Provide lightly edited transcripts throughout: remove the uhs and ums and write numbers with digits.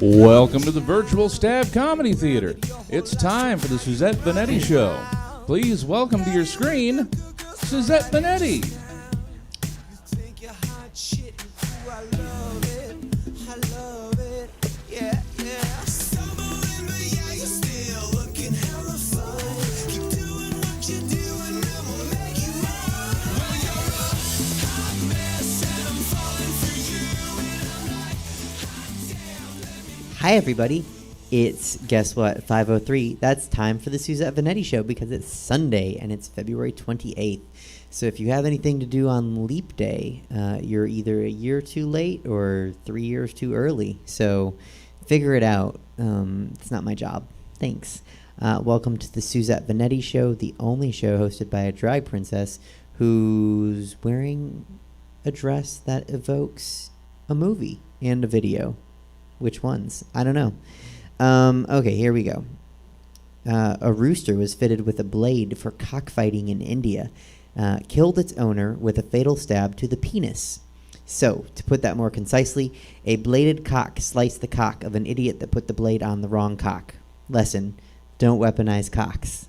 Welcome to the Virtual Stab Comedy Theater. It's time for the Suzette Veneti Show. Please welcome to your screen, Suzette Veneti. Hi, everybody. It's, guess what, 5:03. That's time for the Suzette Veneti Show because it's Sunday and it's February 28th. So if you have anything to do on Leap Day, you're either a year too late or 3 years too early. So figure it out. It's not my job. Thanks. Welcome to the Suzette Veneti Show, the only show hosted by a drag princess who's wearing a dress that evokes a movie and a video. Which ones? I don't know. Okay, here we go. A rooster was fitted with a blade for cockfighting in India. Killed its owner with a fatal stab to the penis. So, to put that more concisely, a bladed cock sliced the cock of an idiot that put the blade on the wrong cock. Lesson: don't weaponize cocks.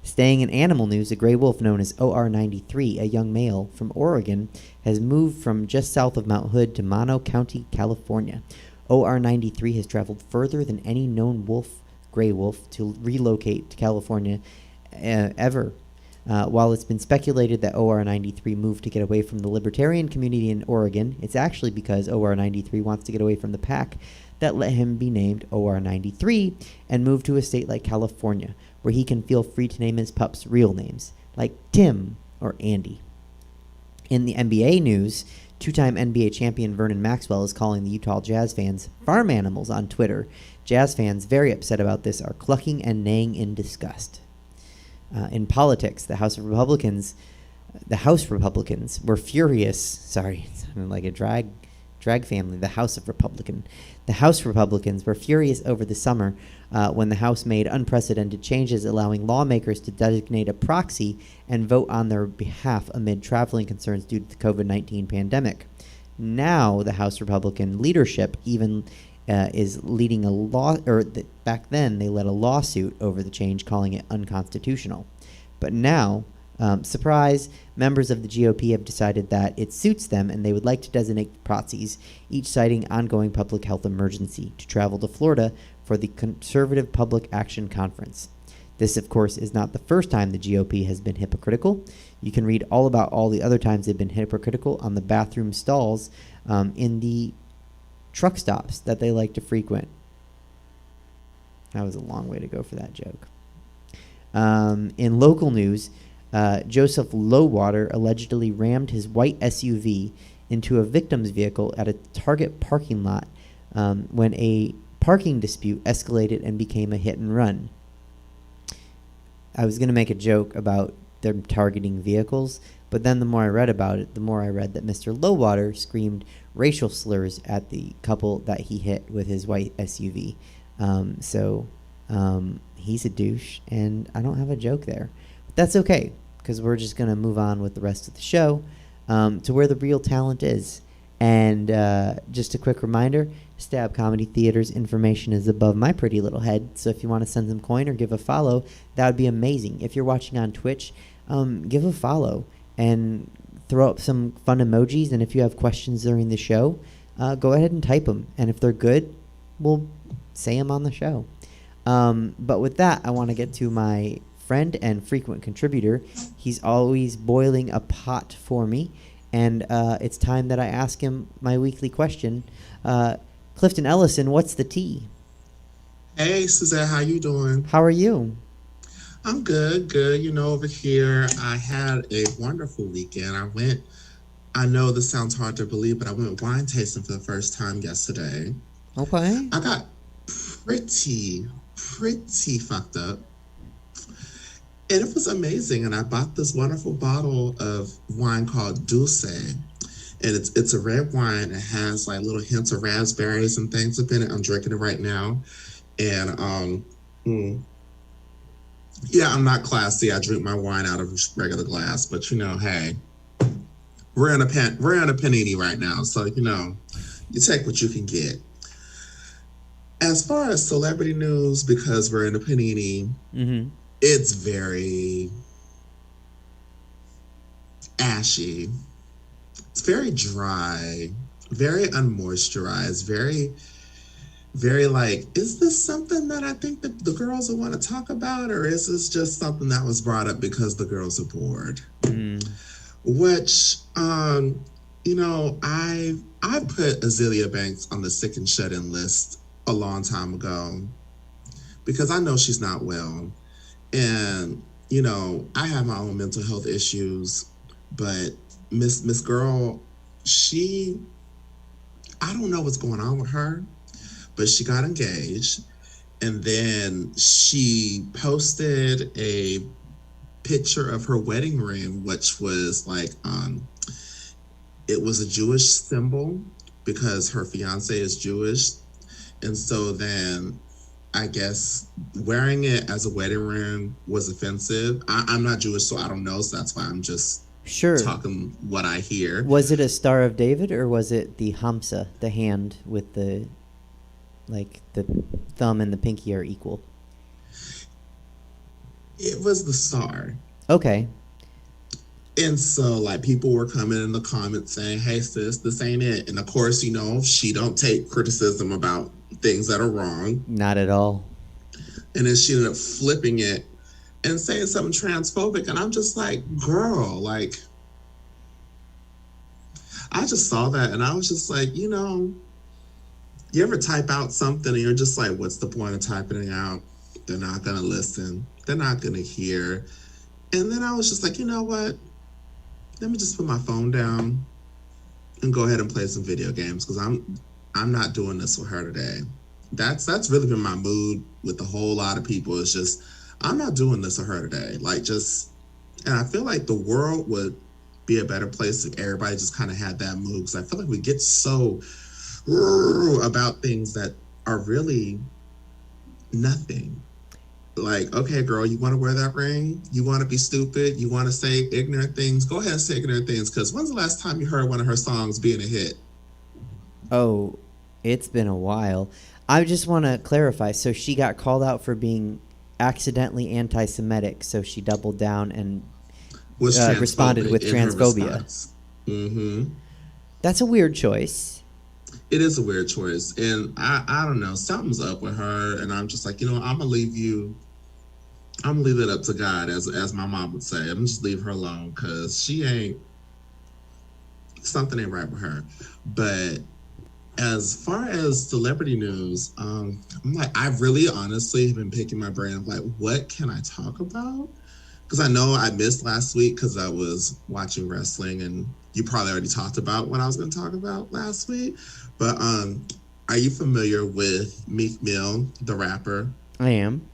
Staying in animal news, a gray wolf known as OR93, a young male from Oregon, has moved from just south of Mount Hood to Mono County, California. OR93 has traveled further than any known gray wolf, to relocate to California ever. While it's been speculated that OR93 moved to get away from the libertarian community in Oregon, it's actually because OR93 wants to get away from the pack that let him be named OR93 and move to a state like California, where he can feel free to name his pups real names, like Tim or Andy. In the NBA news, two-time NBA champion Vernon Maxwell is calling the Utah Jazz fans farm animals on Twitter. Jazz fans very upset about this are clucking and neighing in disgust. In politics, the House Republicans were furious. Sorry, it sounded like a drag family. The House Republicans were furious over the summer when the House made unprecedented changes, allowing lawmakers to designate a proxy and vote on their behalf amid traveling concerns due to the COVID-19 pandemic. Now, the House Republican leadership even is leading a law, back then they led a lawsuit over the change, calling it unconstitutional. But now, surprise, members of the GOP have decided that it suits them and they would like to designate proxies, each citing ongoing public health emergency, to travel to Florida for the Conservative Public Action Conference. This, of course, is not the first time the GOP has been hypocritical. You can read all about all the other times they've been hypocritical on the bathroom stalls in the truck stops that they like to frequent. That was a long way to go for that joke. In local news, Joseph Lowwater allegedly rammed his white SUV into a victim's vehicle at a Target parking lot when a parking dispute escalated and became a hit and run. I was going to make a joke about them targeting vehicles, but then the more I read about it, the more I read that Mr. Lowwater screamed racial slurs at the couple that he hit with his white SUV. He's a douche, and I don't have a joke there. But that's okay, because we're just going to move on with the rest of the show to where the real talent is. And just a quick reminder, Stab Comedy Theater's information is above my pretty little head, so if you want to send some coin or give a follow, that would be amazing. If you're watching on Twitch, give a follow and throw up some fun emojis, and if you have questions during the show, go ahead and type them, and if they're good, we'll say them on the show. But with that, I want to get to my friend and frequent contributor. He's always boiling a pot for me, and it's time that I ask him my weekly question. Clifton Ellison, what's the tea? Hey, Suzette, how you doing? How are you? I'm good. You know, over here, I had a wonderful weekend. I know this sounds hard to believe, but I went wine tasting for the first time yesterday. Okay. I got pretty fucked up. And it was amazing. And I bought this wonderful bottle of wine called Dulce. And it's a red wine. It has like little hints of raspberries and things up in it. I'm drinking it right now. And yeah, I'm not classy. I drink my wine out of a regular glass, but you know, hey, we're in a panini right now, so you know, you take what you can get. As far as celebrity news, because we're in a panini, it's very ashy. It's very dry, very unmoisturized, very like, is this something that I think that the girls will want to talk about, or is this just something that was brought up because the girls are bored? Which, you know, I put Azealia Banks on the sick and shut-in list a long time ago because I know she's not well. And, you know, I have my own mental health issues, but Miss Girl, I don't know what's going on with her, but she got engaged, and then she posted a picture of her wedding ring, which was like, it was a Jewish symbol because her fiance is Jewish. And so then I guess wearing it as a wedding ring was offensive. I'm not Jewish, so I don't know. So that's why I'm just talking what I hear. Was it a Star of David, or was it the Hamsa, the hand with the thumb and the pinky are equal? It was the star. Okay. And so, like, people were coming in the comments saying, hey, sis, this ain't it. And, of course, you know, she don't take criticism about things that are wrong. Not at all. And then she ended up flipping it and saying something transphobic. And I'm just like, girl, like, I just saw that. And I was just like, you know, you ever type out something and you're just like, what's the point of typing it out? They're not going to listen. They're not going to hear. And then I was just like, you know what? Let me just put my phone down and go ahead and play some video games because I'm not doing this with her today. That's really been my mood with a whole lot of people. It's just, I'm not doing this with her today. Like, just, and I feel like the world would be a better place if everybody just kind of had that mood, because I feel like we get so about things that are really nothing. Like, okay, girl, you want to wear that ring? You want to be stupid? You want to say ignorant things? Go ahead and say ignorant things, because when's the last time you heard one of her songs being a hit? Oh, it's been a while. I just want to clarify. So she got called out for being accidentally anti-Semitic, so she doubled down and responded with transphobia. That's a weird choice. It is a weird choice. And I don't know, something's up with her. And I'm just like, you know, I'm going to leave it up to God, as my mom would say. I'm going to just leave her alone because something ain't right with her. But as far as celebrity news, I'm like, I really honestly have been picking my brain of like, what can I talk about? Because I know I missed last week because I was watching wrestling, and you probably already talked about what I was going to talk about last week. But are you familiar with Meek Mill, the rapper? I am.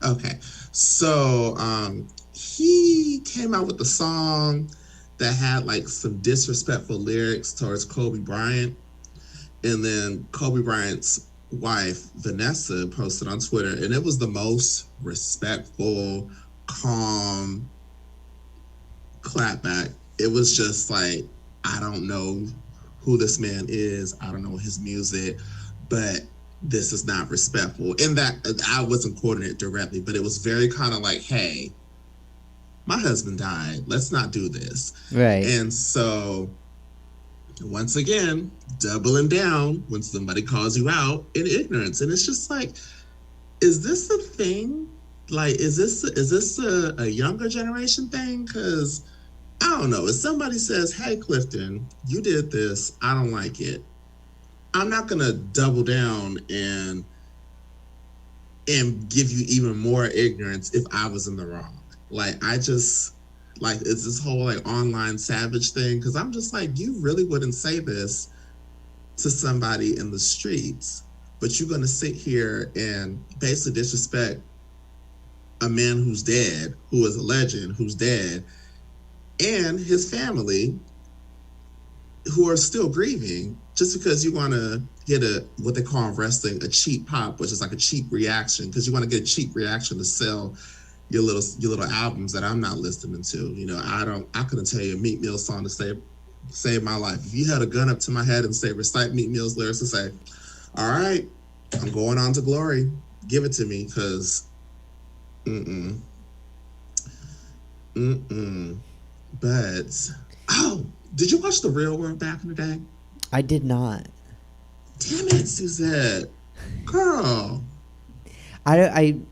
Okay. So he came out with a song that had like some disrespectful lyrics towards Kobe Bryant. And then Kobe Bryant's wife, Vanessa, posted on Twitter, and it was the most respectful, calm clapback. It was just like, I don't know who this man is. I don't know his music, but this is not respectful. And that, I wasn't quoting it directly, but it was very kind of like, hey, my husband died. Let's not do this. Right. And so, once again, doubling down when somebody calls you out in ignorance. And it's just like, is this a thing? Like, is this a younger generation thing? Because I don't know. If somebody says, hey, Clifton, you did this, I don't like it, I'm not going to double down and give you even more ignorance if I was in the wrong. Like, I just, like, it's this whole, like, online savage thing, because I'm just like, you really wouldn't say this to somebody in the streets, but you're going to sit here and basically disrespect a man who's dead, who is a legend, who's dead, and his family, who are still grieving, just because you want to get what they call in wrestling a cheap pop, which is like a cheap reaction, because you want to get a cheap reaction to sell your little albums that I'm not listening to. You know, I couldn't tell you a Meek Mill song to save my life. If you had a gun up to my head and say, recite Meek Mill's lyrics and say, all right, I'm going on to Glory. Give it to me, because mm-mm. Mm-mm. But, oh, did you watch The Real World back in the day? I did not. Damn it, Suzette. Girl. I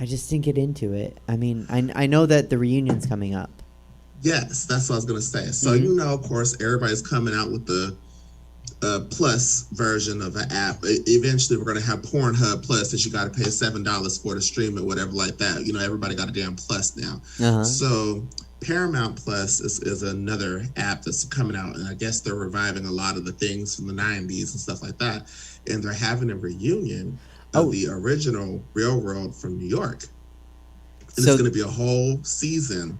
just didn't get into it. I mean, I know that the reunion's coming up. Yes, that's what I was going to say. So, you know, of course, everybody's coming out with the plus version of an app. Eventually, we're going to have Pornhub Plus that you got to pay $7 for to stream it, whatever like that. You know, everybody got a damn plus now. Uh-huh. So Paramount Plus is another app that's coming out, and I guess they're reviving a lot of the things from the 90s and stuff like that. And they're having a reunion of the original Real World from New York. And it's going to be a whole season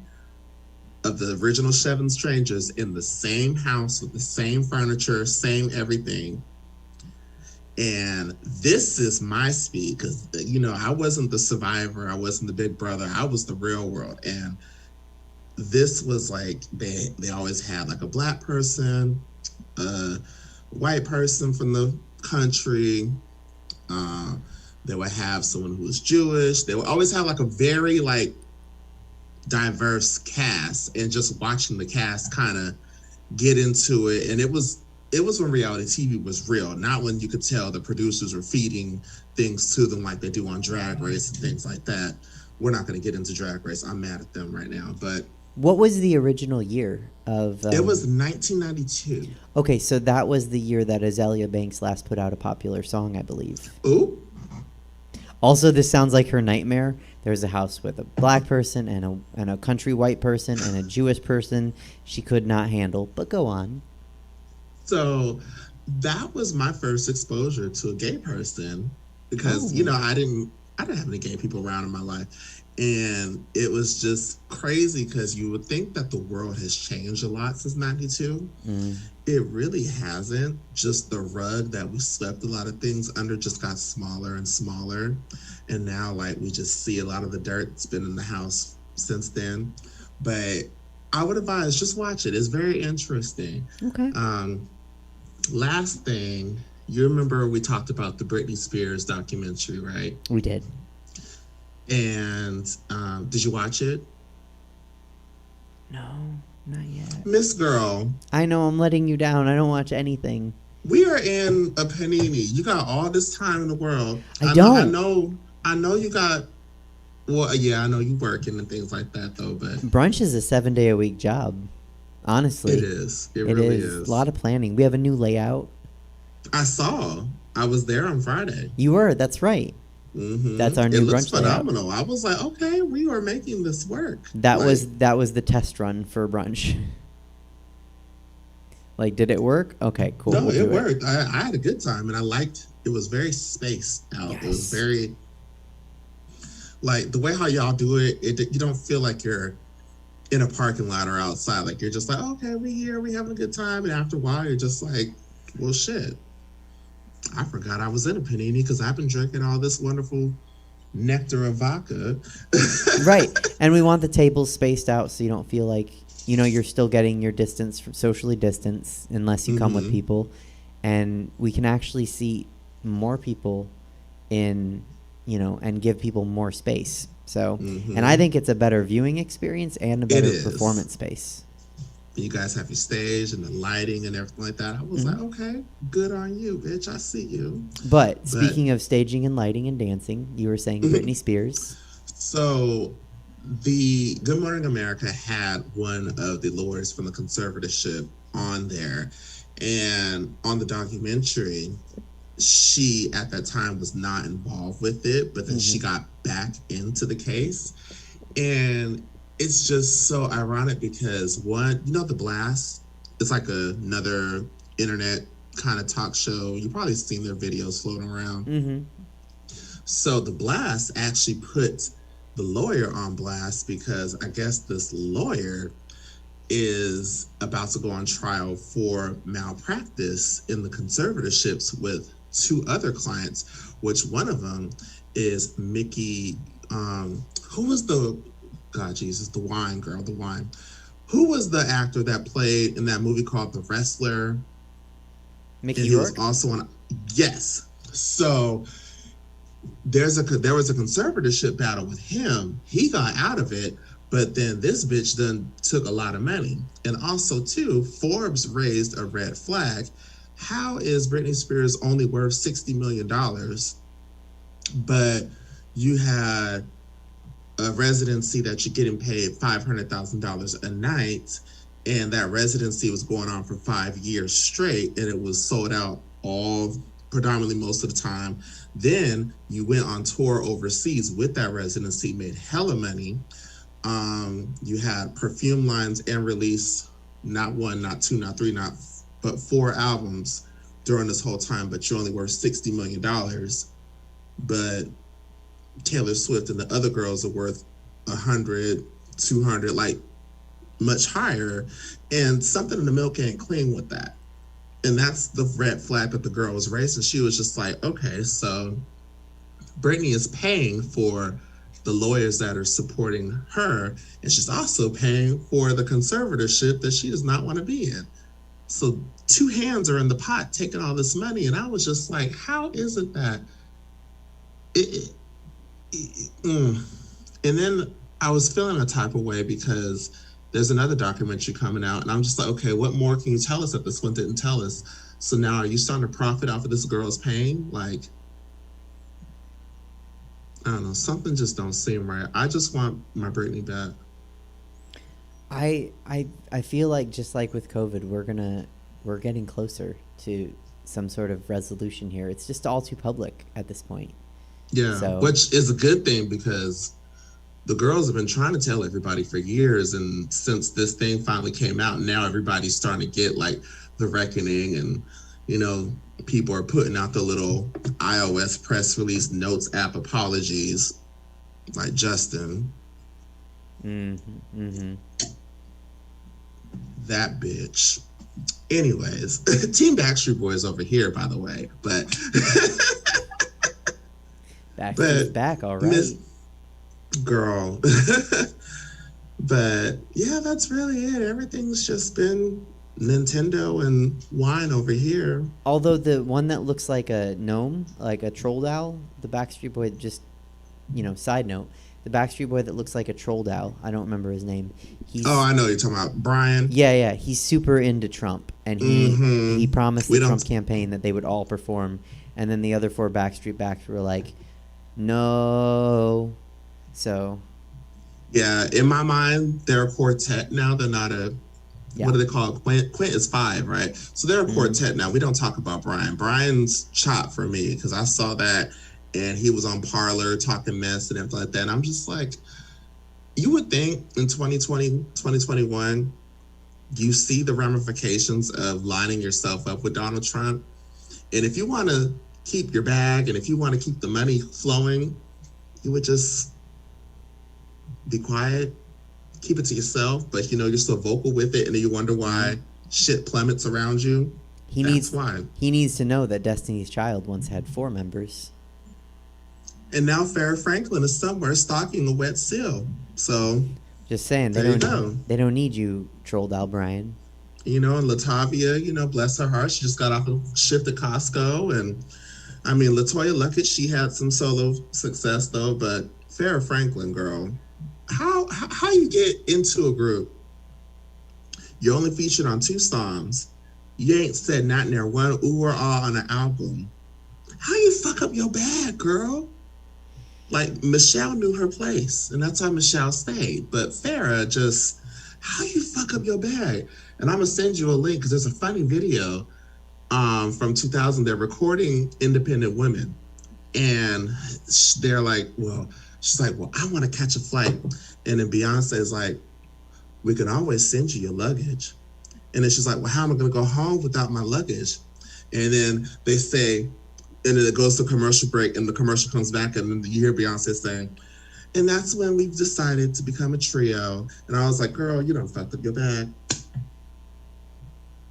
of the original Seven Strangers in the same house with the same furniture, same everything. And this is my speed, because, you know, I wasn't the survivor. I wasn't the big brother. I was the Real World. And this was like, they always had like a black person, a white person from the country. They would have someone who was Jewish. They would always have like a very like diverse cast, and just watching the cast kind of get into it. And it was when reality TV was real, not when you could tell the producers were feeding things to them like they do on Drag Race and things like that. We're not going to get into Drag Race. I'm mad at them right now. But what was the original year of? It was 1992. Okay, so that was the year that Azalea Banks last put out a popular song, I believe. Ooh. Also, this sounds like her nightmare. There's a house with a black person and a country white person and a Jewish person she could not handle. But go on. So that was my first exposure to a gay person, because you know, I didn't have any gay people around in my life. And it was just crazy, because you would think that the world has changed a lot since 92. It really hasn't. Just the rug that we swept a lot of things under just got smaller and smaller. And now, like, we just see a lot of the dirt that's been in the house since then. But I would advise, just watch it. It's very interesting. Okay. Last thing, you remember we talked about the Britney Spears documentary, right? We did. And did you watch it? No, not yet. Miss Girl. I know, I'm letting you down. I don't watch anything. We are in a panini. You got all this time in the world. I don't. I know you got, well, yeah, I know you working and things like that, though, but Brunch is a 7-day-a-week job, honestly. It is. It really is. A lot of planning. We have a new layout. I saw. I was there on Friday. You were, that's right. Mm-hmm. That's our new brunch layout. It looks phenomenal. I was like, okay, we are making this work. That was the test run for brunch. Like, did it work? Okay, cool. No, it worked. I had a good time, and I liked. It was very spaced out. Yes. It was very, like, the way how y'all do it. You don't feel like you're in a parking lot or outside. Like, you're just like, okay, we here, we having a good time, and after a while, you're just like, well, shit. I forgot I was in a panini because I've been drinking all this wonderful nectar of vodka. Right. And we want the tables spaced out so you don't feel like, you know, you're still getting your distance from socially distance unless you come with people. And we can actually seat more people in, you know, and give people more space. So, and I think it's a better viewing experience and a better performance space. You guys have your stage and the lighting and everything like that. I was like, okay, good on you, bitch. I see you. But speaking of staging and lighting and dancing, you were saying Britney Spears. So the Good Morning America had one of the lawyers from the conservatorship on there. And on the documentary, she at that time was not involved with it, but then she got back into the case. And it's just so ironic because one, you know, The Blast, it's like another internet kind of talk show. You've probably seen their videos floating around. So The Blast actually put the lawyer on blast because I guess this lawyer is about to go on trial for malpractice in the conservatorships with two other clients, which one of them is Mickey, who was the, God Jesus, the wine girl, the wine. Who was the actor that played in that movie called The Wrestler? Mickey and he Rourke? was also on, yes. So there was a conservatorship battle with him. He got out of it, but then this bitch then took a lot of money. And also, too, Forbes raised a red flag. How is Britney Spears only worth $60 million, but you had a residency that you're getting paid $500,000 a night, and that residency was going on for 5 years straight, and it was sold out predominantly most of the time. Then you went on tour overseas with that residency, made hella money. You had perfume lines and released not one, not two, not three, but 4 albums during this whole time, but you're only worth $60 million. But Taylor Swift and the other girls are worth 100, 200, like much higher. And something in the milk ain't clean with that. And that's the red flag that the girl was raising. She was just like, okay, so Britney is paying for the lawyers that are supporting her, and she's also paying for the conservatorship that she does not want to be in. So 2 hands are in the pot taking all this money. And I was just like, how is it that and then I was feeling a type of way because there's another documentary coming out, and I'm just like, okay, what more can you tell us that this one didn't tell us? So now are you starting to profit off of this girl's pain? Like, I don't know, something just don't seem right. I just want my Britney back. I feel like, just like with COVID, we're getting closer to some sort of resolution here. It's just all too public at this point. Yeah, so, which is a good thing because the girls have been trying to tell everybody for years, and since this thing finally came out, now everybody's starting to get like the reckoning, and you know, people are putting out the little iOS press release notes app apologies, like Justin. That bitch. Anyways, Team Backstreet Boys over here, by the way, but Backstreet's back, all right. Girl. But yeah, that's really it. Everything's just been Nintendo and wine over here. Although the one that looks like a gnome, like a troll doll, the Backstreet Boy, just, side note, the Backstreet Boy that looks like a troll doll, I don't remember his name. I know you're talking about Brian. Yeah, he's super into Trump, and he promised the Trump campaign that they would all perform, and then the other 4 Backstreet Backs were like, no. So, yeah, in my mind, they're a quartet now. They're not what do they call it? Quint is 5, right? So they're a quartet now. We don't talk about Brian. Brian's chop for me because I saw that, and he was on Parler talking mess and everything like that. And I'm just like, you would think in 2020, 2021, you see the ramifications of lining yourself up with Donald Trump. And if you want to keep your bag and if you want to keep the money flowing, you would just be quiet, keep it to yourself, but you're so vocal with it, and then you wonder why shit plummets around you. He needs to know that Destiny's Child once had 4 members. And now Farrah Franklin is somewhere stalking a wet seal. So just saying, they don't need you, troll doll Brian. And Latavia, bless her heart, she just got off a shift at Costco, and I mean, LaToya Luckett, she had some solo success though, but Farrah Franklin, girl, how you get into a group, you're only featured on 2 songs, you ain't said not near one ooh or ah on an album. How you fuck up your bag, girl? Like, Michelle knew her place, and that's how Michelle stayed. But Farrah just, how you fuck up your bag? And I'm gonna send you a link because there's a funny video from 2000. They're recording independent women, and they're like, she's like, I want to catch a flight. And then Beyonce is like, we can always send you your luggage. And then she's like, how am I going to go home without my luggage? And then they say, and then it goes to commercial break, and the commercial comes back, and then you hear Beyonce saying, and that's when we've decided to become a trio. And I was like, girl, you done fucked up your bag.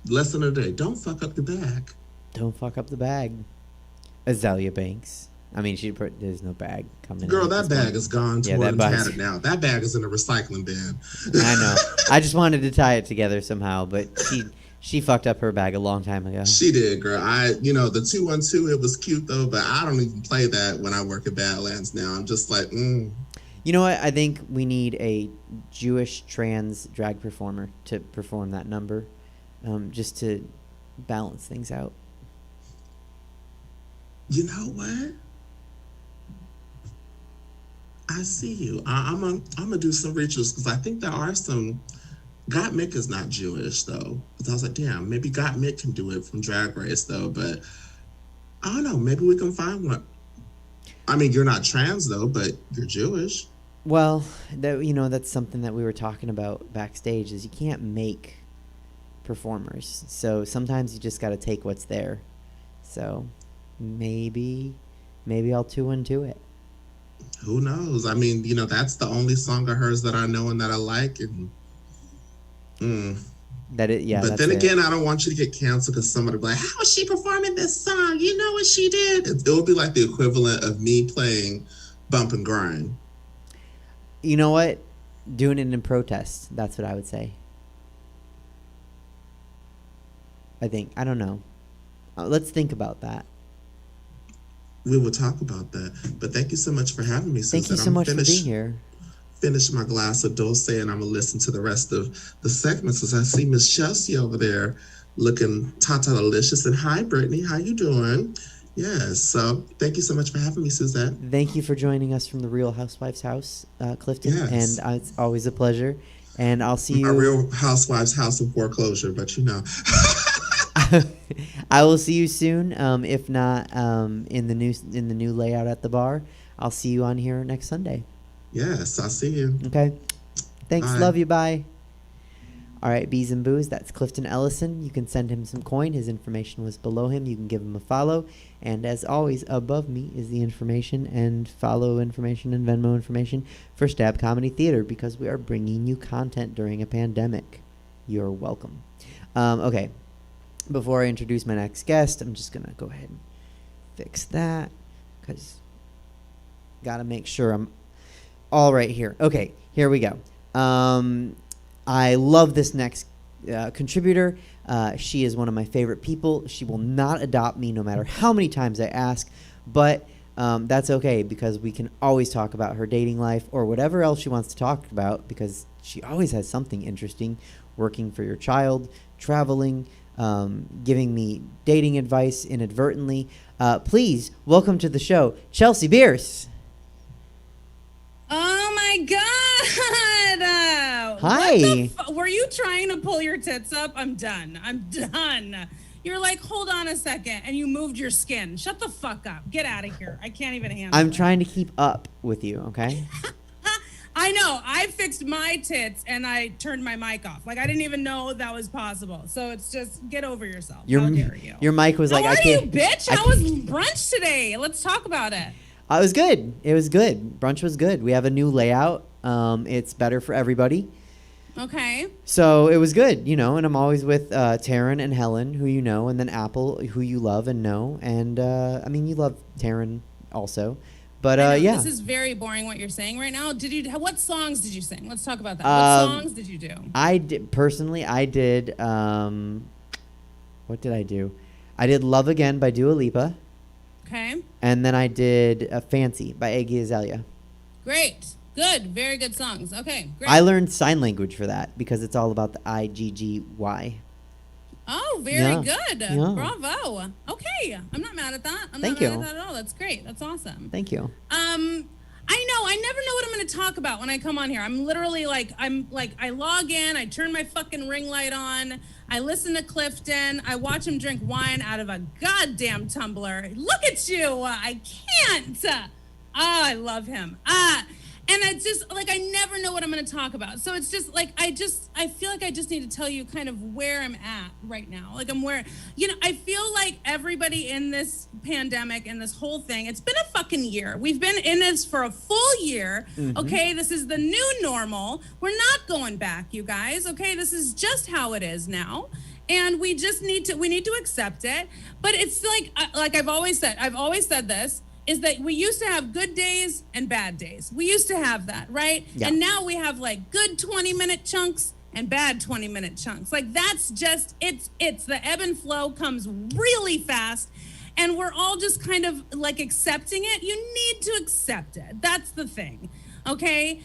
Lesson of the day, don't fuck up your bag. Don't fuck up the bag. Azalea Banks. I mean, there's no bag coming. Girl, that bag is gone. Had it now. That bag is in the recycling bin. I know. I just wanted to tie it together somehow, but She fucked up her bag a long time ago. She did, girl. The 212, it was cute though, but I don't even play that when I work at Badlands now. I'm just like, You know what? I think we need a Jewish trans drag performer to perform that number, just to balance things out. You know what? I see you. I'm gonna do some rituals because I think there are some. Gottmik is not Jewish though. Because I was like, damn, maybe Gottmik can do it from Drag Race though. But I don't know. Maybe we can find one. I mean, you're not trans though, but you're Jewish. Well, that's something that we were talking about backstage. Is you can't make performers, so sometimes you just got to take what's there. So maybe I'll 212 it. Who knows? I mean, that's the only song of hers that I know and that I like, and. But then again, I don't want you to get canceled because somebody will be like, how is she performing this song? You know what she did? It would be like the equivalent of me playing Bump and Grind. You know what? Doing it in protest. That's what I would say. I think. I don't know. Let's think about that. We will talk about that. But thank you so much for having me, Suzette. Thank you so much for being here. Finish my glass of Dulce and I'm gonna listen to the rest of the segments as I see Miss Chelsea over there looking delicious. And hi, Brittany, how you doing? Yes, so thank you so much for having me, Suzette. Thank you for joining us from the Real Housewives house, Clifton. Yes. And it's always a pleasure. And I'll see you. A Real Housewives house of foreclosure, but I will see you soon. If not, in the new layout at the bar, I'll see you on here next Sunday. Yes, I'll see you. Okay. Thanks. Bye. Love you. Bye. All right, Bees and Booze. That's Clifton Ellison. You can send him some coin. His information was below him. You can give him a follow. And as always, above me is the information and follow information and Venmo information for Stab Comedy Theater because we are bringing you content during a pandemic. You're welcome. Okay. Before I introduce my next guest, I'm just going to go ahead and fix that because got to make sure I'm all right here. Okay, here we go. I love this next contributor. She is one of my favorite people. She will not adopt me no matter how many times I ask, but that's okay because we can always talk about her dating life or whatever else she wants to talk about because she always has something interesting, working for your child, traveling, giving me dating advice inadvertently. Please welcome to the show, Chelsea Bearce. Oh my God! Hi. Were you trying to pull your tits up? I'm done. You're like, hold on a second, and you moved your skin. Shut the fuck up. Get out of here. I can't even handle it. I'm trying to keep up with you, okay? I know. I fixed my tits, and I turned my mic off. Like, I didn't even know that was possible. So it's just, get over yourself. How dare you? Your mic was like, How I can't. you, bitch? How was brunch today? Let's talk about it. It was good. It was good. Brunch was good. We have a new layout. It's better for everybody. Okay. So it was good, and I'm always with Taryn and Helen, who you know, and then Apple, who you love and know. And, you love Taryn also. But, yeah. This is very boring what you're saying right now. What songs did you sing? Let's talk about that. What songs did you do? I did, what did I do? I did Love Again by Dua Lipa. Okay. And then I did Fancy by Iggy Azalea. Great. Good. Very good songs. Okay, great. I learned sign language for that because it's all about the IGGY. Oh, very good. Yeah. Bravo. Okay. I'm not mad at that. Thank you. Not mad at that at all. That's great. That's awesome. Thank you. I know. I never know what I'm going to talk about when I come on here. I'm literally I log in, I turn my fucking ring light on, I listen to Clifton, I watch him drink wine out of a goddamn tumbler. Look at you. I can't. I love him. And it's just I never know what I'm going to talk about. So it's just I feel like I just need to tell you kind of where I'm at right now. I feel like everybody in this pandemic and this whole thing, it's been a fucking year. We've been in this for a full year. Mm-hmm. Okay. This is the new normal. We're not going back, you guys. Okay. This is just how it is now. And we just need to accept it. But it's like I've always said this, is that we used to have good days and bad days. We used to have that, right? Yeah. And now we have good 20-minute chunks and bad 20-minute chunks. Like that's just, it's the ebb and flow comes really fast. And we're all just kind of like accepting it. You need to accept it. That's the thing. Okay.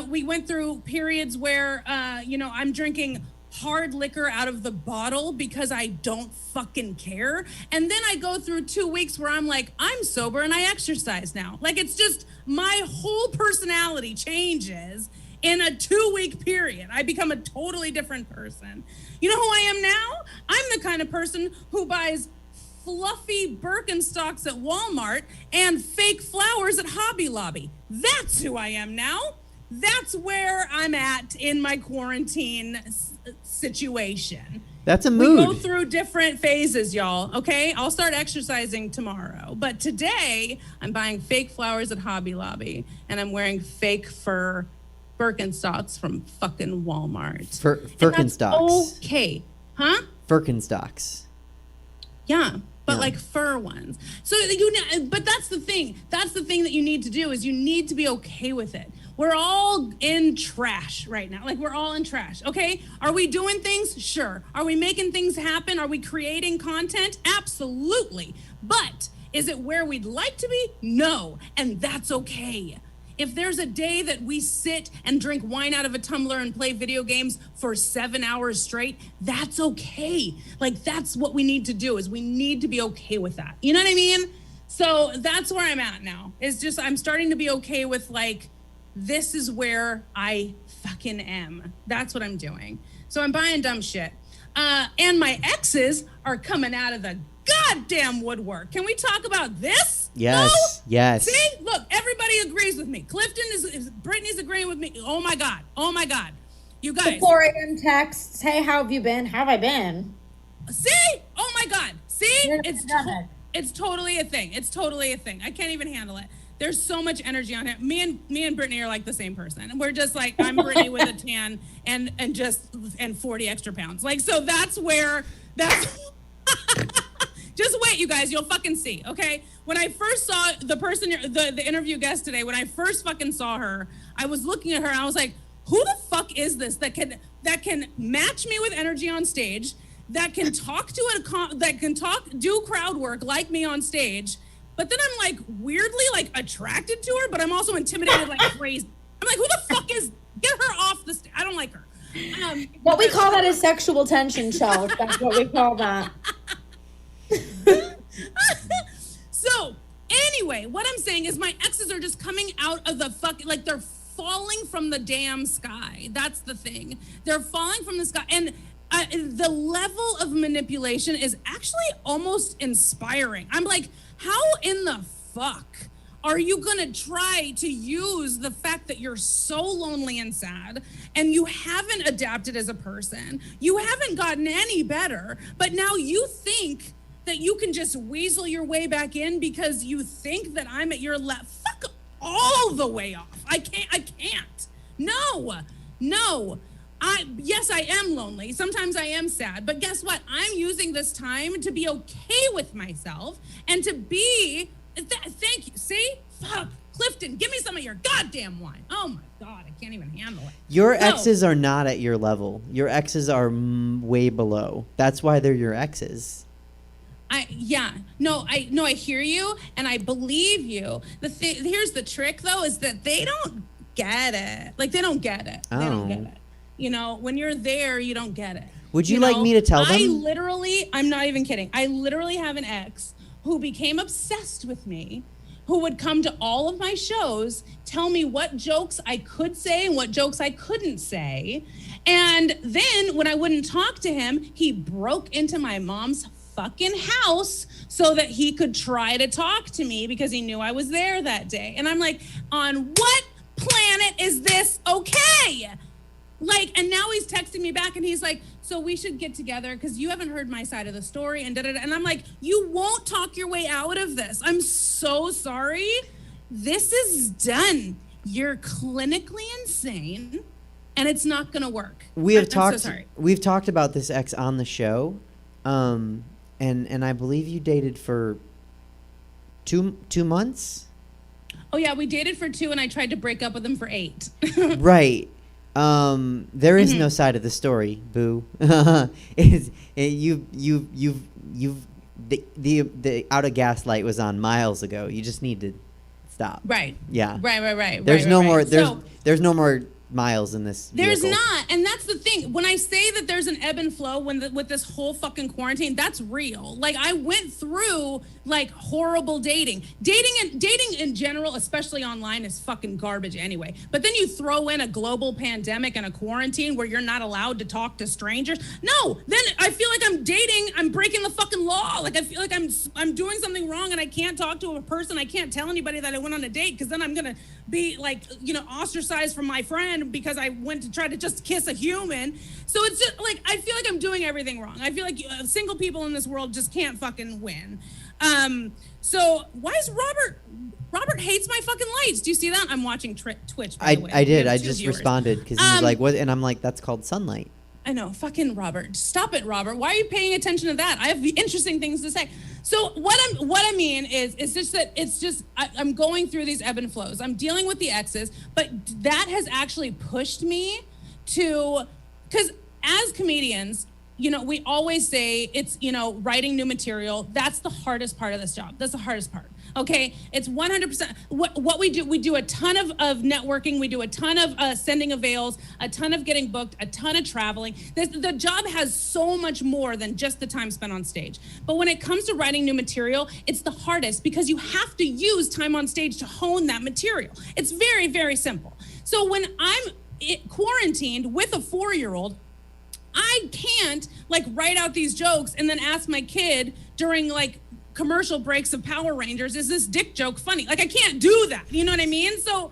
We went through periods where, I'm drinking hard liquor out of the bottle because I don't fucking care. And then I go through 2 weeks where I'm like, I'm sober and I exercise now. Like it's just my whole personality changes in a 2-week period. I become a totally different person. You know who I am now? I'm the kind of person who buys fluffy Birkenstocks at Walmart and fake flowers at Hobby Lobby. That's who I am now. That's where I'm at in my quarantine situation. That's a mood. We go through different phases, y'all. Okay, I'll start exercising tomorrow, but today I'm buying fake flowers at Hobby Lobby and I'm wearing fake fur Birkenstocks from fucking Walmart. Birkenstocks. Okay, huh? Birkenstocks. Yeah. But Yeah. like fur ones. So but that's the thing. That's the thing that you need to do is you need to be okay with it. We're all in trash right now. Like we're all in trash. Okay. Are we doing things? Sure. Are we making things happen? Are we creating content? Absolutely. But is it where we'd like to be? No. And that's okay. If there's a day that we sit and drink wine out of a tumbler and play video games for 7 hours straight, that's okay. Like that's what we need to do is we need to be okay with that. You know what I mean? So that's where I'm at now. It's just, I'm starting to be okay with like, this is where I fucking am. That's what I'm doing. So I'm buying dumb shit. And my exes are coming out of the goddamn woodwork. Can we talk about this? Yes. No? Yes. See, look, everybody agrees with me. Clifton is Brittany's agreeing with me. Oh my God. Oh my God. You guys. The 4 a.m. texts. Hey, how have you been? How have I been? See? Oh my God. See? You're It's totally a thing. It's totally a thing. I can't even handle it. There's so much energy on it. Me and Brittany are like the same person. We're just like, I'm Brittany with a tan and 40 extra pounds. Like, so that's just wait, you guys, you'll fucking see, okay? When I first saw the person, the interview guest today, when I first fucking saw her, I was looking at her and I was like, who the fuck is this that can match me with energy on stage, that can do crowd work like me on stage, but then I'm like weirdly like attracted to her, but I'm also intimidated like crazy. I'm like, who the fuck is, get her off the stage. I don't like her. What we call that is sexual tension, Chelsea. That's what we call that. So anyway, what I'm saying is my exes are just coming out of the like they're falling from the damn sky. That's the thing. They're falling from the sky. And the level of manipulation is actually almost inspiring. I'm like, how in the fuck are you gonna try to use the fact that you're so lonely and sad and you haven't adapted as a person, you haven't gotten any better, but now you think that you can just weasel your way back in because you think that I'm at your left? Fuck all the way off. I can't. No. Yes, I am lonely. Sometimes I am sad, but guess what? I'm using this time to be okay with myself and to be, thank you. See? Fuck. Clifton, give me some of your goddamn wine. Oh my God, I can't even handle it. Your exes are not at your level. Your exes are way below. That's why they're your exes. I hear you and I believe you. Here's the trick though, is that they don't get it. Like they don't get it. Oh. They don't get it. You know, when you're there, you don't get it. Would you like me to tell them? I'm not even kidding. I literally have an ex who became obsessed with me, who would come to all of my shows, tell me what jokes I could say and what jokes I couldn't say. And then when I wouldn't talk to him, he broke into my mom's fucking house so that he could try to talk to me because he knew I was there that day. And I'm like, on what planet is this okay? Like, and now he's texting me back and he's like, so we should get together because you haven't heard my side of the story and da-da-da. And I'm like, you won't talk your way out of this. I'm so sorry. This is done. You're clinically insane and it's not going to work. We've talked about this ex on the show. And I believe you dated for two months? Oh yeah, we dated for 2 and I tried to break up with him for 8. Right. There is no side of the story, boo. The out of gas light was on miles ago. You just need to stop. Right. Yeah. Right. There's no more. So, There's no more miles in this. there's vehicle. not, and that's the thing. When I say that there's an ebb and flow with this whole fucking quarantine, that's real. Like, I went through like horrible dating in general, especially online, is fucking garbage anyway. But then you throw in a global pandemic and a quarantine where you're not allowed to talk to strangers. No, then I feel like I'm breaking the fucking law. Like, I feel like I'm doing something wrong and I can't talk to a person. I can't tell anybody that I went on a date, because then I'm gonna be like, ostracized from my friend because I went to try to just kiss a human. So it's just like, I feel like I'm doing everything wrong. I feel like single people in this world just can't fucking win. So why is Robert hates my fucking lights? Do you see that? I'm watching Twitch, by the way. I did. We have I two just viewers. responded because he was like, "What?" And I'm like, "That's called sunlight." I know, fucking Robert. Stop it, Robert. Why are you paying attention to that? I have interesting things to say. So what I mean is, it's just that I'm going through these ebb and flows. I'm dealing with the exes, but that has actually pushed me to, because as comedians, we always say it's, writing new material. That's the hardest part of this job. That's the hardest part. Okay, it's 100%. What we do a ton of networking. We do a ton of sending avails, a ton of getting booked, a ton of traveling. The job has so much more than just the time spent on stage. But when it comes to writing new material, it's the hardest, because you have to use time on stage to hone that material. It's very, very simple. So when I'm quarantined with a 4-year-old, I can't write out these jokes and then ask my kid during commercial breaks of Power Rangers, is this dick joke funny? I can't do that. You know what I mean? So,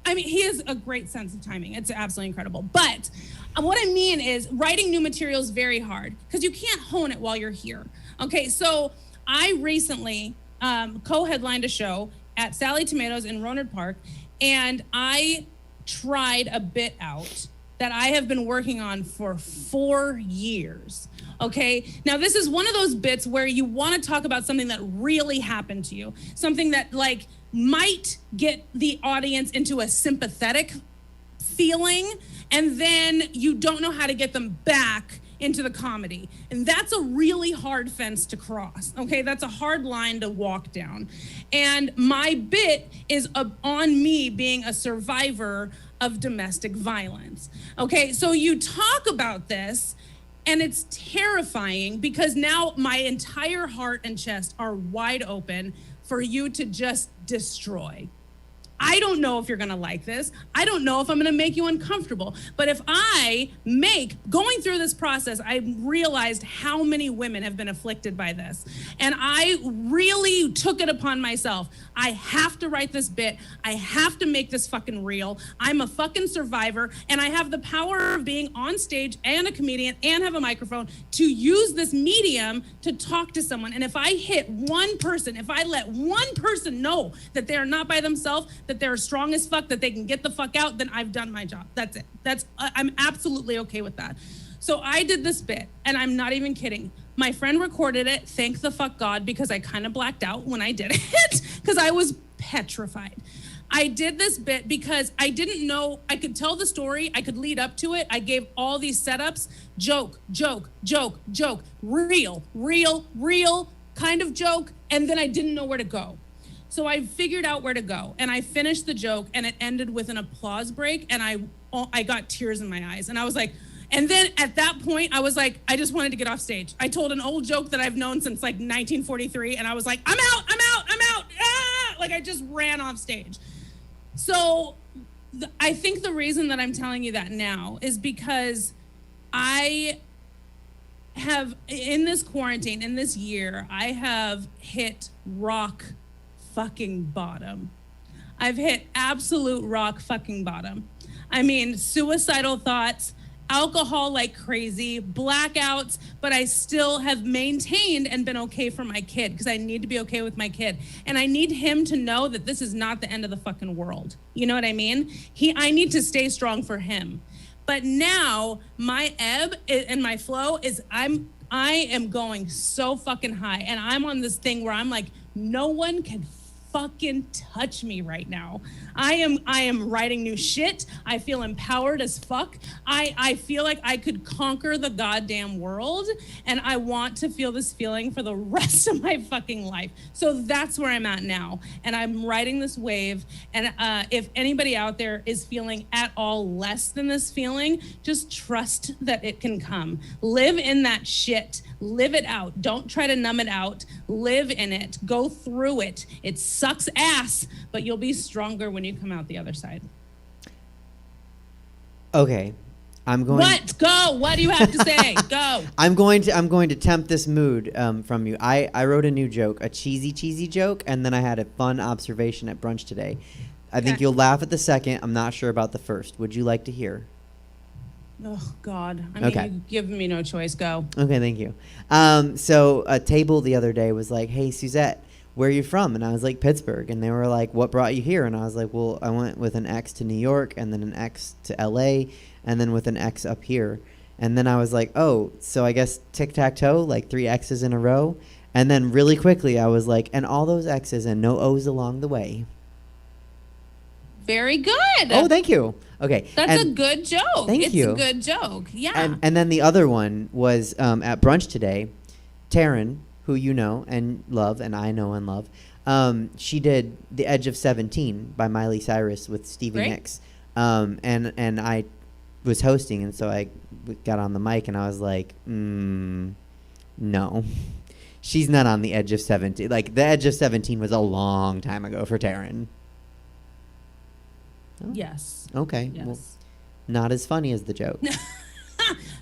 he has a great sense of timing. It's absolutely incredible. But what I mean is, writing new material is very hard because you can't hone it while you're here. Okay, so I recently co-headlined a show at Sally Tomatoes in Rohnert Park, and I tried a bit out that I have been working on for 4 years. Okay, now this is one of those bits where you want to talk about something that really happened to you, something that might get the audience into a sympathetic feeling, and then you don't know how to get them back into the comedy. And that's a really hard fence to cross. Okay, that's a hard line to walk down. And my bit is on me being a survivor of domestic violence. Okay, so you talk about this, and it's terrifying, because now my entire heart and chest are wide open for you to just destroy. I don't know if you're gonna like this. I don't know if I'm gonna make you uncomfortable. But if going through this process, I realized how many women have been afflicted by this. And I really took it upon myself. I have to write this bit. I have to make this fucking real. I'm a fucking survivor, and I have the power of being on stage and a comedian and have a microphone to use this medium to talk to someone. And if I hit one person, if I let one person know that they are not by themselves, that they're strong as fuck, that they can get the fuck out, then I've done my job. That's it. I'm absolutely okay with that. So I did this bit, and I'm not even kidding. My friend recorded it, thank the fuck God, because I kind of blacked out when I did it, because I was petrified. I did this bit because I didn't know, I could tell the story, I could lead up to it. I gave all these setups, joke, real, kind of joke, and then I didn't know where to go. So I figured out where to go, and I finished the joke, and it ended with an applause break, and I got tears in my eyes, and I was like, and then at that point, I was like, I just wanted to get off stage. I told an old joke that I've known since 1943, and I was like, I'm out, ah! I just ran off stage. So I think the reason that I'm telling you that now is because I have, in this quarantine, in this year, I have hit rock fucking bottom. I've hit absolute rock fucking bottom. Suicidal thoughts, alcohol like crazy, blackouts, but I still have maintained and been okay for my kid, because I need to be okay with my kid. And I need him to know that this is not the end of the fucking world. You know what I mean? I need to stay strong for him. But now my ebb and my flow is I am going so fucking high, and I'm on this thing where I'm like, no one can fucking touch me right now. I am writing new shit. I feel empowered as fuck. I feel like I could conquer the goddamn world, and I want to feel this feeling for the rest of my fucking life. So that's where I'm at now, and I'm riding this wave. And if anybody out there is feeling at all less than this feeling, just trust that it can come. Live in that shit. Live it out. Don't try to numb it out. Live in it. Go through it. It sucks ass, but you'll be stronger when you come out the other side. Okay. I'm going. What? Go. What do you have to say? Go. I'm going to tempt this mood from you. I wrote a new joke, a cheesy joke, and then I had a fun observation at brunch today. I think you'll laugh at the second. I'm not sure about the first. Would you like to hear? Oh, God. I mean, you've given me no choice. Go. Okay, thank you. So a table the other day was like, hey, Suzette, where are you from? And I was like, Pittsburgh. And they were like, what brought you here? And I was like, well, I went with an X to New York and then an X to L.A. and then with an X up here. And then I was like, oh, so I guess tic-tac-toe, like 3 X's in a row. And then really quickly I was like, and all those X's and no O's along the way. Very good. Oh, thank you. Okay. That's a good joke. Thank you. It's a good joke. Yeah. And then the other one was at brunch today. Taryn, who you know and love, and I know and love, she did The Edge of 17 by Miley Cyrus with Stevie Nicks. And I was hosting, and so I got on the mic, and I was like, no. She's not on The Edge of 17. Like, The Edge of 17 was a long time ago for Taryn. Oh. Yes. Okay. Yes. Well, not as funny as the joke.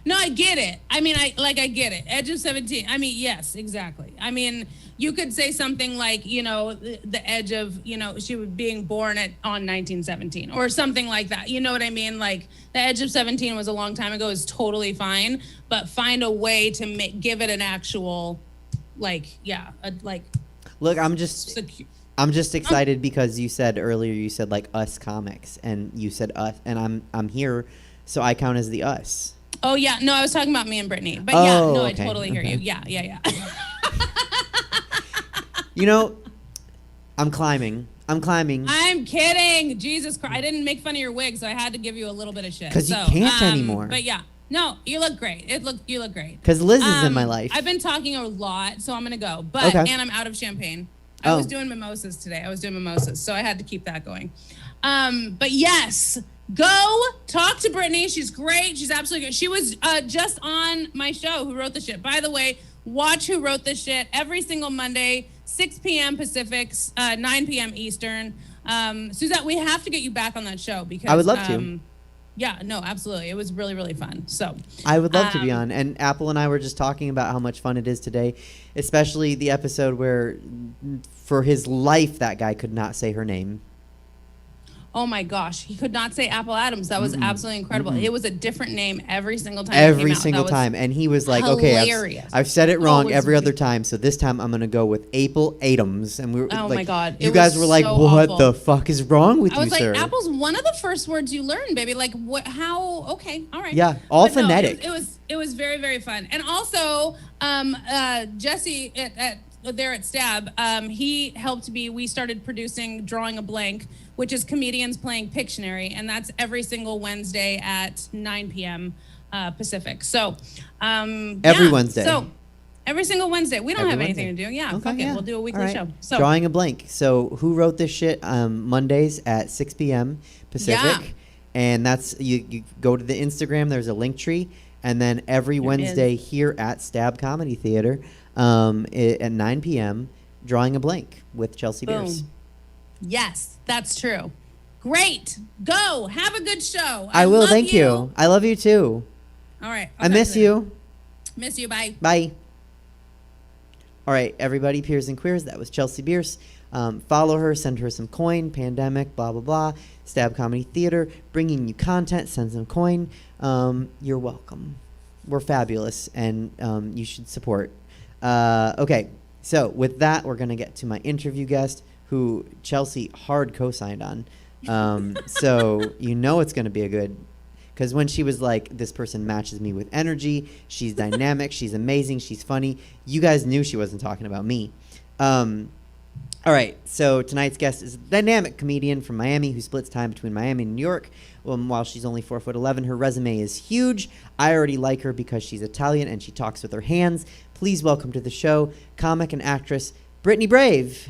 No, I get it. I mean, I get it. Edge of 17. I mean, yes, exactly. I mean, you could say something like, the edge of, she was being born on 1917 or something like that. You know what I mean? Like, the Edge of 17 was a long time ago is totally fine, but find a way to give it an actual, Look, I'm just excited because you said earlier, like us comics, and you said us, and I'm here, so I count as the us. Oh yeah, no, I was talking about me and Brittany, but I totally hear you. Yeah. I'm climbing. I'm kidding. Jesus Christ, I didn't make fun of your wig, so I had to give you a little bit of shit. Because you can't anymore. But yeah. No, you look great. You look great. Because Liz is in my life. I've been talking a lot, so I'm gonna go. But and I'm out of champagne. I was doing mimosas today. So I had to keep that going. But yes, go talk to Brittany. She's great. She's absolutely good. She was just on my show, Who Wrote the Shit. By the way, watch Who Wrote the Shit every single Monday, 6 p.m. Pacific, 9 p.m. Eastern. Suzette, we have to get you back on that show because I would love to. Yeah, no, absolutely. It was really, really fun. So I would love to be on. And Apple and I were just talking about how much fun it is today, especially the episode where, for his life, that guy could not say her name. Oh my gosh, he could not say Apple Adams. That was absolutely incredible. It was a different name every single time. Every single time. And he was like, okay, I've said it wrong every other time, so this time I'm going to go with Apple Adams. And we were my God. You guys were like, what the fuck is wrong with you, sir? I was like, Apple's one of the first words you learn, baby. Like, what, how, okay, all right. Yeah, all phonetic. It was very, very fun. And also, Jesse there at Stab, he helped me. We started producing Drawing a Blank, which is comedians playing Pictionary, and that's every single Wednesday at 9 p.m. Pacific. So every Wednesday. So every single Wednesday. We don't have anything to do. Yeah, okay, fuck it. We'll do a weekly show. So Drawing a Blank. So Who Wrote This Shit? Mondays at 6 p.m. Pacific. Yeah. And that's you go to the Instagram. There's a link tree, and then every Wednesday here at Stab Comedy Theater at 9 p.m. Drawing a Blank with Chelsea Bearce. Yes, that's true. Great. Go. Have a good show. I will. Thank you. I love you too. All right. I miss you. Miss you. Bye. Bye. All right, everybody, peers and queers. That was Chelsea Bearce. Follow her. Send her some coin. Pandemic. Blah, blah, blah. Stab Comedy Theater. Bringing you content. Send some coin. You're welcome. We're fabulous, and you should support. Okay, so with that, we're going to get to my interview guest, who Chelsea hard co-signed on. So you know it's going to be a good, because when she was like, this person matches me with energy, she's dynamic, she's amazing, she's funny, you guys knew she wasn't talking about me. All right, so tonight's guest is a dynamic comedian from Miami who splits time between Miami and New York. While she's only 4'11", her resume is huge. I already like her because she's Italian and she talks with her hands. Please welcome to the show, comic and actress Brittany Brave.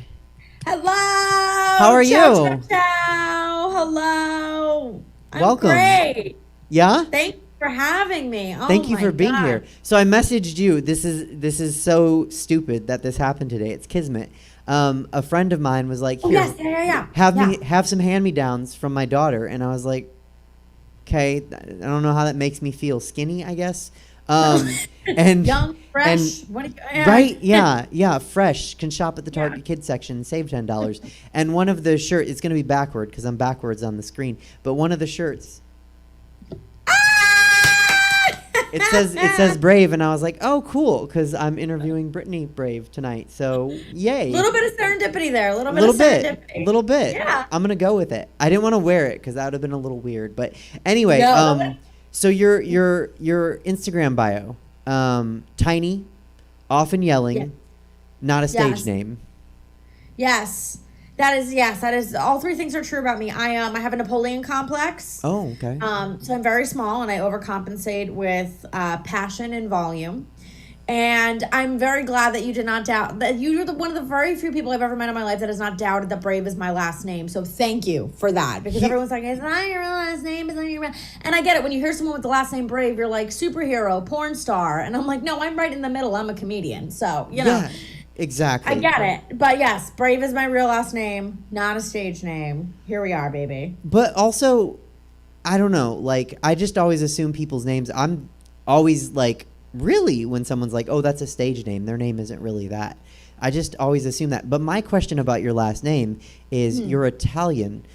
Hello. How are ciao, you? Ciao, ciao. Hello. I'm Welcome. Great. Yeah? Thank you for having me. Oh, Thank you my for being God. here. So I messaged you. This is so stupid that this happened today. It's kismet. A friend of mine was like, Oh, "Here, yes. Yeah. have some hand-me-downs from my daughter," and I was like, "Okay, I don't know how that makes me feel. Skinny, I guess." And Young, fresh. and- What do right? Yeah, fresh. Can shop at the Target Kids section, save $10. And one of the shirts, it's going to be backward because I'm backwards on the screen. But one of the shirts, it says Brave, and I was like, oh, cool, because I'm interviewing Brittany Brave tonight. So yay. A little bit of serendipity there. A little bit. Yeah. I'm gonna go with it. I didn't want to wear it because that would have been a little weird. But anyway, No. so your Instagram bio, tiny, often yelling, Yeah. not a stage Yes. name. Yes. That is all three things are true about me. I have a Napoleon complex. Oh, okay. So I'm very small and I overcompensate with passion and volume. And I'm very glad that you did not doubt that you're one of the very few people I've ever met in my life that has not doubted that Brave is my last name. So thank you for that, because everyone's like, "It's not your real last name. It's not your real." And I get it. When you hear someone with the last name Brave, you're like superhero, porn star, and I'm like, no, I'm right in the middle. I'm a comedian, so you know. Yeah, exactly. I get it. But yes, Brave is my real last name, not a stage name. Here we are, baby. But also, I don't know. Like, I just always assume people's names. I'm always like, really, when someone's like, oh, that's a stage name, their name isn't really that. I just always assume that. But my question about your last name is, you're Italian.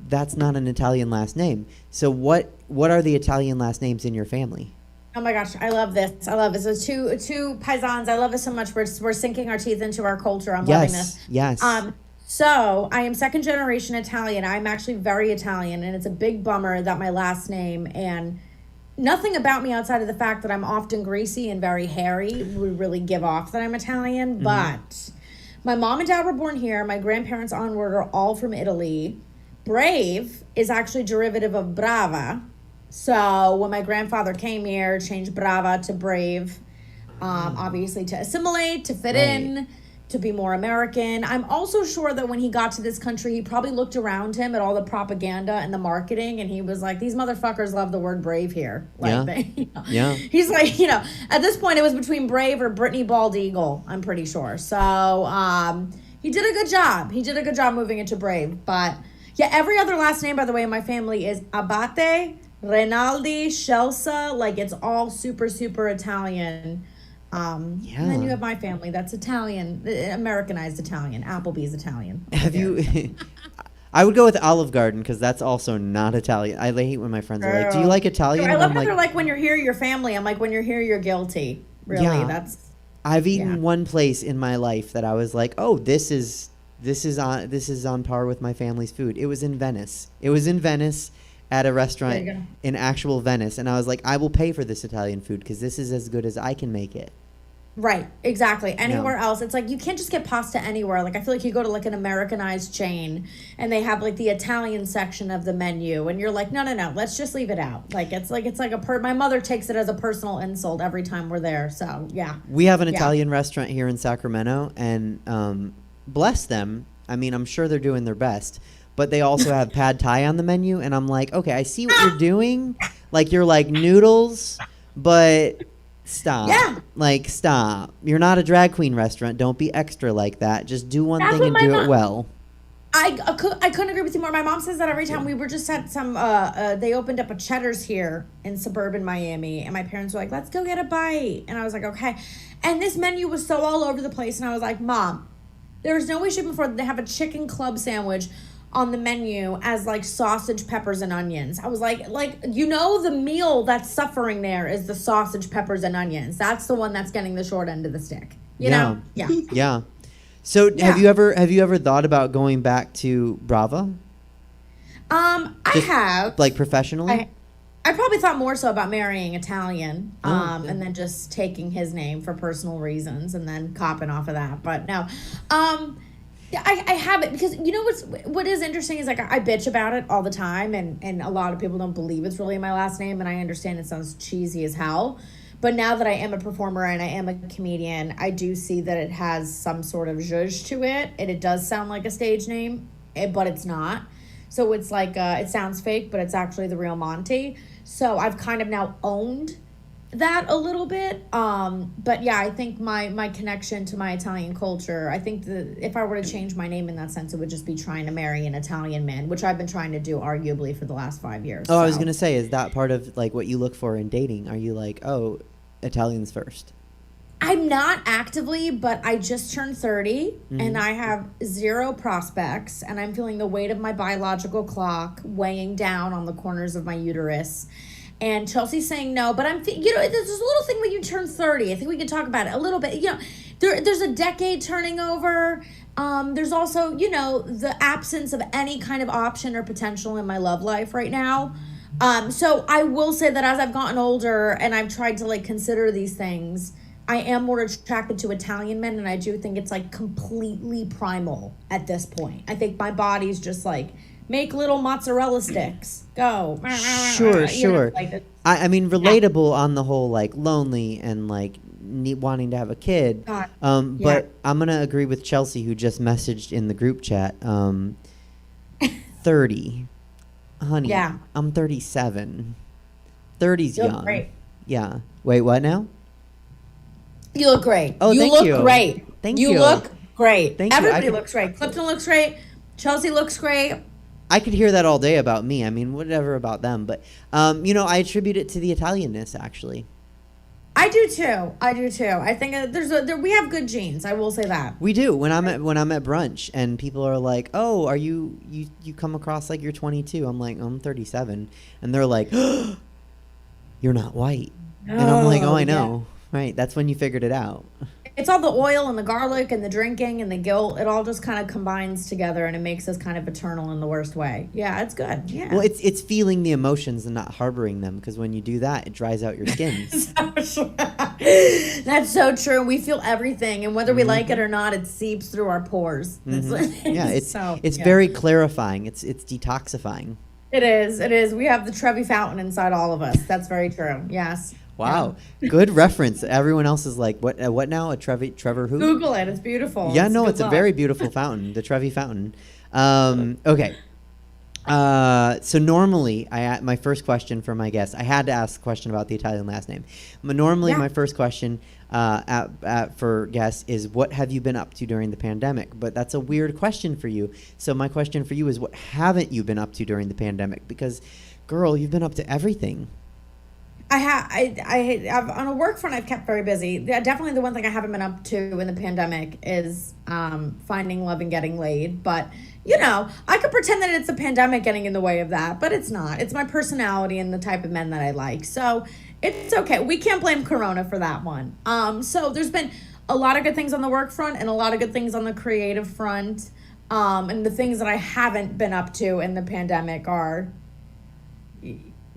That's not an Italian last name. So what are the Italian last names in your family? Oh my gosh, I love this. So two paisans. I love this so much. We're sinking our teeth into our culture. I'm loving this. Yes. So I am second generation Italian. I'm actually very Italian, and it's a big bummer that my last name and nothing about me outside of the fact that I'm often greasy and very hairy would really give off that I'm Italian. But my mom and dad were born here. My grandparents onward are all from Italy. Brave is actually derivative of brava. So when my grandfather came here, changed brava to brave, obviously to assimilate, to fit in, to be more American. I'm also sure that when he got to this country, he probably looked around him at all the propaganda and the marketing, and he was like, these motherfuckers love the word brave here. Like, Yeah. He's like, at this point it was between Brave or Brittany Bald Eagle, I'm pretty sure. So he did a good job. He did a good job moving into Brave. But yeah, every other last name, by the way, in my family is Abate, Rinaldi, Scelsa. Like, it's all super, super Italian. And then you have my family that's Italian, Americanized Italian. Applebee's Italian. Have you? I would go with Olive Garden because that's also not Italian. I hate when my friends are like, "Do you like Italian?" I And love I'm how like, they're like, when you're here, you're family. I'm like, when you're here, you're guilty. Really, Yeah. I've eaten Yeah. one place in my life that I was like, "Oh, this is on par with my family's food." It was in Venice. At a restaurant There you go. in actual Venice, and I was like, "I will pay for this Italian food because this is as good as I can make it." Right, exactly. Anywhere else, it's like you can't just get pasta anywhere. Like, I feel like you go to like an Americanized chain and they have like the Italian section of the menu, and you're like, no, let's just leave it out. Like it's like my mother takes it as a personal insult every time we're there. So yeah, We have an Italian restaurant here in Sacramento, and bless them. I mean, I'm sure they're doing their best, but they also have pad thai on the menu, and I'm like, okay, I see what you're doing. Like, you're like noodles, but stop. Yeah. Like, stop. You're not a drag queen restaurant. Don't be extra like that. Just do one That's thing what and my do mom- it well. I couldn't agree with you more. My mom says that every time. We were just at some they opened up a Cheddar's here in suburban Miami, and my parents were like, let's go get a bite, and I was like, okay. And this menu was so all over the place, and I was like, Mom, there's no way, shape, or form they have a chicken club sandwich on the menu as like sausage, peppers, and onions. I was like, the meal that's suffering there is the sausage, peppers, and onions. That's the one that's getting the short end of the stick. You know? Yeah. Yeah. So have you ever thought about going back to Brava? I have. Like, professionally? I probably thought more so about marrying Italian, Oh, and then just taking his name for personal reasons and then copping off of that. But no. I have it because you know what is interesting is like I bitch about it all the time, and a lot of people don't believe it's really my last name, and I understand it sounds cheesy as hell, but now that I am a performer and I am a comedian, I do see that it has some sort of zhuzh to it, and it does sound like a stage name, but it's not. So it's like it sounds fake, but it's actually the real Monty. So I've kind of now owned that a little bit, but yeah, I think my connection to my Italian culture, I think that if I were to change my name in that sense, it would just be trying to marry an Italian man, which I've been trying to do arguably for the last 5 years. I was gonna say, is that part of like what you look for in dating? Are you like, oh, Italians first? I'm not actively, but I just turned 30 and I have 0 prospects, and I'm feeling the weight of my biological clock weighing down on the corners of my uterus. And Chelsea's saying no, but there's this little thing when you turn 30. I think we can talk about it a little bit. You know, there's a decade turning over. There's also, you know, the absence of any kind of option or potential in my love life right now. So I will say that as I've gotten older and I've tried to like consider these things, I am more attracted to Italian men, and I do think it's like completely primal at this point. I think my body's just like, make little mozzarella sticks. Go. Sure. You know, like I mean, relatable on the whole, like lonely and like wanting to have a kid. But I'm gonna agree with Chelsea, who just messaged in the group chat. 30, honey. Yeah. I'm 37. 30's You look young. great. Yeah. Wait, what now? You look great. Oh, you thank look you. great. Thank you. You look great. Thank you. Everybody looks great. Clifton looks great. Chelsea looks great. I could hear that all day about me. I mean, whatever about them. But, you know, I attribute it to the Italianness, actually. I do too. I think we have good genes. I will say that. We do. When I'm at brunch and people are like, "Oh, are you come across like you're 22?" I'm like, "I'm 37," and they're like, "You're not white," and I'm like, "Oh, I know." Yeah. Right. That's when you figured it out. It's all the oil and the garlic and the drinking and the guilt. It all just kind of combines together, and it makes us kind of eternal in the worst way. Yeah, it's good. Yeah. Well, it's feeling the emotions and not harboring them, because when you do that, it dries out your skin. That's so true. We feel everything, and whether we like it or not, it seeps through our pores. Yeah, it's very clarifying. It's detoxifying. It is. We have the Trevi fountain inside all of us. That's very true. Yes. Wow, good reference. Everyone else is like, what now? A Trevor who? Google it. It's beautiful. Yeah, no, it's a very beautiful fountain, the Trevi fountain. Okay. So normally, my first question for my guest, I had to ask a question about the Italian last name. But normally, my first question for guests is, what have you been up to during the pandemic? But that's a weird question for you. So my question for you is, what haven't you been up to during the pandemic? Because, girl, you've been up to everything. I've on a work front, I've kept very busy. Definitely the one thing I haven't been up to in the pandemic is finding love and getting laid. But, you know, I could pretend that it's the pandemic getting in the way of that, but it's not. It's my personality and the type of men that I like. So it's okay. We can't blame Corona for that one. So there's been a lot of good things on the work front and a lot of good things on the creative front. And the things that I haven't been up to in the pandemic are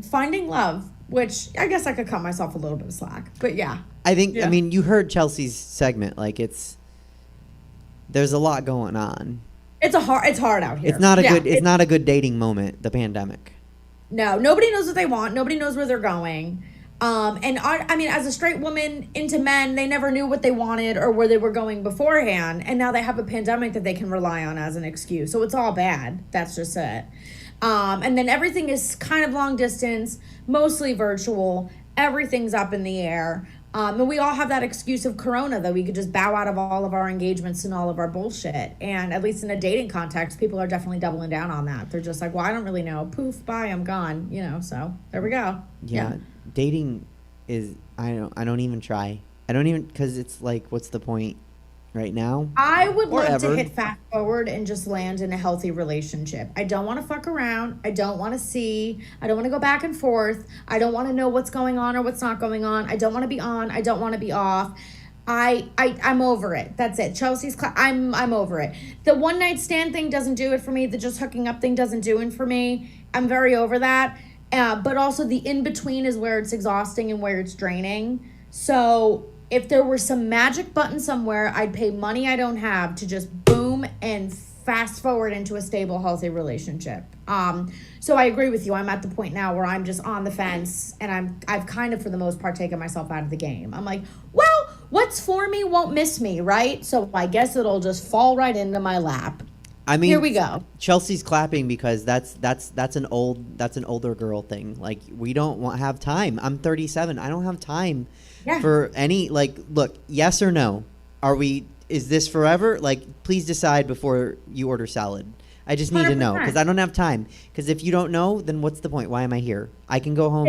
finding love, which I guess I could cut myself a little bit of slack, but yeah. I think, I mean, you heard Chelsea's segment. Like, there's a lot going on. It's hard out here. It's not a good dating moment, the pandemic. No, nobody knows what they want. Nobody knows where they're going. And I mean, as a straight woman into men, they never knew what they wanted or where they were going beforehand. And now they have a pandemic that they can rely on as an excuse. So it's all bad. That's just it. And then everything is kind of long distance, mostly virtual. Everything's up in the air. And we all have that excuse of Corona that we could just bow out of all of our engagements and all of our bullshit. And at least in a dating context, people are definitely doubling down on that. They're just like, well, I don't really know. Poof, bye, I'm gone. You know, so there we go. Yeah. Dating is, I don't even try. Because it's like, what's the point right now? I would love to hit fast forward and just land in a healthy relationship. I don't want to fuck around. I don't want to see. I don't want to go back and forth. I don't want to know what's going on or what's not going on. I don't want to be on. I don't want to be off. I'm over it. That's it. I'm over it. The one night stand thing doesn't do it for me. The just hooking up thing doesn't do it for me. I'm very over that. But also the in-between is where it's exhausting and where it's draining. So if there were some magic button somewhere, I'd pay money I don't have to just boom, assume and fast forward into a stable, healthy relationship. So I agree with you. I'm at the point now where I'm just on the fence, and I've kind of, for the most part, taken myself out of the game. I'm like, well, what's for me won't miss me, right? So I guess it'll just fall right into my lap. I mean, here we go. Chelsea's clapping because that's an older girl thing. Like, we don't have time. I'm 37. I don't have time for any, like, look, yes or no. Is this forever? Like, please decide before you order salad. I just need 100%. To know, because I don't have time. Because if you don't know, then what's the point? Why am I here? I can go home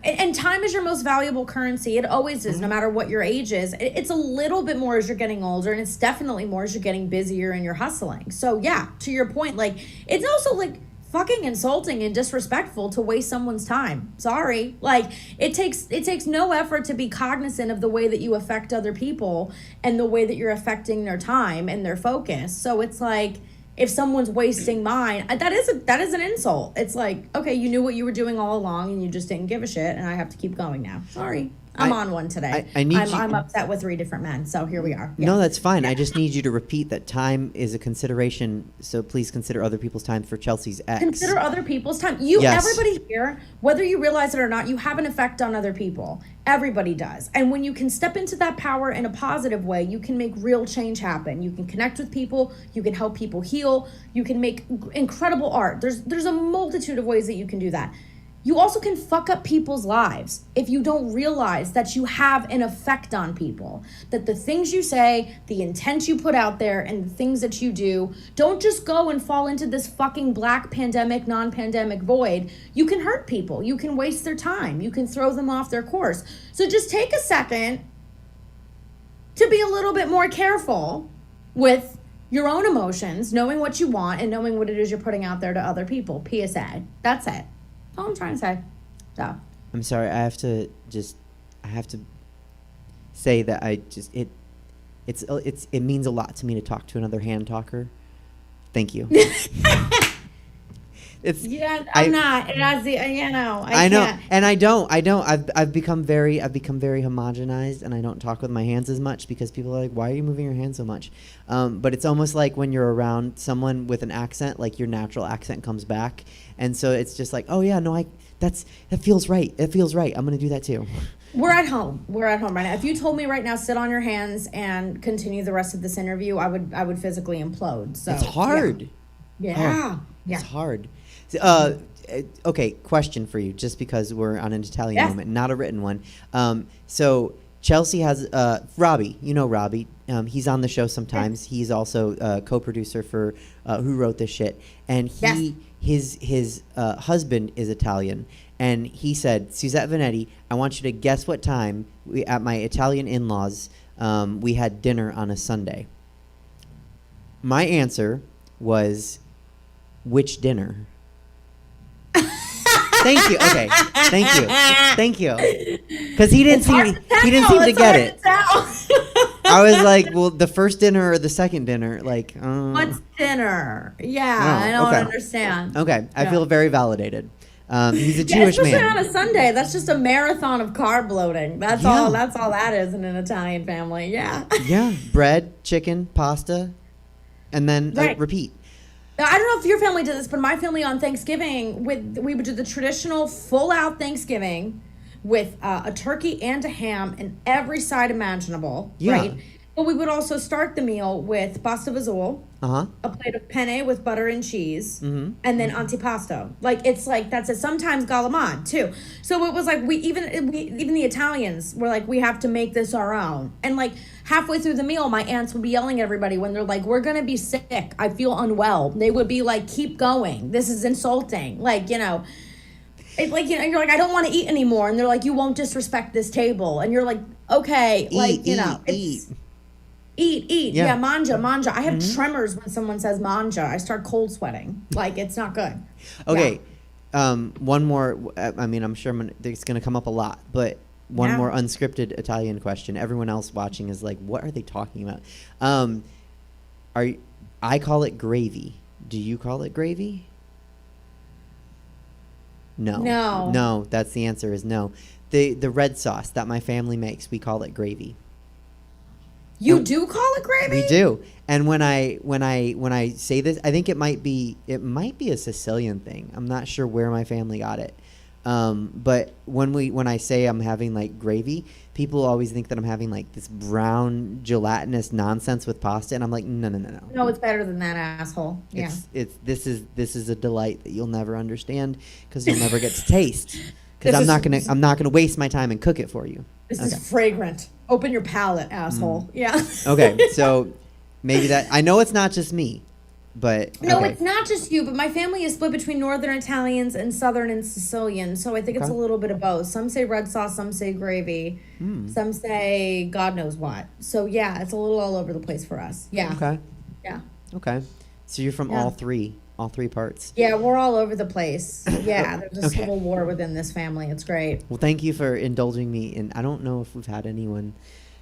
and time is your most valuable currency. It always is, no matter what your age is. It's a little bit more as you're getting older, and it's definitely more as you're getting busier and you're hustling. So yeah, to your point, like, it's also like fucking insulting and disrespectful to waste someone's time. Sorry. Like, it takes no effort to be cognizant of the way that you affect other people and the way that you're affecting their time and their focus. So it's like, if someone's wasting mine, that is an insult. It's like, okay, you knew what you were doing all along and you just didn't give a shit, and I have to keep going now. Sorry. I'm on one today. I'm upset with 3 different men, so here we are. Yeah. No, that's fine. I just need you to repeat that time is a consideration, so please consider other people's time for Chelsea's ex. Consider other people's time. Everybody here, whether you realize it or not, you have an effect on other people. Everybody does. And when you can step into that power in a positive way, you can make real change happen. You can connect with people. You can help people heal. You can make incredible art. There's a multitude of ways that you can do that. You also can fuck up people's lives if you don't realize that you have an effect on people. That the things you say, the intent you put out there, and the things that you do don't just go and fall into this fucking black pandemic, non-pandemic void. You can hurt people. You can waste their time. You can throw them off their course. So just take a second to be a little bit more careful with your own emotions, knowing what you want, and knowing what it is you're putting out there to other people. PSA. That's it. All I'm trying to say. So. I'm sorry. I have to say that it means a lot to me to talk to another hand talker. Thank you. I'm not. I know, can't. and I don't. I've become very homogenized, and I don't talk with my hands as much because people are like, "Why are you moving your hands so much?" But it's almost like when you're around someone with an accent, like your natural accent comes back, and so it's just like, "Oh yeah, no, that feels right. It feels right. I'm gonna do that too." We're at home right now. If you told me right now, sit on your hands and continue the rest of this interview, I would physically implode. So it's hard. Yeah. It's hard. Okay, question for you, just because we're on an Italian moment, not a written one. So Chelsea has Robbie. You know Robbie. He's on the show sometimes. He's also a co-producer for Who Wrote This Shit, and his husband is Italian, and he said, Suzette Veneti, I want you to guess what time at my Italian in-laws we had dinner on a Sunday. My answer was, which dinner? Thank you. Okay. Thank you. Because he didn't seem to get it. I was like, well, the first dinner or the second dinner? Like, what's dinner? Yeah, I don't understand. Okay, I feel very validated. He's a Jewish especially man. On a Sunday, that's just a marathon of carb loading. That's all that is in an Italian family. Yeah. Yeah, bread, chicken, pasta, and then repeat. Now, I don't know if your family did this, but my family on Thanksgiving, we would do the traditional full-out Thanksgiving with a turkey and a ham and every side imaginable, right? But we would also start the meal with pasta visual, a plate of penne with butter and cheese, and then antipasto. Like, it's like, that's it. Sometimes galamad, too. So it was like, even the Italians were like, we have to make this our own. And like, halfway through the meal, my aunts would be yelling at everybody when they're like, we're going to be sick. I feel unwell. They would be like, keep going. This is insulting. Like, it's like, you're like, I don't want to eat anymore. And they're like, you won't disrespect this table. And you're like, okay, Eat. Yeah, manja. I have tremors when someone says manja. I start cold sweating. Like, it's not good. Okay. One more. I mean, I'm sure it's going to come up a lot, but one more unscripted Italian question. Everyone else watching is like, what are they talking about? I call it gravy. Do you call it gravy? No. No, that's the answer is no. The red sauce that my family makes, we call it gravy. You do call it gravy? We do. And when I say this, I think it might be a Sicilian thing. I'm not sure where my family got it. But when I say I'm having like gravy, people always think that I'm having like this brown gelatinous nonsense with pasta, and I'm like, no. No, it's better than that, asshole. Yeah. This is a delight that you'll never understand because you'll never get to taste. Because I'm not gonna waste my time and cook it for you. This is fragrant. Open your palate, asshole. Yeah. Okay, so maybe that I know it's not just me, but no, okay. it's not just you. But my family is split between Northern Italians and Southern and Sicilian, so I think it's a little bit of both. Some say red sauce, some say gravy, some say God knows what. So yeah, it's a little all over the place for us. Yeah. Okay. Yeah. Okay. So you're from all three parts. Yeah, we're all over the place. Yeah, there's a civil war within this family. It's great. Well, thank you for indulging me, and I don't know if we've had anyone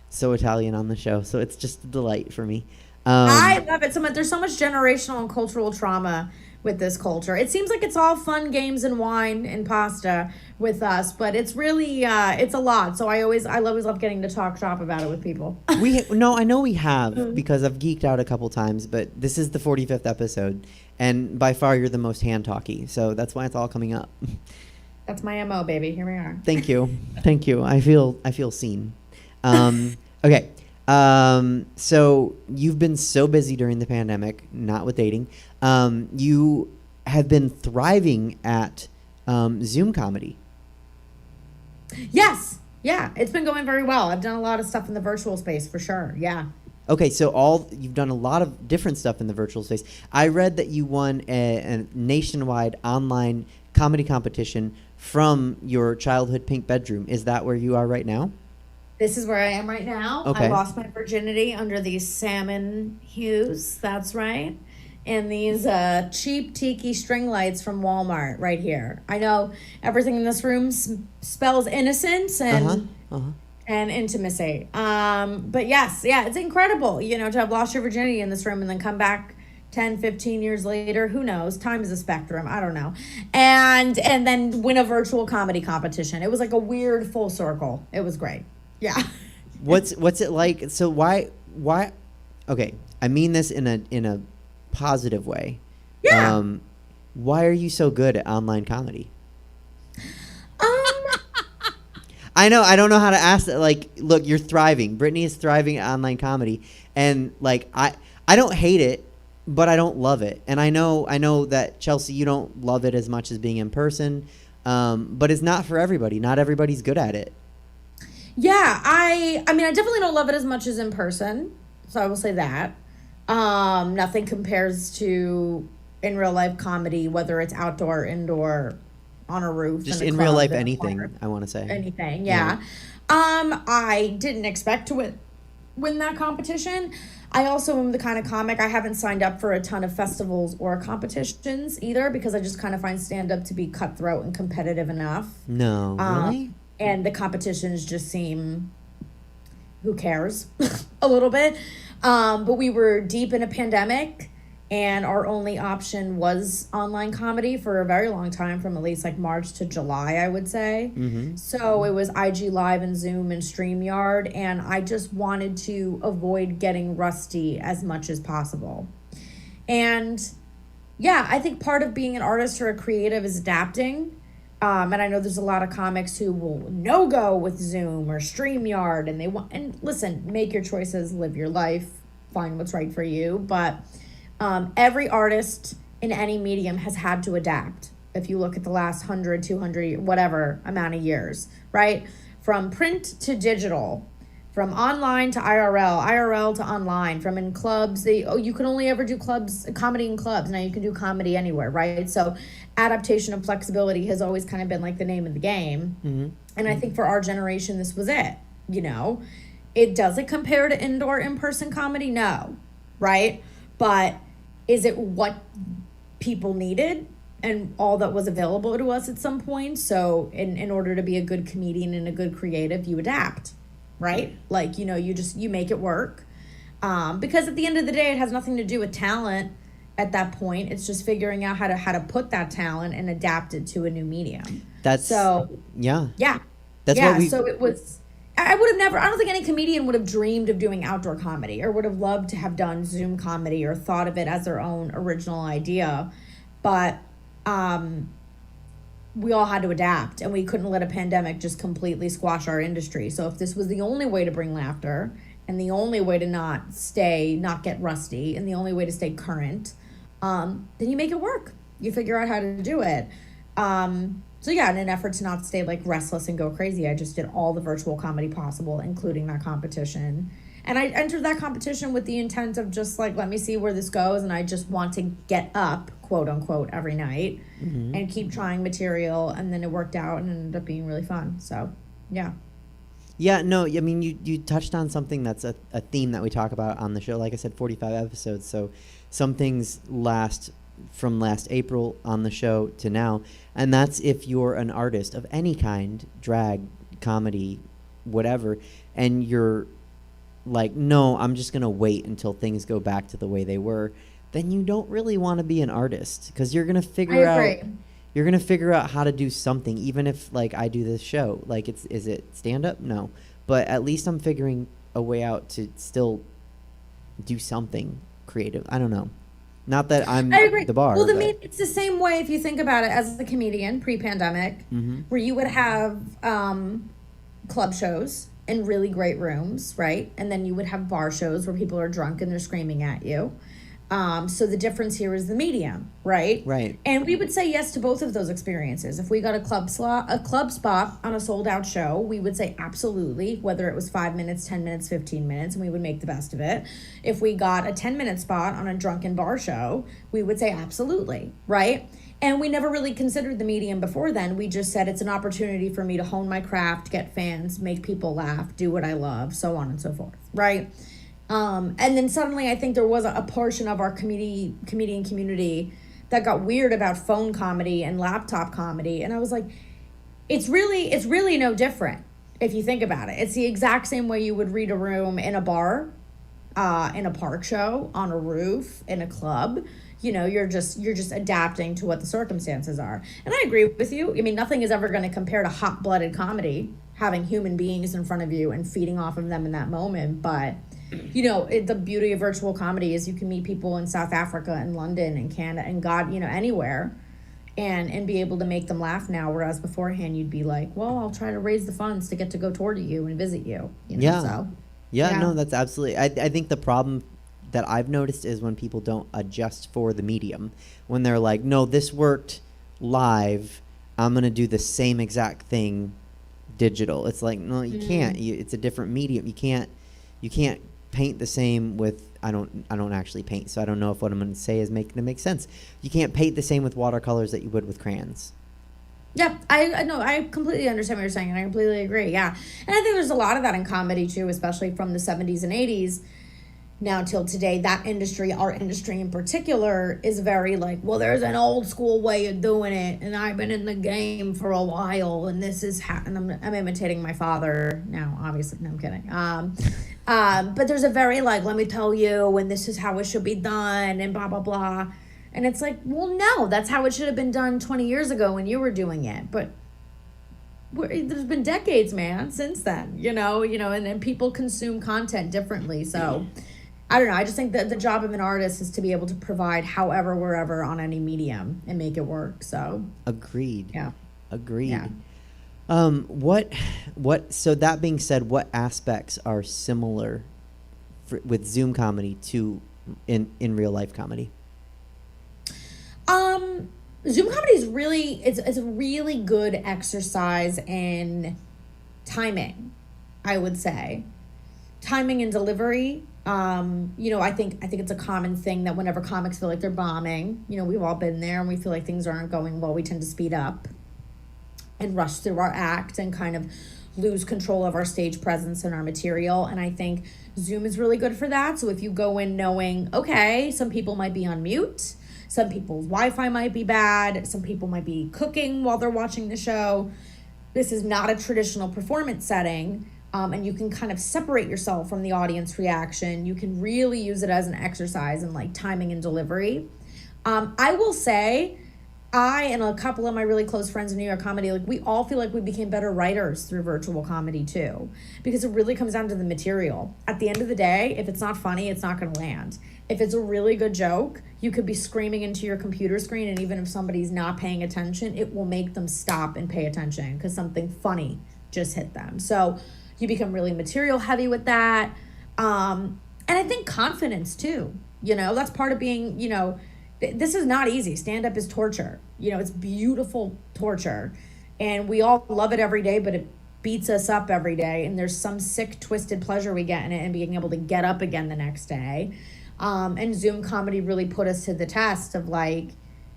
so Italian on the show, so it's just a delight for me. I love it so much. There's so much generational and cultural trauma with this culture. It seems like it's all fun, games, and wine and pasta with us, but it's really it's a lot. So I always love getting to talk shop about it with people. I know we have because I've geeked out a couple times, but this is the 45th episode, and by far you're the most hand talky, so that's why it's all coming up. That's my MO, baby. Here we are. Thank you. I feel seen. Okay. So you've been so busy during the pandemic, not with dating. You have been thriving at Zoom comedy. Yes. Yeah. It's been going very well. I've done a lot of stuff in the virtual space for sure. Yeah. Okay, so you've done a lot of different stuff in the virtual space. I read that you won a nationwide online comedy competition from your childhood pink bedroom. Is that where you are right now? This is where I am right now. Okay. I lost my virginity under these salmon hues. That's right. And these cheap tiki string lights from Walmart right here. I know everything in this room spells innocence and intimacy. But yes, yeah, it's incredible, to have lost your virginity in this room and then come back 10, 15 years later. Who knows? Time is a spectrum. I don't know. And then win a virtual comedy competition. It was like a weird full circle. It was great. Yeah. What's it like? So why? Okay, I mean this in a positive way. Yeah. Why are you so good at online comedy? I know I don't know how to ask that. Like, look, you're thriving. Brittany is thriving at online comedy, and like I don't hate it, but I don't love it. And I know that Chelsea, you don't love it as much as being in person. But it's not for everybody. Not everybody's good at it. Yeah, I mean, I definitely don't love it as much as in person. So I will say that. Nothing compares to in real life comedy, whether it's outdoor, indoor, on a roof. Just in real life, anything, I want to say. Anything, yeah. I didn't expect to win that competition. I also am the kind of comic, I haven't signed up for a ton of festivals or competitions either because I just kind of find stand-up to be cutthroat and competitive enough. No, really? And the competitions just seem, who cares, a little bit. But we were deep in a pandemic, and our only option was online comedy for a very long time, from at least like March to July, I would say. Mm-hmm. So it was IG Live and Zoom and StreamYard, and I just wanted to avoid getting rusty as much as possible. And yeah, I think part of being an artist or a creative is adapting. And I know there's a lot of comics who will no-go with Zoom or StreamYard, and listen, make your choices, live your life, find what's right for you. But every artist in any medium has had to adapt. If you look at the last 100, 200, whatever amount of years, right? From print to digital, from online to IRL to online, from in clubs, you can only ever do comedy in clubs. Now you can do comedy anywhere, right? So adaptation and flexibility has always kind of been like the name of the game. Mm-hmm. And I think for our generation, this was it. Does it compare to indoor in-person comedy? No, right? But is it what people needed and all that was available to us at some point? So in order to be a good comedian and a good creative, you adapt. Right? Like, you make it work. Because at the end of the day, it has nothing to do with talent at that point. It's just figuring out how to put that talent and adapt it to a new medium. Yeah. So it I would have never, I don't think any comedian would have dreamed of doing outdoor comedy or would have loved to have done Zoom comedy or thought of it as their own original idea. But we all had to adapt, and we couldn't let a pandemic just completely squash our industry. So if this was the only way to bring laughter and the only way to not get rusty and the only way to stay current, then you make it work. You figure out how to do it. So yeah, in an effort to not stay like restless and go crazy, I just did all the virtual comedy possible, including that competition. And I entered that competition with the intent of just like, let me see where this goes. And I just want to get up, quote unquote, every night and keep trying material. And then it worked out and ended up being really fun. So yeah. Yeah, no, I mean, you touched on something that's a theme that we talk about on the show. Like I said, 45 episodes. So some things last from last April on the show to now. And that's if you're an artist of any kind, drag, comedy, whatever, and you're like, no, I'm just going to wait until things go back to the way they were, then you don't really want to be an artist because you're going to figure out how to do something, even if like I do this show. Like is it stand up? No. But at least I'm figuring a way out to still do something creative. I don't know. Not that I'm the bar. Well, it's the same way if you think about it as a comedian pre-pandemic, where you would have club shows in really great rooms, right? And then you would have bar shows where people are drunk and they're screaming at you. So the difference here is the medium, right? Right. And we would say yes to both of those experiences. If we got a club spot on a sold out show, we would say absolutely, whether it was 5 minutes, 10 minutes, 15 minutes, and we would make the best of it. If we got a 10-minute spot on a drunken bar show, we would say absolutely, right? And we never really considered the medium before then. We just said it's an opportunity for me to hone my craft, get fans, make people laugh, do what I love, so on and so forth, right? And then suddenly I think there was a portion of our comedian community that got weird about phone comedy and laptop comedy. And I was like, it's really no different if you think about it. It's the exact same way you would read a room in a bar, in a park show, on a roof, in a club. You know, you're just adapting to what the circumstances are. And I agree with you. I mean, nothing is ever going to compare to hot-blooded comedy, having human beings in front of you and feeding off of them in that moment. But you know, the beauty of virtual comedy is you can meet people in South Africa and London and Canada and God, you know, anywhere and be able to make them laugh now. Whereas beforehand you'd be like, well, I'll try to raise the funds to get to go tour to you and visit you. You know, yeah. So, yeah, no, that's absolutely. I think the problem that I've noticed is when people don't adjust for the medium. When they're like, no, this worked live, I'm going to do the same exact thing digital. It's like, no, you can't. It's a different medium. You can't paint the same with I don't actually paint, so I don't know if what I'm going to say is making it make sense. You can't paint the same with watercolors that you would with crayons. Yeah, I know. I completely understand what you're saying, and I completely agree. Yeah, and I think there's a lot of that in comedy too, especially from the 70s and 80s now till today. That industry, our industry in particular, is very like, well, there's an old school way of doing it, and I've been in the game for a while, and this is and I'm imitating my father now. Obviously, no, I'm kidding. But there's a very like, let me tell you, and this is how it should be done, and blah blah blah. And it's like, well, no, that's how it should have been done 20 years ago when you were doing it. But there's been decades, man, since then, you know, and people consume content differently. So I don't know. I just think that the job of an artist is to be able to provide however, wherever on any medium and make it work. So agreed. Yeah. Agreed. Yeah. So that being said, what aspects are similar with Zoom comedy to in real life comedy? Zoom comedy is really, it's a really good exercise in timing, I would say. Timing and delivery. You know, I think it's a common thing that whenever comics feel like they're bombing, you know, we've all been there and we feel like things aren't going well, we tend to speed up and rush through our act and kind of lose control of our stage presence and our material. And I think Zoom is really good for that. So if you go in knowing, okay, some people might be on mute, some people's Wi-Fi might be bad, some people might be cooking while they're watching the show. This is not a traditional performance setting. And you can kind of separate yourself from the audience reaction. You can really use it as an exercise in like timing and delivery. I will say I and a couple of my really close friends in New York comedy, like we all feel like we became better writers through virtual comedy too, because it really comes down to the material. At the end of the day, if it's not funny, it's not going to land. If it's a really good joke, you could be screaming into your computer screen, and even if somebody's not paying attention, it will make them stop and pay attention because something funny just hit them. So you become really material heavy with that. And I think confidence too, that's part of being, this is not easy. Stand-up is torture. It's beautiful torture. And we all love it every day, but it beats us up every day. And there's some sick, twisted pleasure we get in it and being able to get up again the next day. And Zoom comedy really put us to the test of like,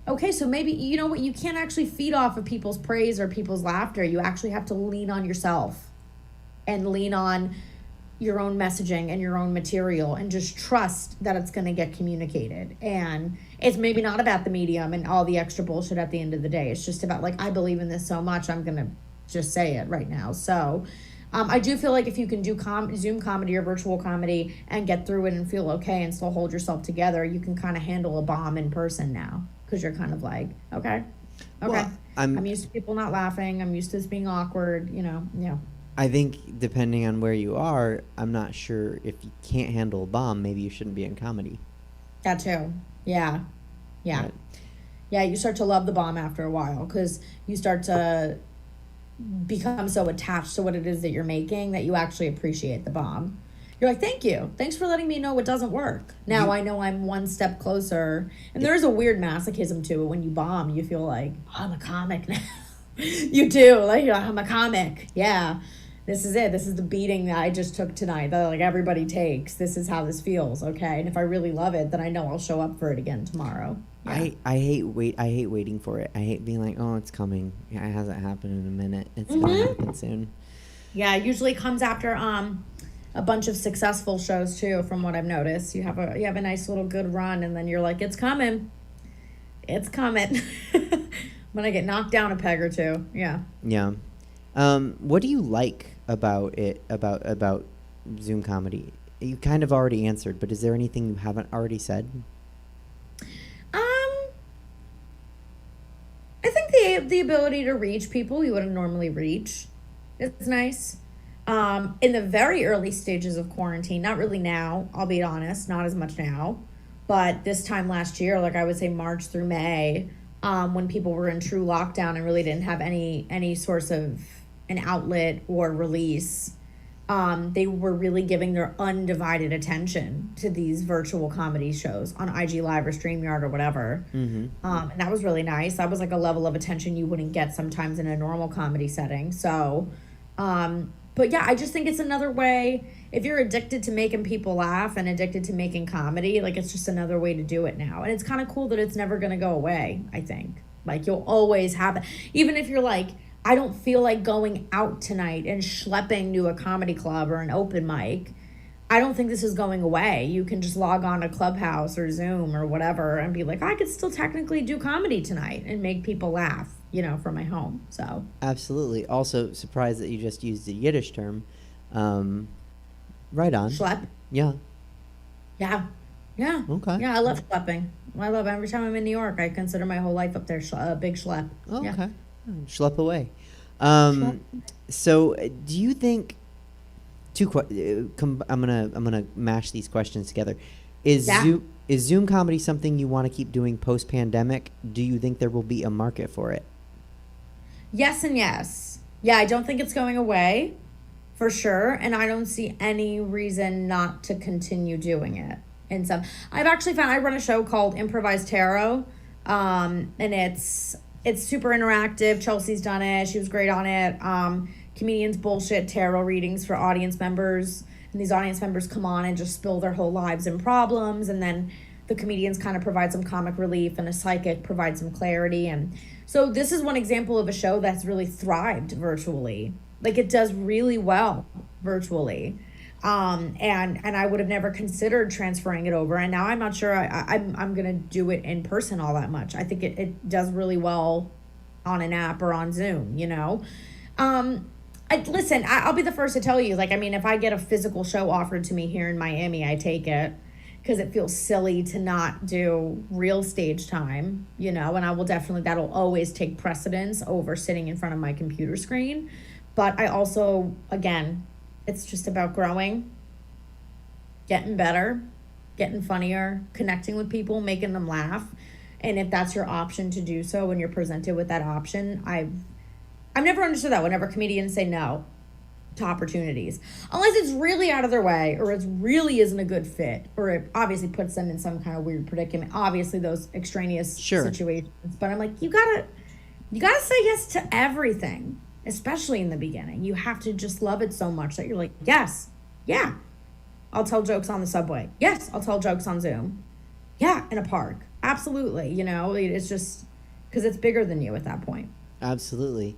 okay, so maybe, you know what, you can't actually feed off of people's praise or people's laughter. You actually have to lean on yourself and lean on your own messaging and your own material and just trust that it's going to get communicated. And it's maybe not about the medium and all the extra bullshit at the end of the day. It's just about like, I believe in this so much, I'm going to just say it right now. So I do feel like if you can do Zoom comedy or virtual comedy and get through it and feel okay and still hold yourself together, you can kind of handle a bomb in person now, because you're kind of like, okay. Well, I'm used to people not laughing. I'm used to this being awkward, yeah. I think depending on where you are, I'm not sure if you can't handle a bomb, maybe you shouldn't be in comedy. That too. Yeah. Yeah. Yeah, you start to love the bomb after a while because you start to become so attached to what it is that you're making that you actually appreciate the bomb. You're like, thank you. Thanks for letting me know it doesn't work. Now I know I'm one step closer. And there's a weird masochism to it. When you bomb, you feel like, oh, I'm a comic now. You do. Like, I'm a comic. Yeah. This is it. This is the beating that I just took tonight that like everybody takes. This is how this feels, okay? And if I really love it, then I know I'll show up for it again tomorrow. Yeah. I hate waiting for it. I hate being like, oh, it's coming. Yeah, it hasn't happened in a minute. It's gonna happen soon. Yeah, it usually comes after a bunch of successful shows too, from what I've noticed. You have a nice little good run, and then you're like, it's coming. It's coming. I'm gonna get knocked down a peg or two. Yeah. Yeah. What do you like about it, about Zoom comedy? You kind of already answered, but is there anything you haven't already said? I think the ability to reach people you wouldn't normally reach is nice. In the very early stages of quarantine, not really now, I'll be honest, not as much now, but this time last year, like I would say March through May, when people were in true lockdown and really didn't have any source of an outlet or release, they were really giving their undivided attention to these virtual comedy shows on IG Live or StreamYard or whatever. Mm-hmm. And that was really nice. That was like a level of attention you wouldn't get sometimes in a normal comedy setting. So, but yeah, I just think it's another way. If you're addicted to making people laugh and addicted to making comedy, like it's just another way to do it now. And it's kind of cool that it's never going to go away, I think. Like you'll always have it. Even if you're like, I don't feel like going out tonight and schlepping to a comedy club or an open mic, I don't think this is going away. You can just log on to Clubhouse or Zoom or whatever and be like, I could still technically do comedy tonight and make people laugh, from my home. So absolutely. Also surprised that you just used the Yiddish term. Right on. Schlepp? Yeah. Yeah. Yeah. Okay. Yeah, I love schlepping. I love every time I'm in New York. I consider my whole life up there a big schlepp. Oh, yeah. Okay. Schlep away. So do you think I'm gonna mash these questions together. Is Zoom comedy something you want to keep doing post pandemic? Do you think there will be a market for it? Yes and yes. Yeah, I don't think it's going away for sure, and I don't see any reason not to continue doing it. I've actually found I run a show called Improvised Tarot, and it's super interactive. Chelsea's done it. She was great on it. Comedians bullshit tarot readings for audience members. And these audience members come on and just spill their whole lives and problems. And then the comedians kind of provide some comic relief and a psychic provides some clarity. And so this is one example of a show that's really thrived virtually. Like it does really well virtually. And I would have never considered transferring it over. And now I'm not sure I'm going to do it in person all that much. I think it does really well on an app or on Zoom, I'll be the first to tell you, if I get a physical show offered to me here in Miami, I take it. because it feels silly to not do real stage time, and I will definitely, that'll always take precedence over sitting in front of my computer screen. But I also, again, it's just about growing, getting better, getting funnier, connecting with people, making them laugh. And if that's your option to do so, when you're presented with that option, I've never understood that whenever comedians say no to opportunities, unless it's really out of their way, or it really isn't a good fit, or it obviously puts them in some kind of weird predicament. Obviously those extraneous situations, but I'm like, you gotta say yes to everything, especially in the beginning. You have to just love it so much that you're like, yes, yeah, I'll tell jokes on the subway. Yes, I'll tell jokes on Zoom. Yeah, in a park. Absolutely. It's just because it's bigger than you at that point. Absolutely.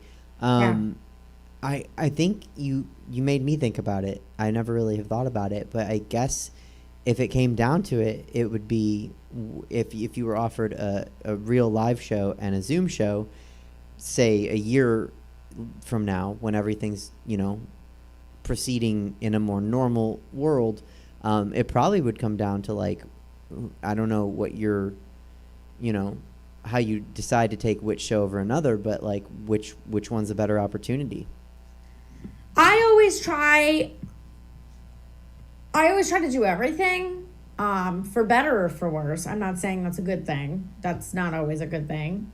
I think you made me think about it. I never really have thought about it, but I guess if it came down to it, it would be if you were offered a real live show and a Zoom show, say a year from now, when everything's, proceeding in a more normal world, it probably would come down to, like, I don't know what your, how you decide to take which show over another, but like which one's a better opportunity. I always try to do everything, for better or for worse. I'm not saying that's a good thing. That's not always a good thing.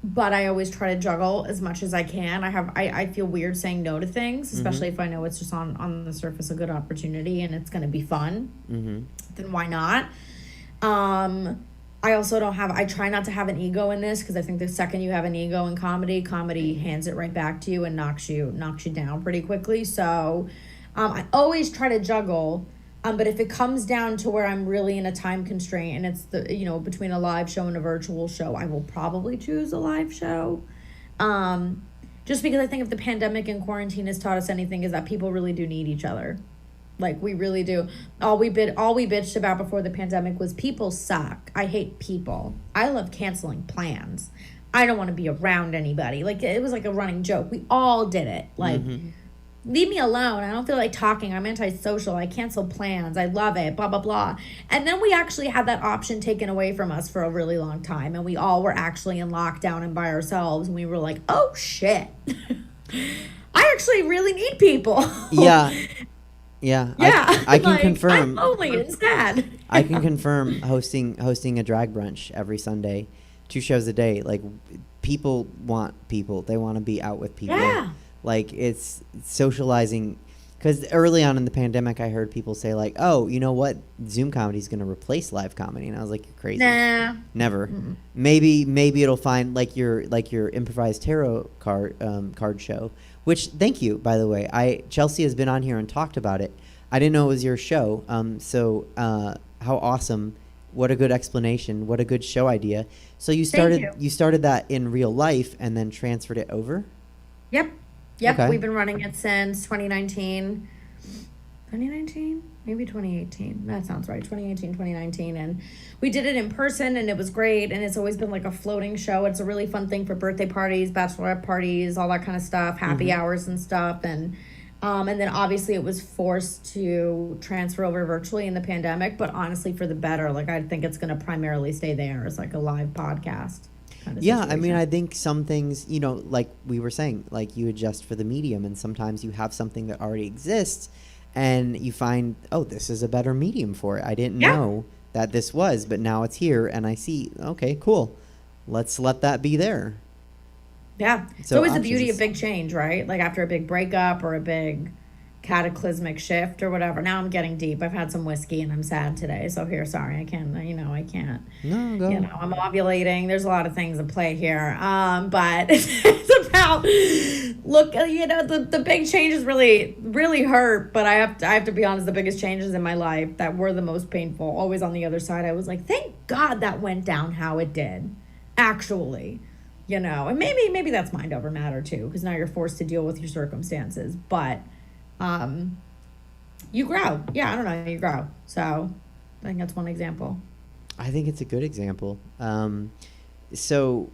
But I always try to juggle as much as I can. I feel weird saying no to things, especially if I know it's just on the surface a good opportunity and it's going to be fun. Then why not? I also I try not to have an ego in this, because I think the second you have an ego in comedy hands it right back to you and knocks you down pretty quickly. So I always try to juggle. But if it comes down to where I'm really in a time constraint and it's between a live show and a virtual show, I will probably choose a live show. Just because I think if the pandemic and quarantine has taught us anything, is that people really do need each other. Like, we really do. All we bitched about before the pandemic was people suck. I hate people. I love canceling plans. I don't want to be around anybody. Like, it was like a running joke. We all did it. Like, leave me alone. I don't feel like talking. I'm antisocial. I cancel plans. I love it. Blah, blah, blah. And then we actually had that option taken away from us for a really long time. And we all were actually in lockdown and by ourselves. And we were like, oh, shit. I actually really need people. Yeah. I can confirm. I'm lonely and sad. I can confirm hosting a drag brunch every Sunday, 2 shows a day. Like, people want people. They want to be out with people. Yeah. Like, it's socializing. Because early on in the pandemic, I heard people say, like, oh, you know what? Zoom comedy is going to replace live comedy. And I was like, you're crazy. Nah. Never. Maybe it'll find, like your improvised tarot card show. Which, thank you, by the way. Chelsea has been on here and talked about it. I didn't know it was your show. So how awesome. What a good explanation. What a good show idea. So you started that in real life and then transferred it over? Yep. Okay. We've been running it since 2019. 2019? Maybe 2018. That sounds right. 2018, 2019. And we did it in person and it was great. And it's always been like a floating show. It's a really fun thing for birthday parties, bachelorette parties, all that kind of stuff, happy hours and stuff. And then obviously it was forced to transfer over virtually in the pandemic, but honestly for the better. Like, I think it's going to primarily stay there as like a live podcast kind of situation. I mean, I think some things, like we were saying, like, you adjust for the medium, and sometimes you have something that already exists and you find, oh, this is a better medium for it. I didn't know that this was, but now it's here and I see, okay, cool. Let's let that be there. Yeah. It's always the beauty of big change, right? Like, after a big breakup or a big cataclysmic shift or whatever. Now I'm getting deep. I've had some whiskey and I'm sad today. So here, sorry, I can't. No, go. I'm ovulating. There's a lot of things at play here. But it's about, look, the big changes really, really hurt. But I have to be honest, the biggest changes in my life that were the most painful, always on the other side, I was like, thank God that went down how it did, actually. And maybe that's mind over matter too, because now you're forced to deal with your circumstances. But you grow. Yeah, I don't know. You grow. So I think that's one example. I think it's a good example. So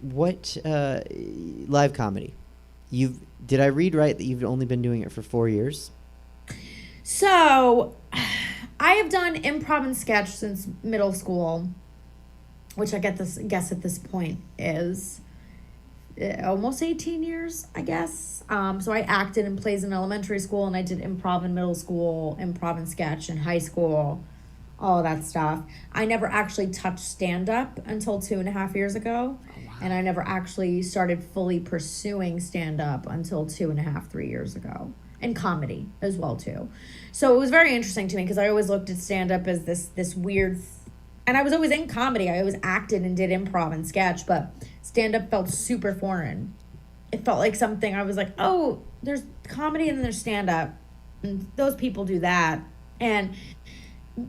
what live comedy? Did I read right that you've only been doing it for 4 years? So I have done improv and sketch since middle school, which I guess at this point is almost 18 years, I guess. So I acted in plays in elementary school, and I did improv in middle school, improv and sketch in high school, all of that stuff. I never actually touched stand-up until 2.5 years ago. And I never actually started fully pursuing stand-up until 2.5, 3 years ago. And comedy as well, too. So it was very interesting to me because I always looked at stand-up as this weird... And I was always in comedy. I always acted and did improv and sketch, but stand-up felt super foreign. It felt like something I was like, oh, there's comedy and then there's stand-up. And those people do that. And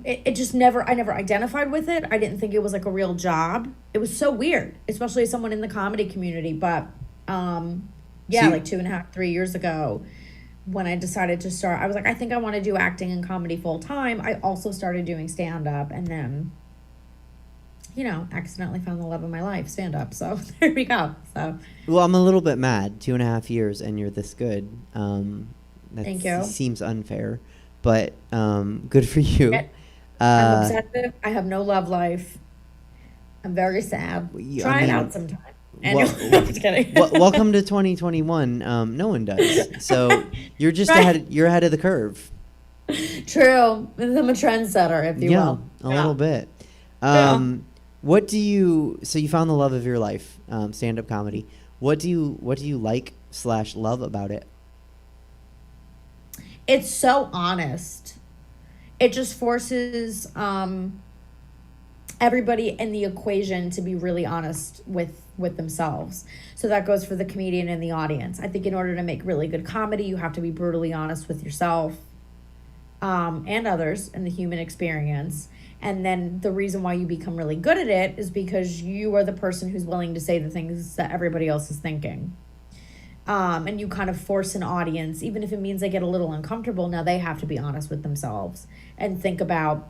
it just I never identified with it. I didn't think it was like a real job. It was so weird, especially as someone in the comedy community. But like 2.5, 3 years ago, when I decided to start, I was like, I think I want to do acting and comedy full time. I also started doing stand-up, and then, accidentally found the love of my life, stand-up. So there we go. So Well, I'm a little bit mad. 2.5 years and you're this good. Thank you. Seems unfair, but good for you. I'm obsessive. I have no love life. I'm very sad. Try it out sometime. Anyway, I'm just kidding. Welcome to 2021. No one does. So you're just ahead. You're ahead of the curve. True. I'm a trendsetter, if you will. A little bit. What do you? So you found the love of your life, stand-up comedy. What do you like / love about it? It's so honest. It just forces everybody in the equation to be really honest with themselves. So that goes for the comedian and the audience. I think in order to make really good comedy, you have to be brutally honest with yourself and others in the human experience. And then the reason why you become really good at it is because you are the person who's willing to say the things that everybody else is thinking. And you kind of force an audience, even if it means they get a little uncomfortable, now they have to be honest with themselves and think about,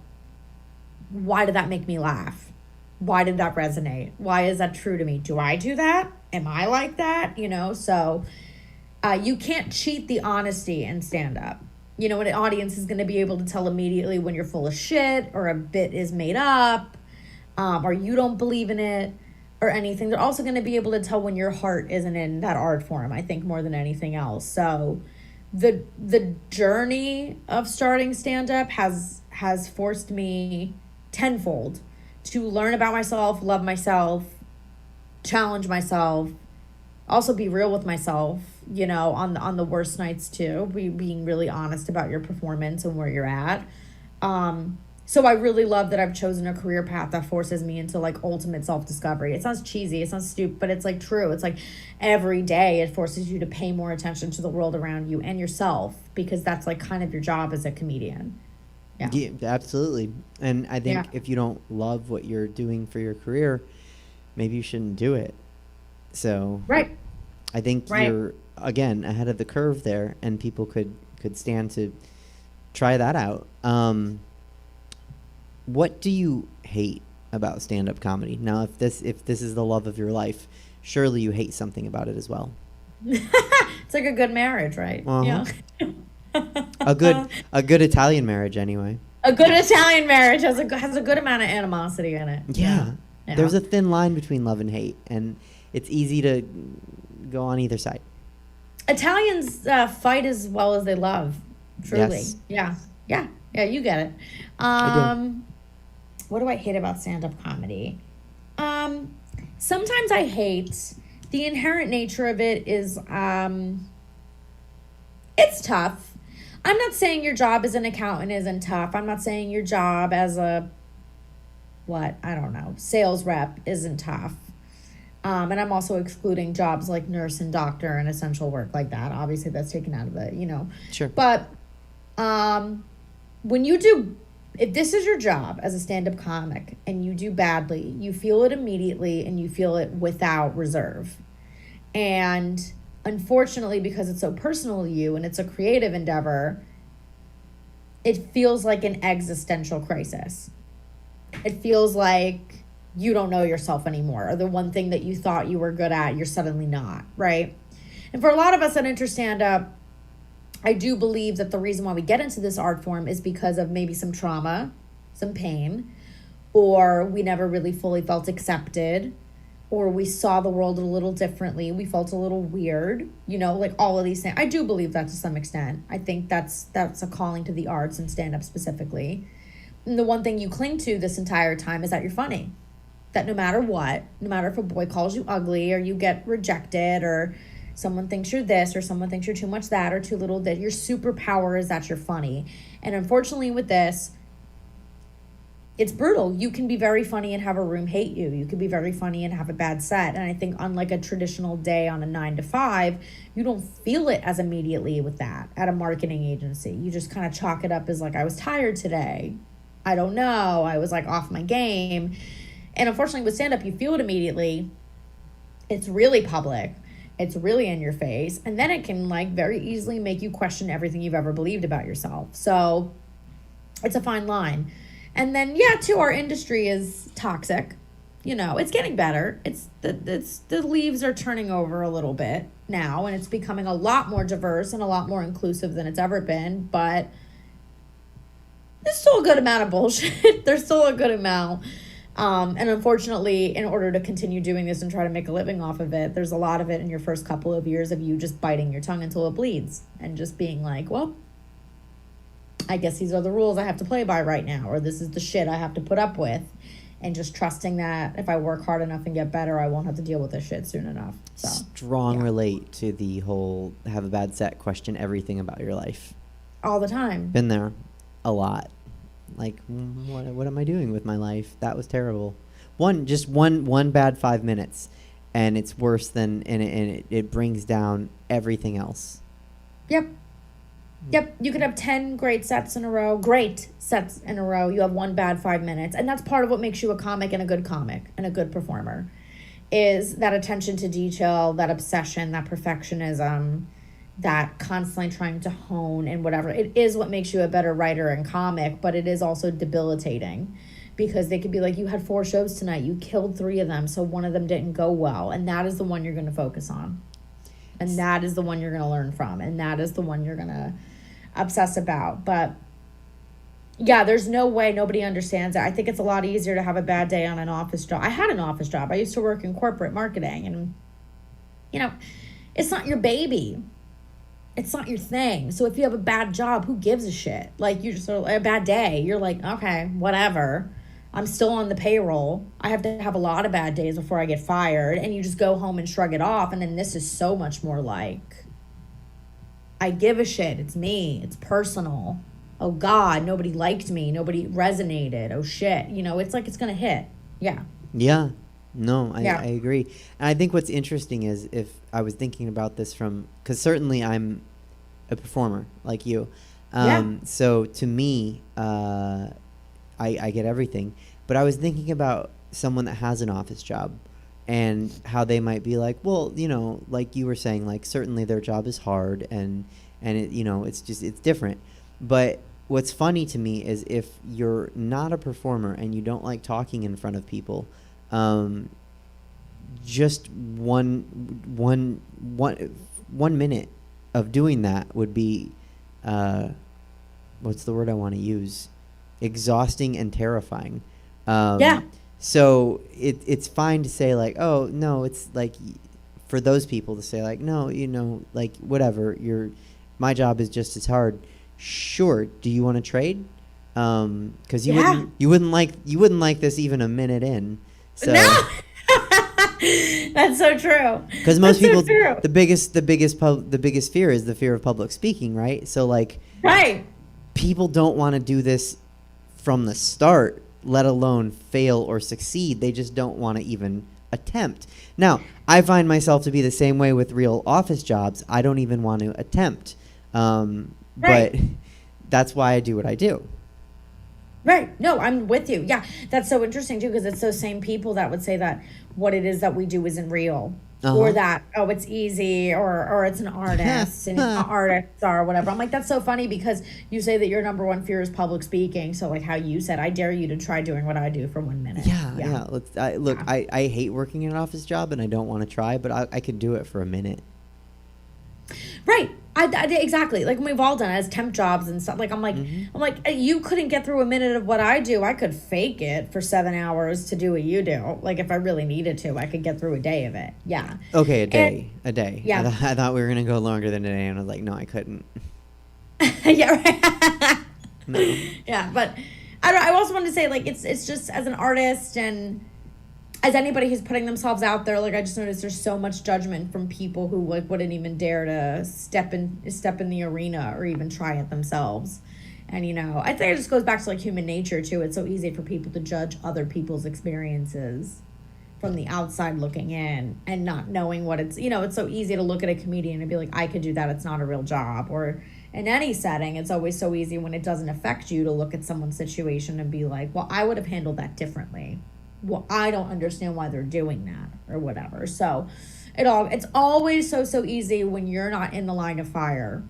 why did that make me laugh? Why did that resonate? Why is that true to me? Do I do that? Am I like that? So you can't cheat the honesty in stand-up. An audience is going to be able to tell immediately when you're full of shit or a bit is made up or you don't believe in it or anything. They're also going to be able to tell when your heart isn't in that art form, I think, more than anything else. So the journey of starting stand-up has forced me tenfold to learn about myself, love myself, challenge myself, also be real with myself, on the worst nights too, being really honest about your performance and where you're at. So I really love that I've chosen a career path that forces me into like ultimate self-discovery. It sounds cheesy, it sounds stupid, but it's like true. It's like every day it forces you to pay more attention to the world around you and yourself, because that's like kind of your job as a comedian. Yeah, absolutely. And I think if you don't love what you're doing for your career, maybe you shouldn't do it. So right. I think you're, again, ahead of the curve there, and people could stand to try that out. What do you hate about stand-up comedy? Now, if this is the love of your life, surely you hate something about it as well. It's like a good marriage, right? Uh-huh. Yeah. a good Italian marriage, anyway. A good Italian marriage has a good amount of animosity in it. Yeah. There's a thin line between love and hate, and it's easy to go on either side. Italians fight as well as they love, truly. Yes. Yeah, you get it. I do. What do I hate about stand-up comedy? Sometimes I hate the inherent nature of it is it's tough. I'm not saying your job as an accountant isn't tough. I'm not saying your job as a sales rep isn't tough. And I'm also excluding jobs like nurse and doctor and essential work like that. Obviously, that's taken out of it, Sure. But if this is your job as a stand-up comic and you do badly, you feel it immediately and you feel it without reserve. And unfortunately, because it's so personal to you and it's a creative endeavor, it feels like an existential crisis. It feels like you don't know yourself anymore, or the one thing that you thought you were good at, you're suddenly not, right? And for a lot of us that enter stand-up, I do believe that the reason why we get into this art form is because of maybe some trauma, some pain, or we never really fully felt accepted, or we saw the world a little differently. We felt a little weird, you know, like all of these things. I do believe that to some extent. I think that's a calling to the arts and stand-up specifically. And the one thing you cling to this entire time is that you're funny. That no matter what, no matter if a boy calls you ugly or you get rejected or someone thinks you're this or someone thinks you're too much that or too little that, your superpower is that you're funny. And unfortunately with this, it's brutal. You can be very funny and have a room hate you. You can be very funny and have a bad set. And I think unlike a traditional day on a 9 to 5, you don't feel it as immediately with that at a marketing agency. You just kind of chalk it up as like, I was tired today. I don't know. I was like off my game. And unfortunately with stand-up, you feel it immediately. It's really public. It's really in your face. And then it can like very easily make you question everything you've ever believed about yourself. So it's a fine line. And then, yeah, too, our industry is toxic. You know, it's getting better. The leaves are turning over a little bit now, and it's becoming a lot more diverse and a lot more inclusive than it's ever been. But there's still a good amount of bullshit. There's still a good amount. And unfortunately, in order to continue doing this and try to make a living off of it, there's a lot of it in your first couple of years of you just biting your tongue until it bleeds and just being like, well, I guess these are the rules I have to play by right now, or this is the shit I have to put up with, and just trusting that if I work hard enough and get better, I won't have to deal with this shit soon enough. So relate to the whole have a bad set, question everything about your life. All the time. Been there a lot. Like, what am I doing with my life? That was terrible. One bad 5 minutes, and it's worse than, and it brings down everything else. Yep, you could have 10 great sets in a row. You have one bad 5 minutes. And that's part of what makes you a comic and a good performer, is that attention to detail, that obsession, that perfectionism, that constantly trying to hone and whatever. It is what makes you a better writer and comic, but it is also debilitating because they could be like, you had 4 shows tonight. You killed 3 of them, so one of them didn't go well. And that is the one you're going to focus on. And that is the one you're going to learn from. And that is the one you're going to obsess about. But yeah, there's no way nobody understands it. I think it's a lot easier to have a bad day on an office job. I had an office job. I used to work in corporate marketing, and you know, it's not your baby. It's not your thing. So if you have a bad job, who gives a shit? Like, you just sort of, a bad day, you're like, okay, whatever. I'm still on the payroll. I have to have a lot of bad days before I get fired. And you just go home and shrug it off. And then this is so much more like, I give a shit. It's me. It's personal. Oh, God, nobody liked me. Nobody resonated. Oh, shit. You know, it's like it's going to hit. Yeah. Yeah. No, I agree. And I think what's interesting is, if I was thinking about this from, because certainly I'm a performer like you. So to me, I get everything. But I was thinking about someone that has an office job and how they might be like, well, you know, like you were saying, like certainly their job is hard and it, you know, it's different. But what's funny to me is if you're not a performer and you don't like talking in front of people, just one minute of doing that would be, what's the word I want to use? Exhausting and terrifying. So it's fine to say like, oh no, it's like for those people to say like, no, you know, like whatever, my job is just as hard. Sure. Do you want to trade? Cause you wouldn't like this even a minute in. So no. That's so true. Because most people, the biggest fear is the fear of public speaking, right? So like, right. People don't want to do this from the start, let alone fail or succeed. They just don't want to even attempt. Now, I find myself to be the same way with real office jobs. I don't even want to attempt. But that's why I do what I do. Right. No, I'm with you. Yeah. That's so interesting too, because it's those same people that would say that what it is that we do isn't real. Or that, oh, it's easy, or it's an artist, and it's not artists or whatever. I'm like, that's so funny because you say that your number one fear is public speaking. So like how you said, I dare you to try doing what I do for 1 minute. Yeah. I hate working in an office job and I don't want to try, but I could do it for a minute. Right. Exactly. Like we've all done it as temp jobs and stuff. Like I'm like you couldn't get through a minute of what I do. I could fake it for 7 hours to do what you do. Like if I really needed to, I could get through a day of it. Yeah. Okay, a day. Yeah. I thought we were gonna go longer than a day, and I was like, no, I couldn't. Yeah. Right. No. Yeah, but I don't. I also wanted to say like it's just as an artist and as anybody who's putting themselves out there, like I just noticed there's so much judgment from people who like wouldn't even dare to step in the arena or even try it themselves. And I think it just goes back to like human nature too. It's so easy for people to judge other people's experiences from the outside looking in and not knowing what it's so easy to look at a comedian and be like, I could do that, it's not a real job. Or in any setting, it's always so easy when it doesn't affect you to look at someone's situation and be like, well, I would have handled that differently. Well, I don't understand why they're doing that or whatever. So it's always so easy when you're not in the line of fire.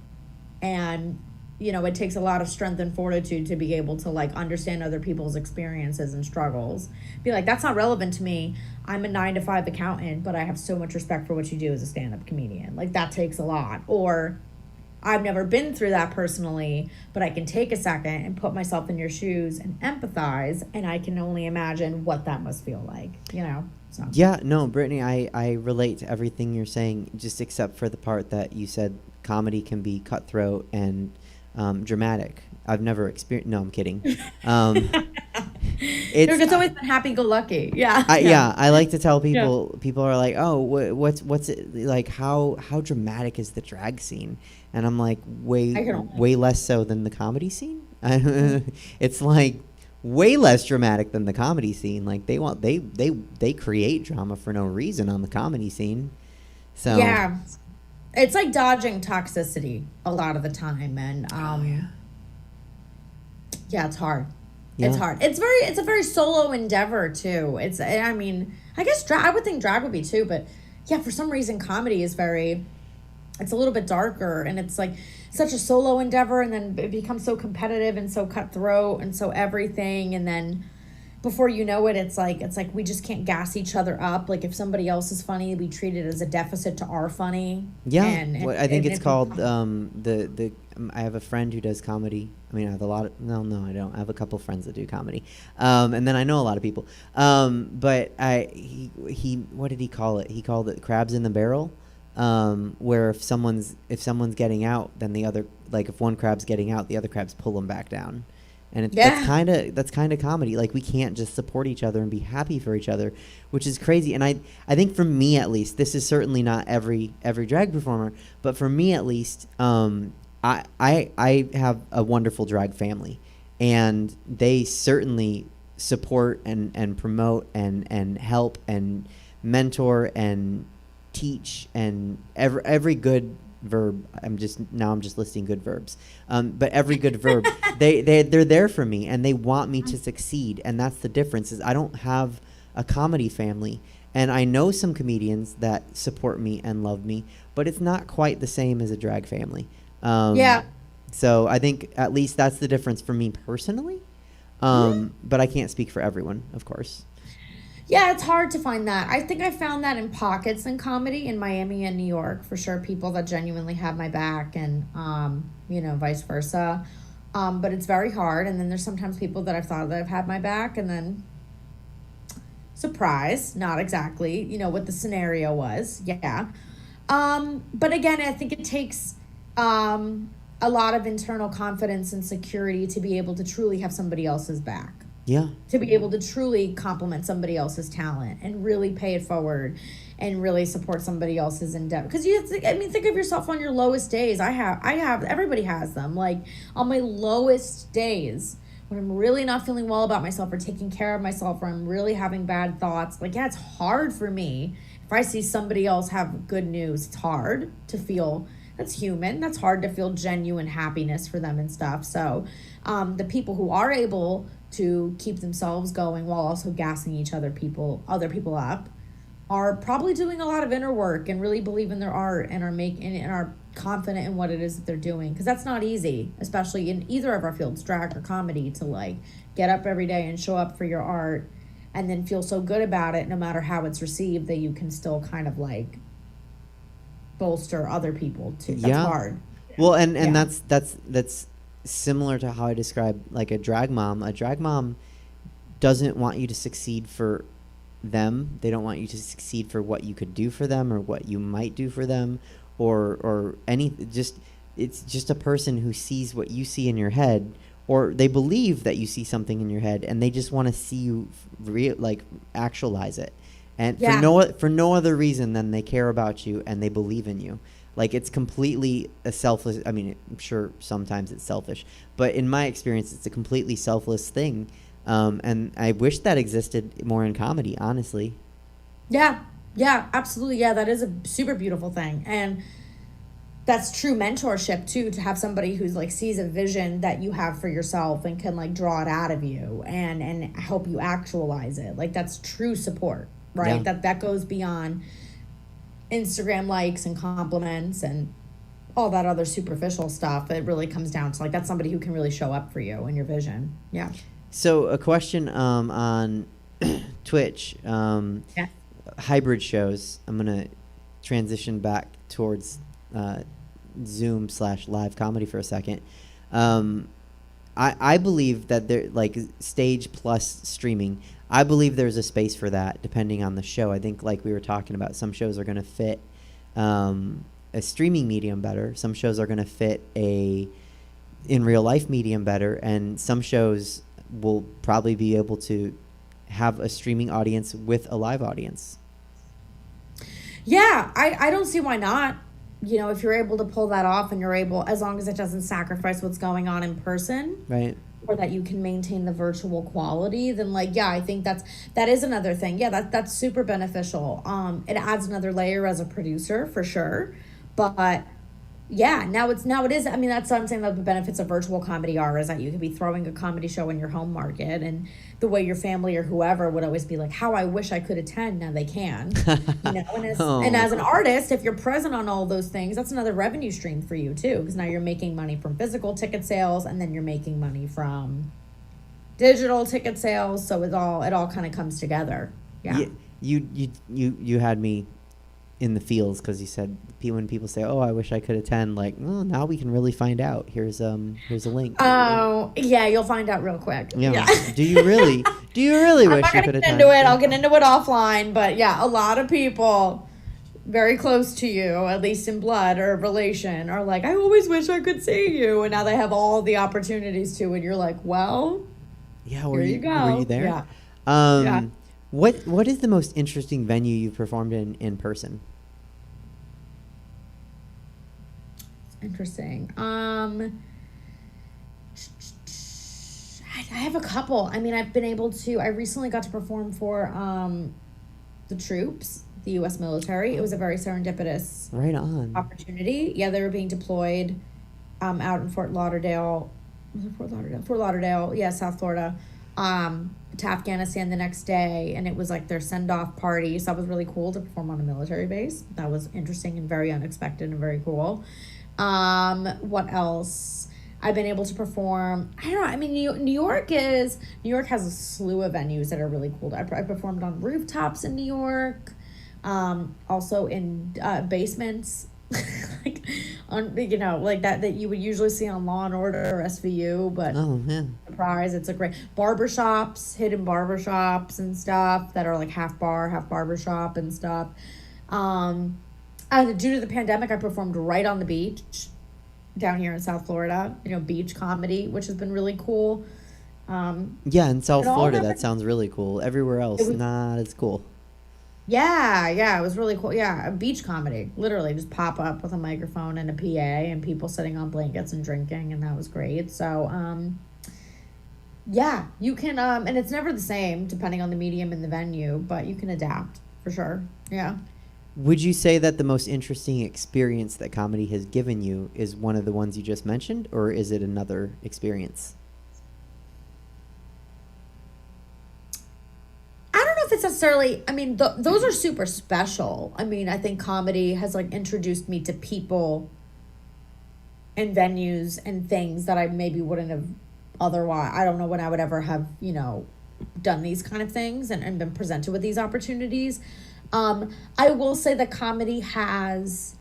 And, it takes a lot of strength and fortitude to be able to like understand other people's experiences and struggles. Be like, that's not relevant to me. I'm a 9-to-5 accountant, but I have so much respect for what you do as a stand-up comedian. Like that takes a lot. Or I've never been through that personally, but I can take a second and put myself in your shoes and empathize, and I can only imagine what that must feel like, So. Yeah, no, Brittany, I relate to everything you're saying, just except for the part that you said comedy can be cutthroat and dramatic. I've never experienced. No, I'm kidding. It's always been happy-go-lucky. Yeah. I like to tell people. Yeah. People are like, "Oh, what's it like? How dramatic is the drag scene?" And I'm like, way less so than the comedy scene. It's like way less dramatic than the comedy scene. Like they create drama for no reason on the comedy scene. So yeah, it's like dodging toxicity a lot of the time, and yeah, it's hard. Yeah. It's hard. It's a very solo endeavor too. I guess I would think drag would be too, but yeah, for some reason comedy is it's a little bit darker, and it's like such a solo endeavor, and then it becomes so competitive and so cutthroat and so everything, and then before you know it, it's like we just can't gas each other up. Like if somebody else is funny, we treat it as a deficit to our funny. Yeah, I think it's called I have a friend who does comedy. I mean, I have I don't. I have a couple friends that do comedy, and then I know a lot of people. But he what did he call it? He called it crabs in the barrel. Where if someone's getting out, then the other, like if one crab's getting out, the other crabs pull them back down, and that's kind of comedy. Like we can't just support each other and be happy for each other, which is crazy. And I think for me at least, this is certainly not every drag performer, but for me at least, I have a wonderful drag family, and they certainly support and promote and help and mentor and teach, and every good verb. I'm just listing good verbs. But every good verb, they're there for me, and they want me to succeed. And that's the difference. Is I don't have a comedy family, and I know some comedians that support me and love me, but it's not quite the same as a drag family. Yeah. So I think at least that's the difference for me personally. But I can't speak for everyone, of course. Yeah, it's hard to find that. I think I found that in pockets in comedy in Miami and New York, for sure. People that genuinely have my back, and vice versa. But it's very hard. And then there's sometimes people that I've thought that have had my back, and then surprise, not exactly, what the scenario was. Yeah. But again, I think it takes a lot of internal confidence and security to be able to truly have somebody else's back. Yeah. To be able to truly compliment somebody else's talent and really pay it forward and really support somebody else's endeavor. Because think of yourself on your lowest days. Everybody has them. Like on my lowest days, when I'm really not feeling well about myself or taking care of myself, or I'm really having bad thoughts, like, yeah, it's hard for me. If I see somebody else have good news, it's hard to feel. That's human. That's hard to feel genuine happiness for them and stuff. So the people who are able to keep themselves going while also gassing other people up are probably doing a lot of inner work and really believe in their art and are confident in what it is that they're doing. Because that's not easy, especially in either of our fields, drag or comedy, to like get up every day and show up for your art and then feel so good about it no matter how it's received that you can still kind of like bolster other people too. That's hard. Well, and Yeah. that's similar to how I describe like a drag mom. A drag mom doesn't want you to succeed for them. They don't want you to succeed for what you could do for them or what you might do for them or any just it's just a person who sees what you see in your head, or they believe that you see something in your head and they just want to see you actualize it. And Yeah. for no other reason than they care about you and they believe in you. Like, it's completely a selfless. I mean, I'm sure sometimes it's selfish, but in my experience, it's a completely selfless thing. And I wish that existed more in comedy, honestly. Yeah, yeah, absolutely. Yeah, that is a super beautiful thing. And that's true mentorship too, to have somebody who's like sees a vision that you have for yourself and can like draw it out of you and help you actualize it. Like, that's true support, right? Yeah. That goes beyond Instagram likes and compliments and all that other superficial stuff. It really comes down to like, that's somebody who can really show up for you and your vision. Yeah. So a question on Twitch, Yeah. hybrid shows. I'm gonna transition back towards Zoom/live comedy for a second. I believe that there, like, stage plus streaming, I believe there's a space for that depending on the show. I think, like we were talking about, some shows are going to fit a streaming medium better. Some shows are going to fit a in real life medium better, and some shows will probably be able to have a streaming audience with a live audience. Yeah, I don't see why not. You know, if you're able to pull that off and you're able, as long as it doesn't sacrifice what's going on in person, Right. or that you can maintain the virtual quality, then like, yeah, I think that is another thing. Yeah, that's super beneficial. It adds another layer as a producer for sure. But yeah, now it is. I mean, that's what I'm saying, that the benefits of virtual comedy are is that you could be throwing a comedy show in your home market, and the way your family or whoever would always be like, how I wish I could attend, now they can. You know, and as an artist, if you're present on all those things, that's another revenue stream for you too, because now you're making money from physical ticket sales, and then you're making money from digital ticket sales. So it all kind of comes together. Yeah. You had me in the feels, because you said when people say, "Oh, I wish I could attend," like, well, now we can really find out. Here's a link. Oh yeah, you'll find out real quick. Yeah. Do you really I'm wish not you gonna could get attend? into it. I'll get into it offline. But yeah, a lot of people very close to you, at least in blood or relation, are like, I always wish I could see you, and now they have all the opportunities to, and you're like, well, Yeah, here you go. Were you there? Yeah. Yeah. What is the most interesting venue you've performed in person? Interesting. I have a couple. I mean, I recently got to perform for the troops, the U.S. military. It was a very serendipitous Right on. opportunity. Yeah, they were being deployed out in Fort Lauderdale. Was it Fort Lauderdale? Fort Lauderdale, yeah, South Florida. To Afghanistan the next day, and it was like their send-off party. So that was really cool to perform on a military base. That was interesting and very unexpected and very cool. What else? I've been able to perform. I don't know. I mean, New York has a slew of venues that are really cool. I performed on rooftops in New York, also in basements, like like that you would usually see on Law and Order or SVU. But Oh, yeah. surprise, it's a great hidden barbershops and stuff that are like half bar, half barbershop and stuff. Due to the pandemic, I performed right on the beach down here in South Florida, beach comedy, which has been really cool. Yeah, in South It all Florida, that happened- sounds really cool. Everywhere else, It was- not as cool. Yeah, it was really cool. Yeah, a beach comedy, literally just pop up with a microphone and a PA and people sitting on blankets and drinking, and that was great. So, yeah, you can, and it's never the same depending on the medium and the venue, but you can adapt for sure. Yeah. Would you say that the most interesting experience that comedy has given you is one of the ones you just mentioned, or is it another experience? I don't know if it's necessarily, I mean, those are super special. I mean, I think comedy has like introduced me to people and venues and things that I maybe wouldn't have otherwise. I don't know when I would ever have, done these kind of things and been presented with these opportunities. I will say that comedy has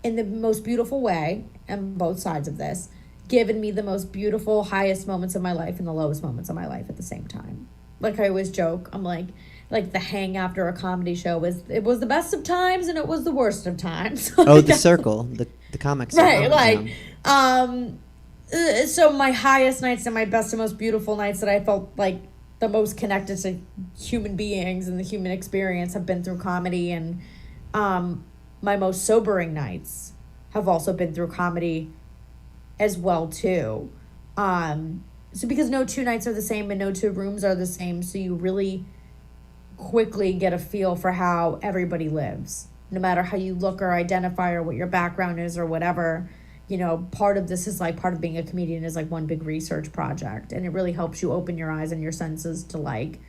in the most beautiful way, and both sides of this, given me the most beautiful, highest moments of my life and the lowest moments of my life at the same time. Like I always joke, I'm like the hang after a comedy show was the best of times and it was the worst of times. Oh, the circle, the comic circle. Right, like, so my highest nights and my best and most beautiful nights that I felt like the most connected to human beings and the human experience have been through comedy, and my most sobering nights have also been through comedy as well too. So because no two nights are the same and no two rooms are the same, so you really quickly get a feel for how everybody lives, no matter how you look or identify or what your background is or whatever. You know, part of this is like, part of being a comedian is like one big research project, and it really helps you open your eyes and your senses to like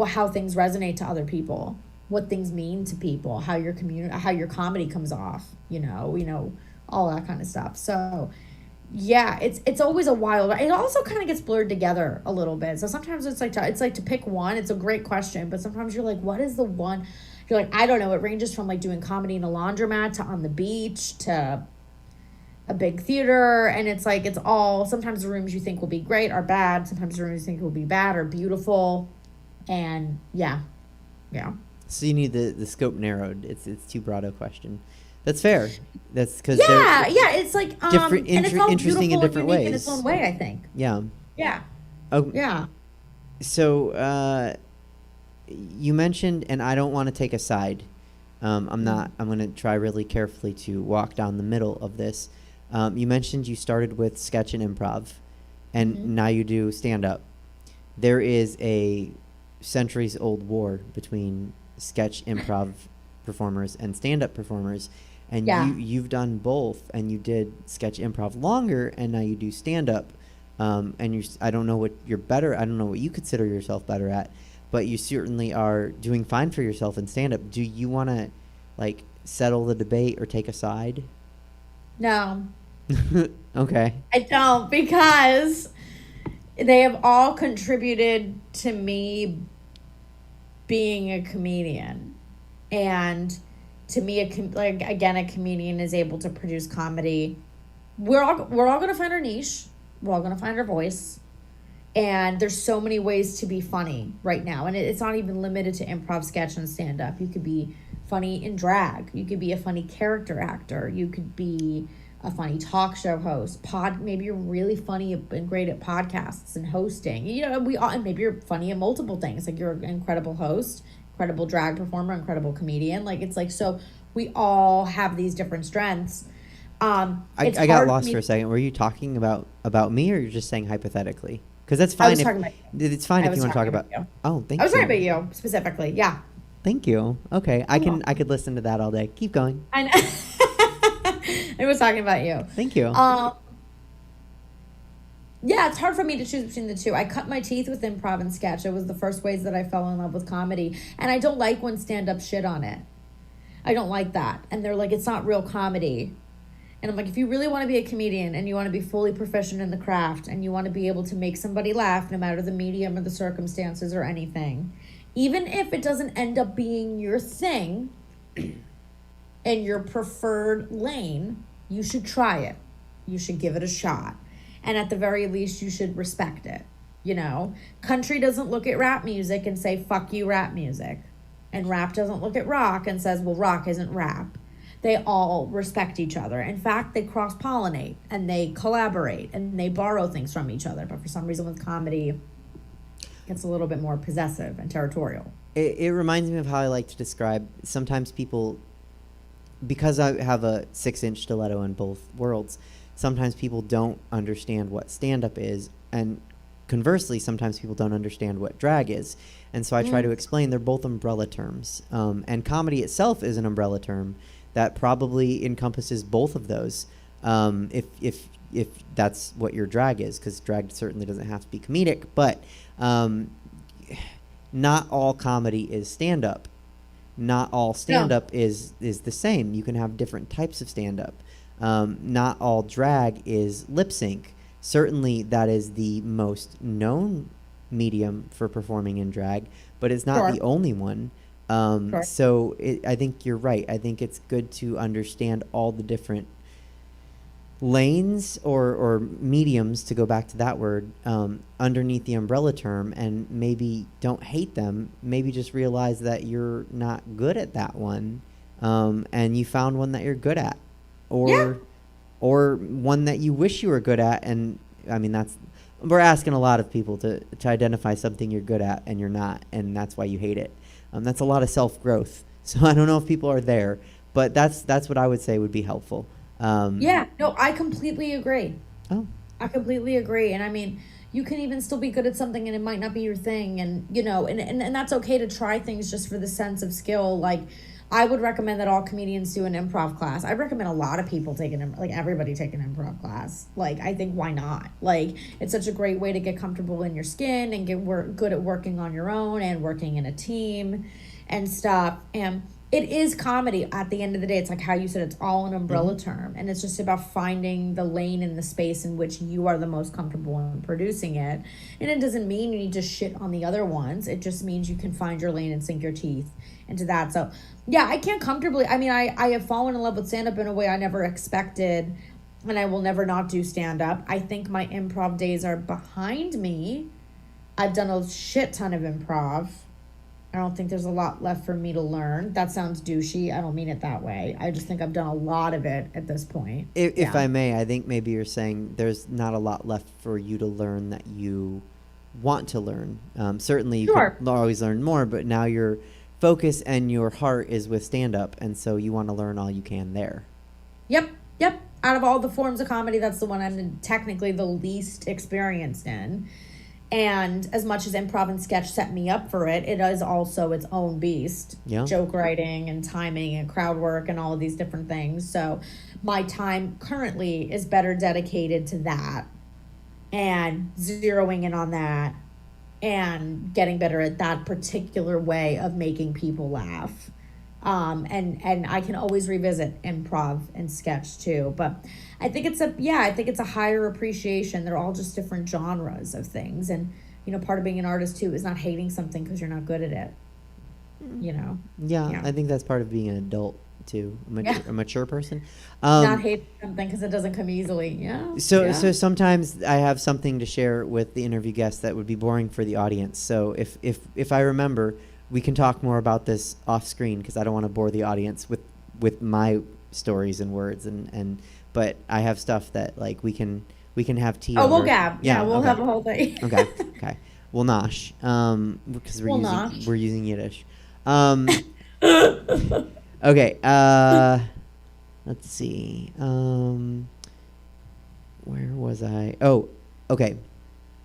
how things resonate to other people, what things mean to people, how your how your comedy comes off, you know, all that kind of stuff. So yeah, it's always a wild. It also kind of gets blurred together a little bit. So sometimes it's like to pick one. It's a great question, but sometimes you're like, what is the one? You're like, I don't know. It ranges from like doing comedy in a laundromat to on the beach to a big theater, and it's like it's all. Sometimes the rooms you think will be great are bad. Sometimes the rooms you think will be bad are beautiful, and yeah. So you need the scope narrowed. It's too broad a question. That's fair. That's because it's like different, and it's all interesting in different ways in its own way, I think. Yeah. Oh yeah. So you mentioned, and I don't want to take a side. I'm going to try really carefully to walk down the middle of this. You mentioned you started with sketch and improv, and now you do stand up. There is a centuries-old war between sketch improv performers and stand-up performers, and you've done both, and you did sketch improv longer, and now you do stand-up, and I don't know what you're better. I don't know what you consider yourself better at, but you certainly are doing fine for yourself in stand-up. Do you want to like settle the debate or take a side? No. Okay. I don't, because they have all contributed to me being a comedian. And to me, a comedian is able to produce comedy. We're all going to find our niche. We're all going to find our voice. And there's so many ways to be funny right now. And it's not even limited to improv, sketch, and stand-up. You could be funny in drag. You could be a funny character actor. You could be a funny talk show host. Maybe you're really funny and great at podcasts and hosting. You know, and maybe you're funny at multiple things. Like you're an incredible host, incredible drag performer, incredible comedian. Like it's like, so we all have these different strengths. I got lost for a second. Were you talking about me, or you're just saying hypothetically? Because that's fine. It's fine if you want to talk about you. Oh, thank you. I was talking about you specifically. Yeah. Thank you. Okay, I could listen to that all day. Keep going. I know. I was talking about you. Thank you. Yeah, it's hard for me to choose between the two. I cut my teeth with improv and sketch. It was the first ways that I fell in love with comedy. And I don't like when stand-up shit on it. I don't like that. And they're like, it's not real comedy. And I'm like, if you really want to be a comedian and you want to be fully proficient in the craft and you want to be able to make somebody laugh no matter the medium or the circumstances or anything, even if it doesn't end up being your thing and your preferred lane, you should try it. You should give it a shot. And at the very least, you should respect it. You know, country doesn't look at rap music and say, fuck you, rap music. And rap doesn't look at rock and says, well, rock isn't rap. They all respect each other. In fact, they cross-pollinate and they collaborate and they borrow things from each other. But for some reason with comedy, it's a little bit more possessive and territorial. It reminds me of how I like to describe, sometimes people, because I have a 6-inch stiletto in both worlds, sometimes people don't understand what stand-up is, and conversely, sometimes people don't understand what drag is. And so I try to explain they're both umbrella terms. And comedy itself is an umbrella term that probably encompasses both of those, if that's what your drag is, because drag certainly doesn't have to be comedic, but not all comedy is stand-up. Not all stand-up is the same. You can have different types of stand-up. Not all drag is lip sync. Certainly that is the most known medium for performing in drag, but it's not the only one. Sure. So I think you're right. I think it's good to understand all the different lanes or mediums, to go back to that word, underneath the umbrella term, and maybe don't hate them. Maybe just realize that you're not good at that one, and you found one that you're good at, or one that you wish you were good at. And I mean, we're asking a lot of people to identify something you're good at and you're not, and that's why you hate it. That's a lot of self-growth. So I don't know if people are there, but that's what I would say would be helpful. Yeah, no, I completely agree. Oh, I completely agree. And I mean, you can even still be good at something and it might not be your thing. And, you know, and that's okay to try things just for the sense of skill. Like, I would recommend that all comedians do an improv class. I recommend a lot of people everybody take an improv class. Like, I think, why not? Like, it's such a great way to get comfortable in your skin and get good at working on your own and working in a team and stuff. And it is comedy at the end of the day. It's like how you said, it's all an umbrella term. And it's just about finding the lane in the space in which you are the most comfortable in producing it. And it doesn't mean you need to shit on the other ones. It just means you can find your lane and sink your teeth into that. So yeah, I can't comfortably, I mean, I have fallen in love with stand-up in a way I never expected, and I will never not do stand-up. I think my improv days are behind me. I've done a shit ton of improv. I don't think there's a lot left for me to learn. That sounds douchey. I don't mean it that way. I just think I've done a lot of it at this point. If I may, I think maybe you're saying there's not a lot left for you to learn that you want to learn. Certainly you could always learn more, but now your focus and your heart is with stand-up, and so you want to learn all you can there. Yep. Out of all the forms of comedy, that's the one I'm technically the least experienced in. And as much as improv and sketch set me up for it, it is also its own beast. Yeah. Joke writing and timing and crowd work and all of these different things. So my time currently is better dedicated to that and zeroing in on that and getting better at that particular way of making people laugh. And I can always revisit improv and sketch too, but I think it's a higher appreciation. They're all just different genres of things. And, you know, part of being an artist too is not hating something because you're not good at it, you know? Yeah, I think that's part of being an adult too, a mature person. Not hating something because it doesn't come easily. Yeah. So sometimes I have something to share with the interview guests that would be boring for the audience. So if I remember, we can talk more about this off screen because I don't want to bore the audience with my stories and words but I have stuff that like we can have tea over. We'll gab. Yeah, we'll have a whole thing. Okay. We'll nosh. Because we're using Yiddish. Okay. Let's see. Where was I? Oh, okay.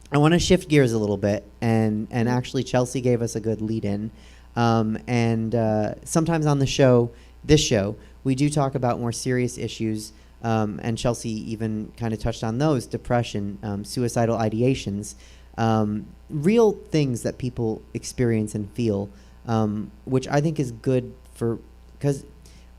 I want to shift gears a little bit, and actually Chelsea gave us a good lead-in. Sometimes on this show, we do talk about more serious issues, and Chelsea even kind of touched on those: depression, suicidal ideations, real things that people experience and feel, which I think is good because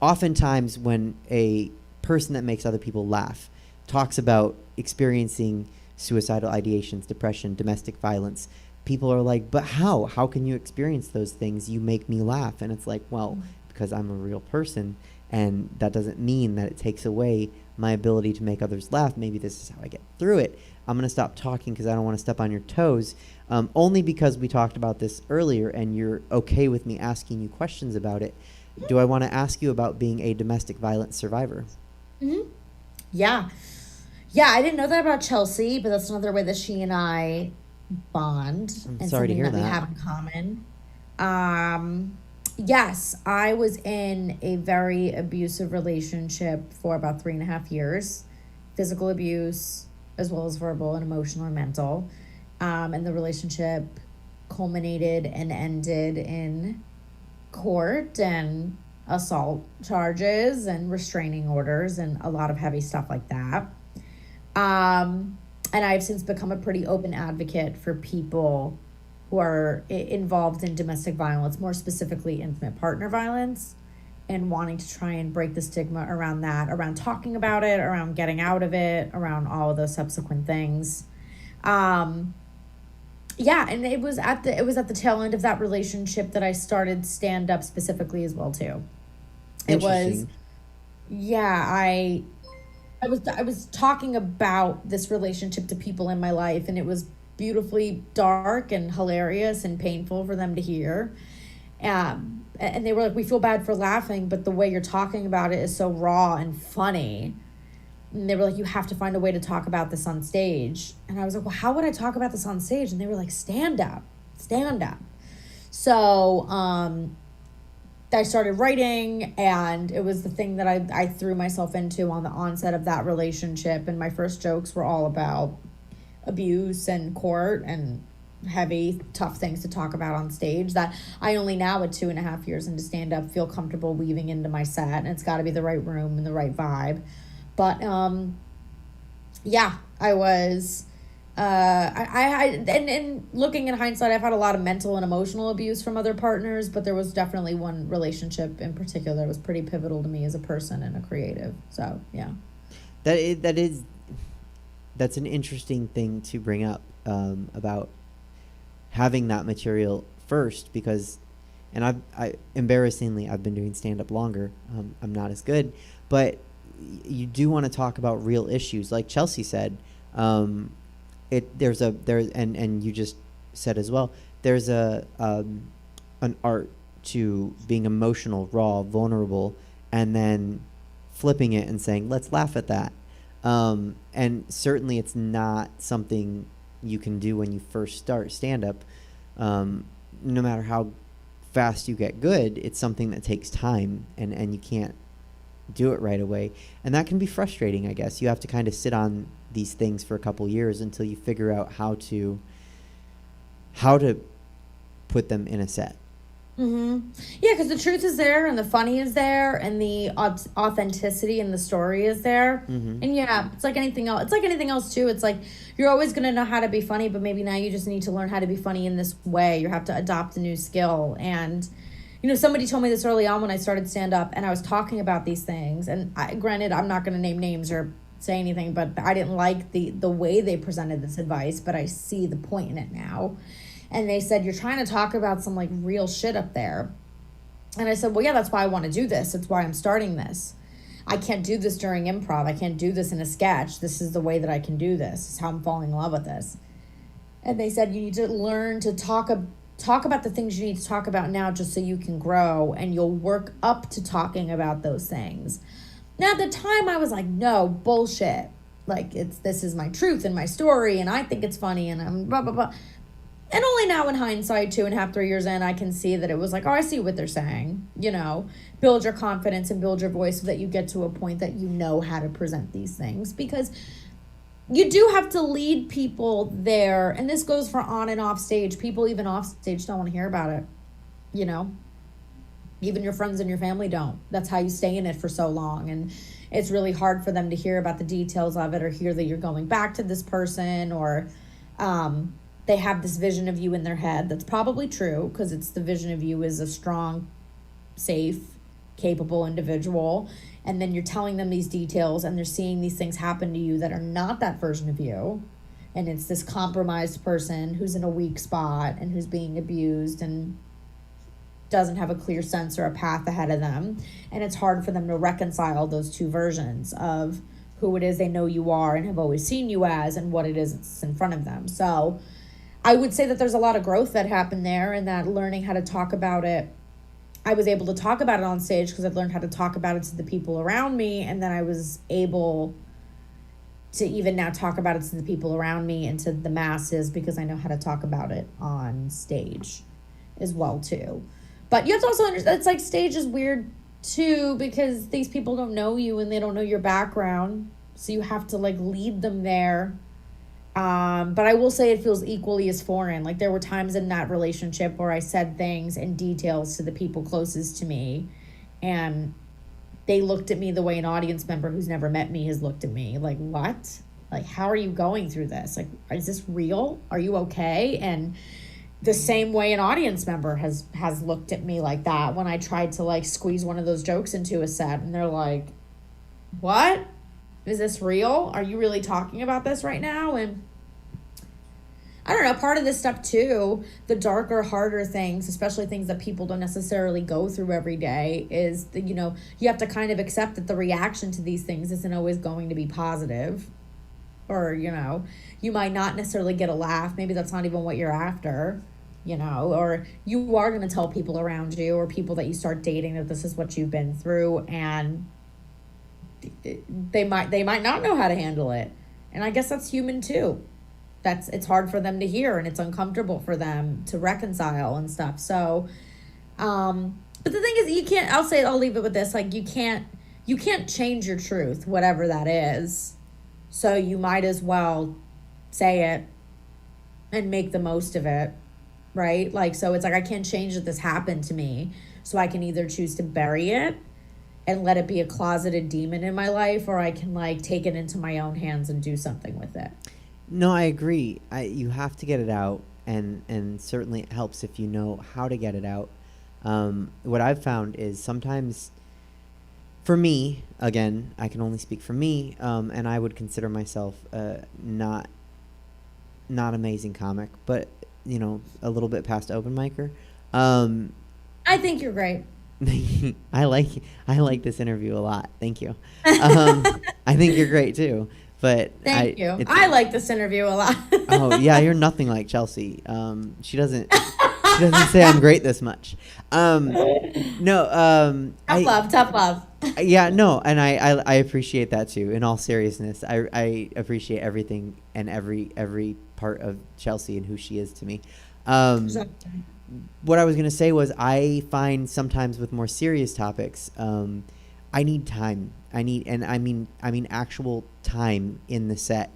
oftentimes when a person that makes other people laugh talks about experiencing suicidal ideations, depression, domestic violence, people are like, but how can you experience those things? You make me laugh. And it's like, well, because I'm a real person, and that doesn't mean that it takes away my ability to make others laugh. Maybe this is how I get through it. I'm going to stop talking because I don't want to step on your toes, only because we talked about this earlier and you're okay with me asking you questions about it. Do I want to ask you about being a domestic violence survivor? Mm-hmm. Yeah, I didn't know that about Chelsea, but that's another way that she and I bond. I'm sorry to hear that. We have in common. Yes, I was in a very abusive relationship for about 3.5 years. Physical abuse, as well as verbal and emotional and mental. And the relationship culminated and ended in court and assault charges and restraining orders and a lot of heavy stuff like that. And I've since become a pretty open advocate for people who are involved in domestic violence, more specifically intimate partner violence, and wanting to try and break the stigma around that, around talking about it, around getting out of it, around all of those subsequent things. Yeah, and it was at the tail end of that relationship that I started stand up specifically as well too. It was, Interesting. yeah, I was talking about this relationship to people in my life, and it was beautifully dark and hilarious and painful for them to hear. And they were like, "We feel bad for laughing, but the way you're talking about it is so raw and funny." And they were like, "You have to find a way to talk about this on stage." And I was like, "Well, how would I talk about this on stage?" And they were like, stand up, stand up. So I started writing, and it was the thing that I threw myself into on the onset of that relationship. And my first jokes were all about abuse and court and heavy, tough things to talk about on stage that I only now, at 2.5 years into stand up, feel comfortable weaving into my set. And it's got to be the right room and the right vibe. But yeah, I was and looking in hindsight, I've had a lot of mental and emotional abuse from other partners, but there was definitely one relationship in particular that was pretty pivotal to me as a person and a creative. So yeah, that's an interesting thing to bring up, about having that material first, because, and I embarrassingly, I've been doing stand up longer. I'm not as good, but you do want to talk about real issues, like Chelsea said. And you just said as well, there's an art to being emotional, raw, vulnerable, and then flipping it and saying, let's laugh at that. And certainly it's not something you can do when you first start stand-up. No matter how fast you get good, it's something that takes time, and you can't do it right away. And that can be frustrating, I guess. You have to kind of sit on these things for a couple years until you figure out how to put them in a set. Mm-hmm. Yeah, because the truth is there, and the funny is there, and the authenticity and the story is there. Mm-hmm. And yeah, it's like anything else. It's like anything else too. It's like you're always gonna know how to be funny, but maybe now you just need to learn how to be funny in this way. You have to adopt a new skill. And somebody told me this early on when I started stand up, and I was talking about these things. And granted, I'm not gonna name names or say anything, but I didn't like the way they presented this advice, but I see the point in it now. And they said, you're trying to talk about some like real shit up there. And I said, well, yeah, that's why I want to do this. It's why I'm starting this. I can't do this during improv. I can't do this in a sketch. This is the way that I can do this. This is how I'm falling in love with this. And they said, you need to learn to talk about the things you need to talk about now, just so you can grow, and you'll work up to talking about those things. Now, at the time, I was like, no, bullshit. Like, this is my truth and my story, and I think it's funny, and I'm blah, blah, blah. And only now in hindsight, 2.5, 3 years in, I can see that it was like, oh, I see what they're saying. Build your confidence and build your voice so that you get to a point that you know how to present these things. Because you do have to lead people there. And this goes for on and off stage. People even off stage don't want to hear about it. Even your friends and your family don't. That's how you stay in it for so long. And it's really hard for them to hear about the details of it, or hear that you're going back to this person, or they have this vision of you in their head. That's probably true, because it's the vision of you as a strong, safe, capable individual. And then you're telling them these details, and they're seeing these things happen to you that are not that version of you. And it's this compromised person who's in a weak spot and who's being abused and doesn't have a clear sense or a path ahead of them. And it's hard for them to reconcile those two versions of who it is they know you are and have always seen you as, and what it is that's in front of them. So I would say that there's a lot of growth that happened there, and that learning how to talk about it. I was able to talk about it on stage because I've learned how to talk about it to the people around me. And then I was able to even now talk about it to the people around me and to the masses, because I know how to talk about it on stage as well too. But you have to also understand, it's like stage is weird too, because these people don't know you and they don't know your background. So you have to like lead them there. But I will say it feels equally as foreign. Like, there were times in that relationship where I said things and details to the people closest to me, and they looked at me the way an audience member who's never met me has looked at me. Like, what? Like, how are you going through this? Like, is this real? Are you okay? And the same way an audience member has looked at me like that when I tried to like squeeze one of those jokes into a set, and they're like, what? Is this real? Are you really talking about this right now? And I don't know, part of this stuff too, the darker, harder things, especially things that people don't necessarily go through every day, is that, you know, you have to kind of accept that the reaction to these things isn't always going to be positive. Or, you know, you might not necessarily get a laugh. Maybe that's not even what you're after, you know, or you are going to tell people around you or people that you start dating that this is what you've been through, and they might not know how to handle it. And I guess that's human too. It's hard for them to hear, and it's uncomfortable for them to reconcile and stuff. So, but the thing is, I'll leave it with this. Like, you can't change your truth, whatever that is. So you might as well say it and make the most of it. Right? Like, so it's like, I can't change that this happened to me. So I can either choose to bury it and let it be a closeted demon in my life, or I can like take it into my own hands and do something with it. No, I agree. You have to get it out, and certainly it helps if you know how to get it out. What I've found is sometimes, for me, again, I can only speak for me, and I would consider myself not amazing comic, but, you know, a little bit past open micer. I think you're great. I like this interview a lot. Thank you. I think you're great too. But Thank you. I like this interview a lot. Oh yeah, you're nothing like Chelsea. She doesn't say I'm great this much. Tough love. Yeah, no, and I appreciate that too. In all seriousness, I appreciate everything and every part of Chelsea and who she is to me. What I was gonna say was, I find sometimes with more serious topics, I need time. I mean actual time in the set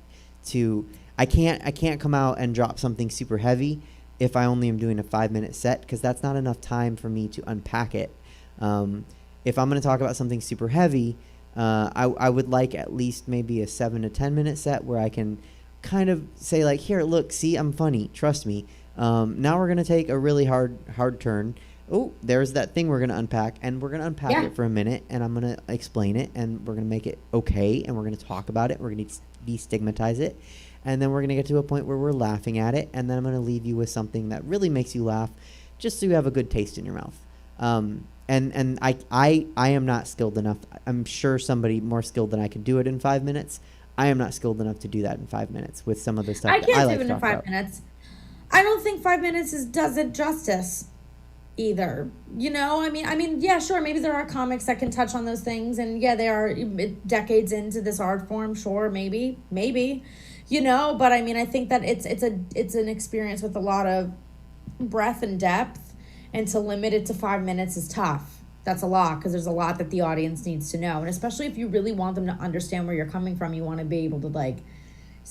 to. I can't come out and drop something super heavy if I only am doing a 5-minute set, because that's not enough time for me to unpack it. If I'm going to talk about something super heavy, I would like at least maybe a 7 to 10 minute set where I can kind of say like, here, look, see, I'm funny, trust me. Now we're going to take a really hard turn. Oh, there's that thing we're going to unpack, and we're going to unpack it for a minute, and I'm going to explain it, and we're going to make it okay, and we're going to talk about it. We're going to destigmatize it, and then we're going to get to a point where we're laughing at it, and then I'm going to leave you with something that really makes you laugh, just so you have a good taste in your mouth. And I am not skilled enough. I'm sure somebody more skilled than I could do it in 5 minutes. I am not skilled enough to do that in 5 minutes with some of the stuff I can't like do it in 5 minutes. I don't think 5 minutes does it justice either. You know, I mean, yeah, sure, maybe there are comics that can touch on those things, and yeah, they are decades into this art form, sure, maybe, you know, but I mean, I think that it's an experience with a lot of breadth and depth, and to limit it to 5 minutes is tough. That's a lot, because there's a lot that the audience needs to know, and especially if you really want them to understand where you're coming from, you want to be able to like.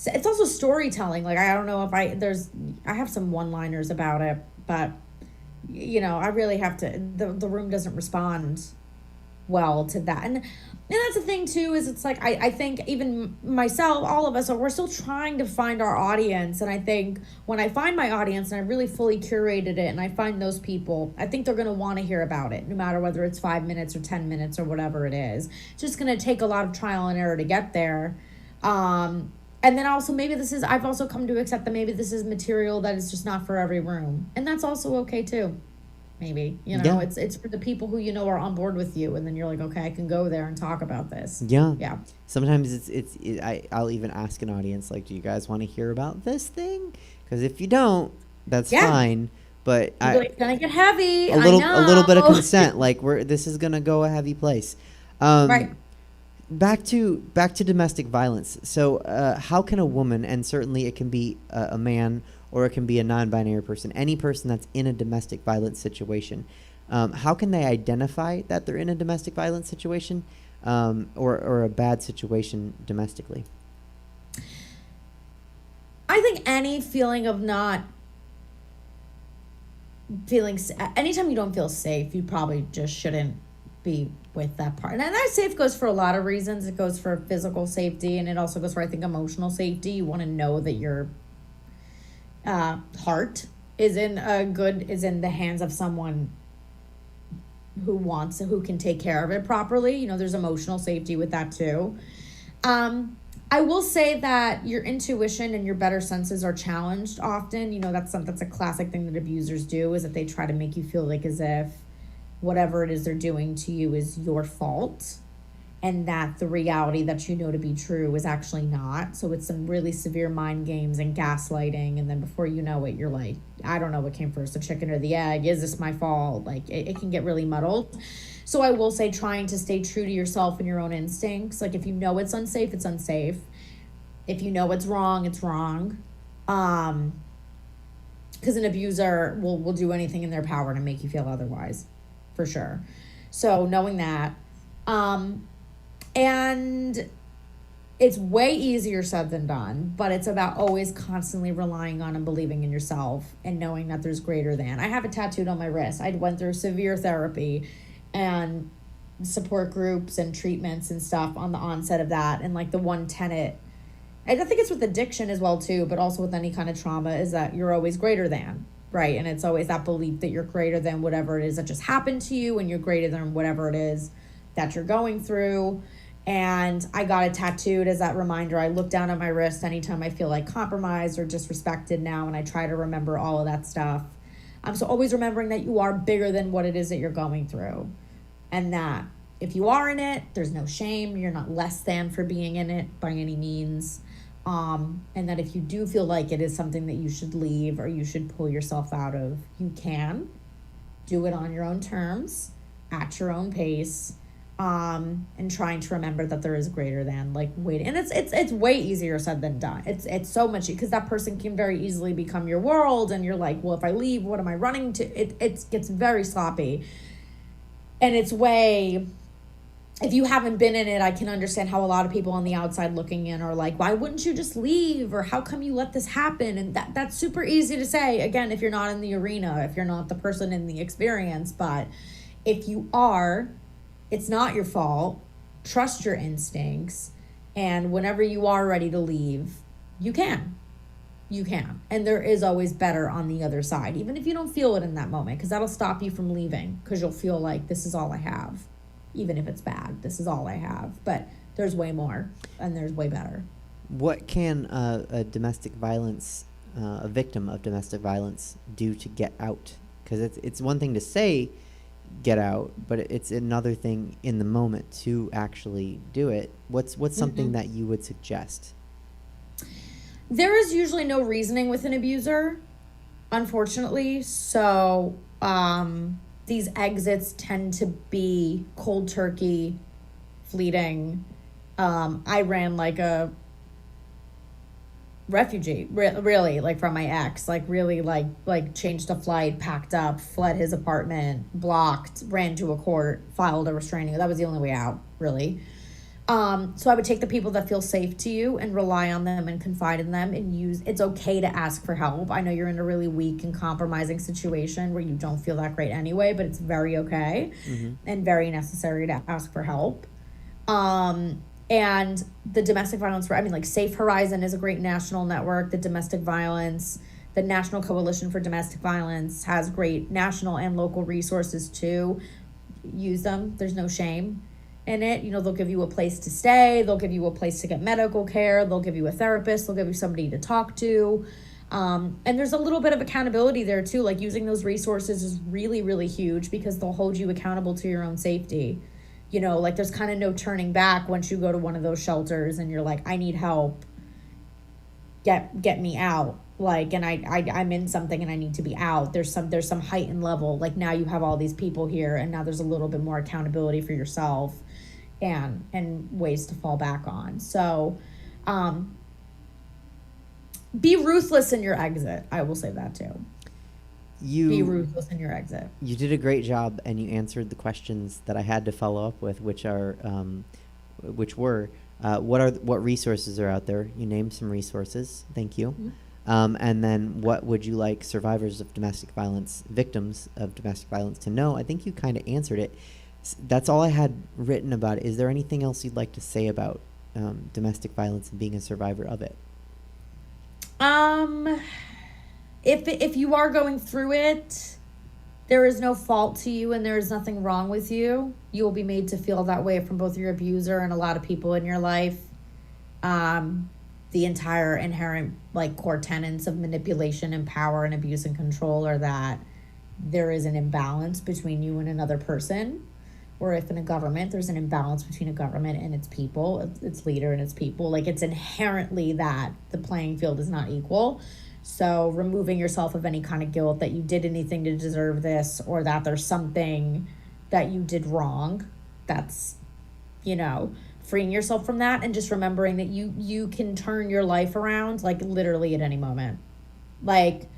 It's also storytelling. Like, I don't know if I have some one-liners about it, but you know, I really have to. The room doesn't respond well to that, and that's the thing too. Is it's like I think even myself, all of us, we're still trying to find our audience, and I think when I find my audience and I really fully curated it, and I find those people, I think they're going to want to hear about it, no matter whether it's 5 minutes or 10 minutes or whatever it is. It's just going to take a lot of trial and error to get there. And then also maybe I've also come to accept that maybe this is material that is just not for every room. And that's also okay too. Maybe, you know, it's for the people who, you know, are on board with you. And then you're like, okay, I can go there and talk about this. Yeah. Yeah. Sometimes I'll even ask an audience, like, do you guys want to hear about this thing? Because if you don't, that's fine. But it's going to get heavy. A little bit of consent. Like, this is going to go a heavy place. Right. Back to domestic violence. So how can a woman, and certainly it can be a man or it can be a non-binary person, any person that's in a domestic violence situation, how can they identify that they're in a domestic violence situation or a bad situation domestically? I think any feeling of not feeling, anytime you don't feel safe, you probably just shouldn't be with that part. And that safe goes for a lot of reasons. It goes for physical safety, and it also goes for, I think, emotional safety. You want to know that your heart is in the hands of someone who can take care of it properly. You know, there's emotional safety with that too. I I will say that your intuition and your better senses are challenged often. You know, that's a classic thing that abusers do, is that they try to make you feel like as if whatever it is they're doing to you is your fault, and that the reality that you know to be true is actually not. So it's some really severe mind games and gaslighting, and then before you know it, you're like, I don't know what came first, the chicken or the egg. Is this my fault? Like, it can get really muddled. So I will say, trying to stay true to yourself and your own instincts. Like, if you know it's unsafe, it's unsafe. If you know it's wrong, it's wrong. Because an abuser will do anything in their power to make you feel otherwise, for sure. So knowing that, and it's way easier said than done, but it's about always constantly relying on and believing in yourself and knowing that there's greater than. I have it tattooed on my wrist. I went through severe therapy and support groups and treatments and stuff on the onset of that. And like the one tenet, I think it's with addiction as well too, but also with any kind of trauma, is that you're always greater than, right? And it's always that belief that you're greater than whatever it is that just happened to you, and you're greater than whatever it is that you're going through. And I got it tattooed as that reminder. I look down at my wrist anytime I feel like compromised or disrespected now, and I try to remember all of that stuff. So always remembering that you are bigger than what it is that you're going through. And that if you are in it, there's no shame. You're not less than for being in it by any means. And that if you do feel like it is something that you should leave or you should pull yourself out of, you can do it on your own terms, at your own pace, and trying to remember that there is greater than, like, waiting. And it's way easier said than done. It's so much, because that person can very easily become your world, and you're like, well, if I leave, what am I running to? It gets very sloppy. And it's way, if you haven't been in it, I can understand how a lot of people on the outside looking in are like, why wouldn't you just leave? Or how come you let this happen? And that's super easy to say, again, if you're not in the arena, if you're not the person in the experience. But if you are, it's not your fault. Trust your instincts. And whenever you are ready to leave, you can. You can. And there is always better on the other side, even if you don't feel it in that moment, because that'll stop you from leaving, because you'll feel like this is all I have. Even if it's bad, this is all I have. But there's way more, and there's way better. What can a domestic violence, a victim of domestic violence, do to get out? Because it's one thing to say get out, but it's another thing in the moment to actually do it. What's something that you would suggest? There is usually no reasoning with an abuser, unfortunately. So these exits tend to be cold turkey, fleeting. I ran like a refugee, really, like from my ex, like really like changed a flight, packed up, fled his apartment, blocked, ran to a court, filed a restraining. That was the only way out, really. So I would take the people that feel safe to you and rely on them and confide in them, and it's okay to ask for help. I know you're in a really weak and compromising situation where you don't feel that great anyway, but it's very okay and very necessary to ask for help. And the domestic violence, like Safe Horizon is a great national network. The National Coalition for Domestic Violence has great national and local resources too. Use them. There's no shame in it. They'll give you a place to stay. They'll give you a place to get medical care. They'll give you a therapist. They'll give you somebody to talk to. And there's a little bit of accountability there too. Like, using those resources is really, really huge, because they'll hold you accountable to your own safety. Like, there's kind of no turning back once you go to one of those shelters and you're like, I need help. Get me out. Like, and I'm in something and I need to be out. There's some heightened level. Like, now you have all these people here, and now there's a little bit more accountability for yourself and ways to fall back on. So, be ruthless in your exit. I will say that too. Be ruthless in your exit. You did a great job, and you answered the questions that I had to follow up with, which were what resources are out there. You named some resources. Thank you. And then what would you like survivors of domestic violence, victims of domestic violence, to know? I think you kind of answered it. That's all I had written about it. Is there anything else you'd like to say about domestic violence and being a survivor of it? If you are going through it, there is no fault to you and there is nothing wrong with you. You will be made to feel that way from both your abuser and a lot of people in your life. The entire inherent like core tenets of manipulation and power and abuse and control are that there is an imbalance between you and another person, or if in a government there's an imbalance between a government and its people, its leader and its people, like it's inherently that the playing field is not equal. So removing yourself of any kind of guilt that you did anything to deserve this, or that there's something that you did wrong, that's, you know, freeing yourself from that and just remembering that you can turn your life around like literally at any moment. Like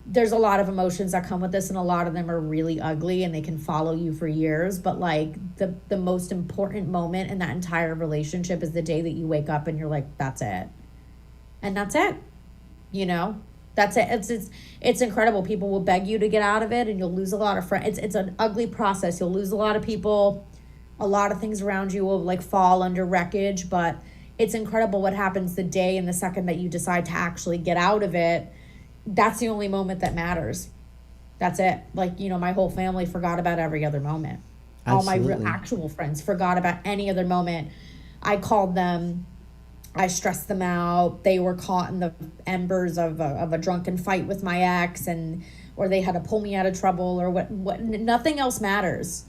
there's a lot of emotions that come with this, and a lot of them are really ugly and they can follow you for years, but like the most important moment in that entire relationship is the day that you wake up and you're like, that's it. And that's it. You know, that's it. It's incredible. People will beg you to get out of it, and you'll lose a lot of friends. It's an ugly process. You'll lose a lot of people. A lot of things around you will like fall under wreckage, but it's incredible what happens the day and the second that you decide to actually get out of it. That's the only moment that matters. That's it. Like, you know, my whole family forgot about every other moment. Absolutely. All my actual friends forgot about any other moment. I called them. I stressed them out. They were caught in the embers of a drunken fight with my ex, or they had to pull me out of trouble, or what. Nothing else matters.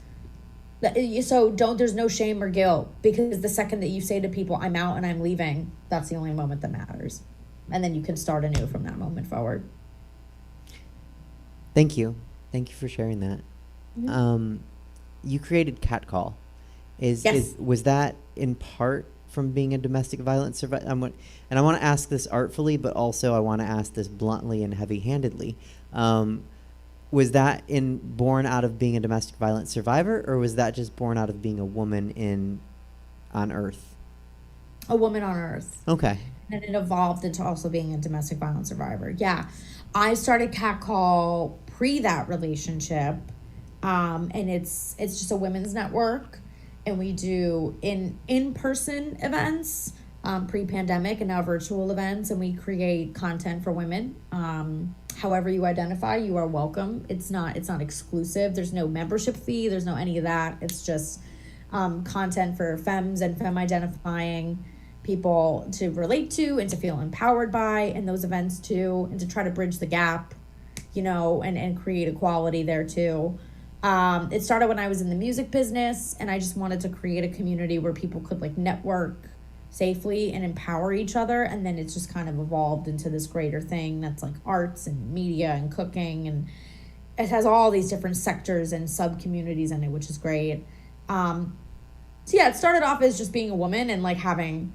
So there's no shame or guilt, because the second that you say to people, I'm out and I'm leaving, that's the only moment that matters. And then you can start anew from that moment forward. Thank you for sharing that. Mm-hmm. You created Catcall. Was that in part from being a domestic violence survivor? And I want to ask this artfully, but also I want to ask this bluntly and heavy-handedly. Was that born out of being a domestic violence survivor, or was that just born out of being a woman on Earth? A woman on Earth. Okay. And it evolved into also being a domestic violence survivor. Yeah. I started Catcall pre that relationship. And it's just a women's network. And we do in-person events, pre-pandemic, and now virtual events. And we create content for women. However you identify, you are welcome. It's not exclusive. There's no membership fee. There's no any of that. It's just content for femmes and femme identifying people to relate to and to feel empowered by in those events too, and to try to bridge the gap, you know, and create equality there too. It started when I was in the music business, and I just wanted to create a community where people could like network safely and empower each other. And then it's just kind of evolved into this greater thing that's like arts and media and cooking, and it has all these different sectors and sub communities in it, which is great. So yeah, it started off as just being a woman and like having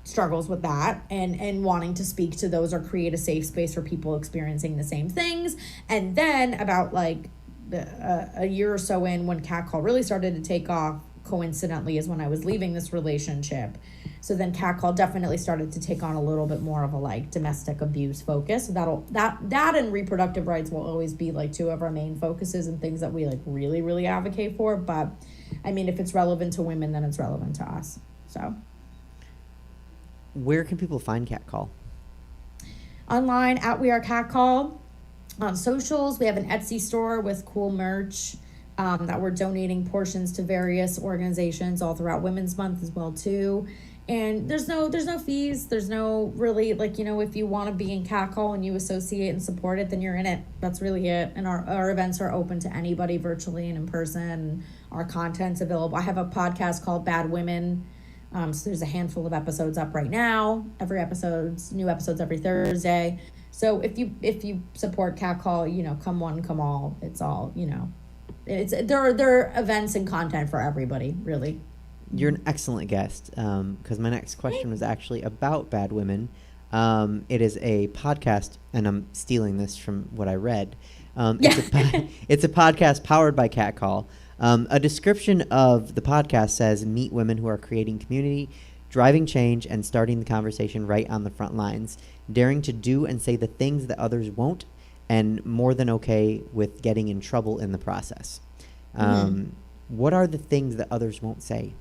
struggles with that, and wanting to speak to those or create a safe space for people experiencing the same things. And then about like a year or so in, when Catcall really started to take off, coincidentally, is when I was leaving this relationship. So then Catcall definitely started to take on a little bit more of a like domestic abuse focus. So that and reproductive rights will always be like two of our main focuses and things that we like really, really advocate for. But I mean, if it's relevant to women, then it's relevant to us. So where can people find Catcall? Online at We Are Catcall. On socials, we have an Etsy store with cool merch that we're donating portions to various organizations all throughout Women's Month as well too. And there's no fees. There's no really, like, you know, if you want to be in Catcall and you associate and support it, then you're in it. That's really it. And our events are open to anybody virtually and in person. Our content's available. I have a podcast called Bad Women. So there's a handful of episodes up right now. New episodes every Thursday. So if you support Catcall, you know, come one, come all. It's all, you know, there are events and content for everybody, really. You're an excellent guest, because my next question was actually about Bad Women. It is a podcast, and I'm stealing this from what I read. It's a podcast powered by Catcall. A description of the podcast says, meet women who are creating community, driving change, and starting the conversation right on the front lines, daring to do and say the things that others won't, and more than okay with getting in trouble in the process. What are the things that others won't say?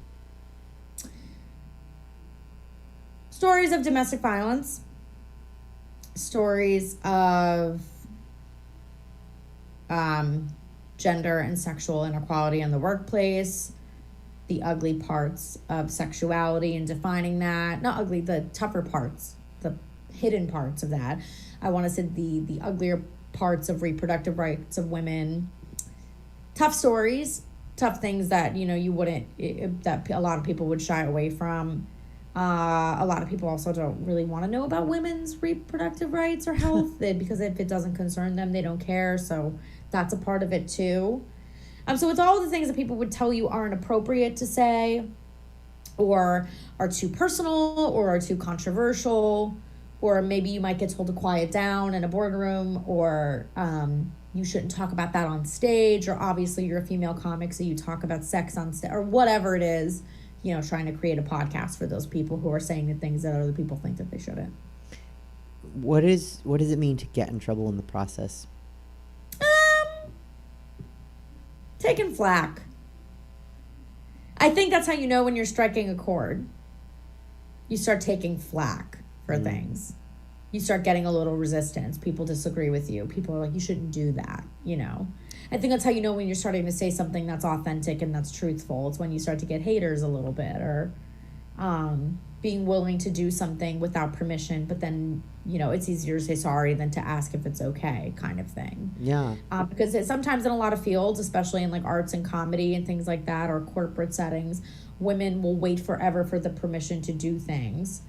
Stories of domestic violence, stories of gender and sexual inequality in the workplace, the ugly parts of sexuality and defining that. Not ugly, the tougher parts, the hidden parts of that. I want to say the uglier parts of reproductive rights of women. Tough stories, tough things that, you know, you wouldn't, that a lot of people would shy away from. A lot of people also don't really want to know about women's reproductive rights or health because if it doesn't concern them, they don't care. So that's a part of it too. So it's all the things that people would tell you aren't appropriate to say, or are too personal, or are too controversial, or maybe you might get told to quiet down in a boardroom, or you shouldn't talk about that on stage, or obviously you're a female comic, so you talk about sex on stage, or whatever it is, you know, trying to create a podcast for those people who are saying the things that other people think that they shouldn't. What does it mean to get in trouble in the process? Taking flack. I think that's how you know when you're striking a chord. You start taking flack for things. You start getting a little resistance. People disagree with you. People are like, you shouldn't do that, you know. I think that's how you know when you're starting to say something that's authentic and that's truthful. It's when you start to get haters a little bit, or being willing to do something without permission, but then, you know, it's easier to say sorry than to ask if it's okay, kind of thing. Yeah. Because sometimes in a lot of fields, especially in like arts and comedy and things like that, or corporate settings, women will wait forever for the permission to do things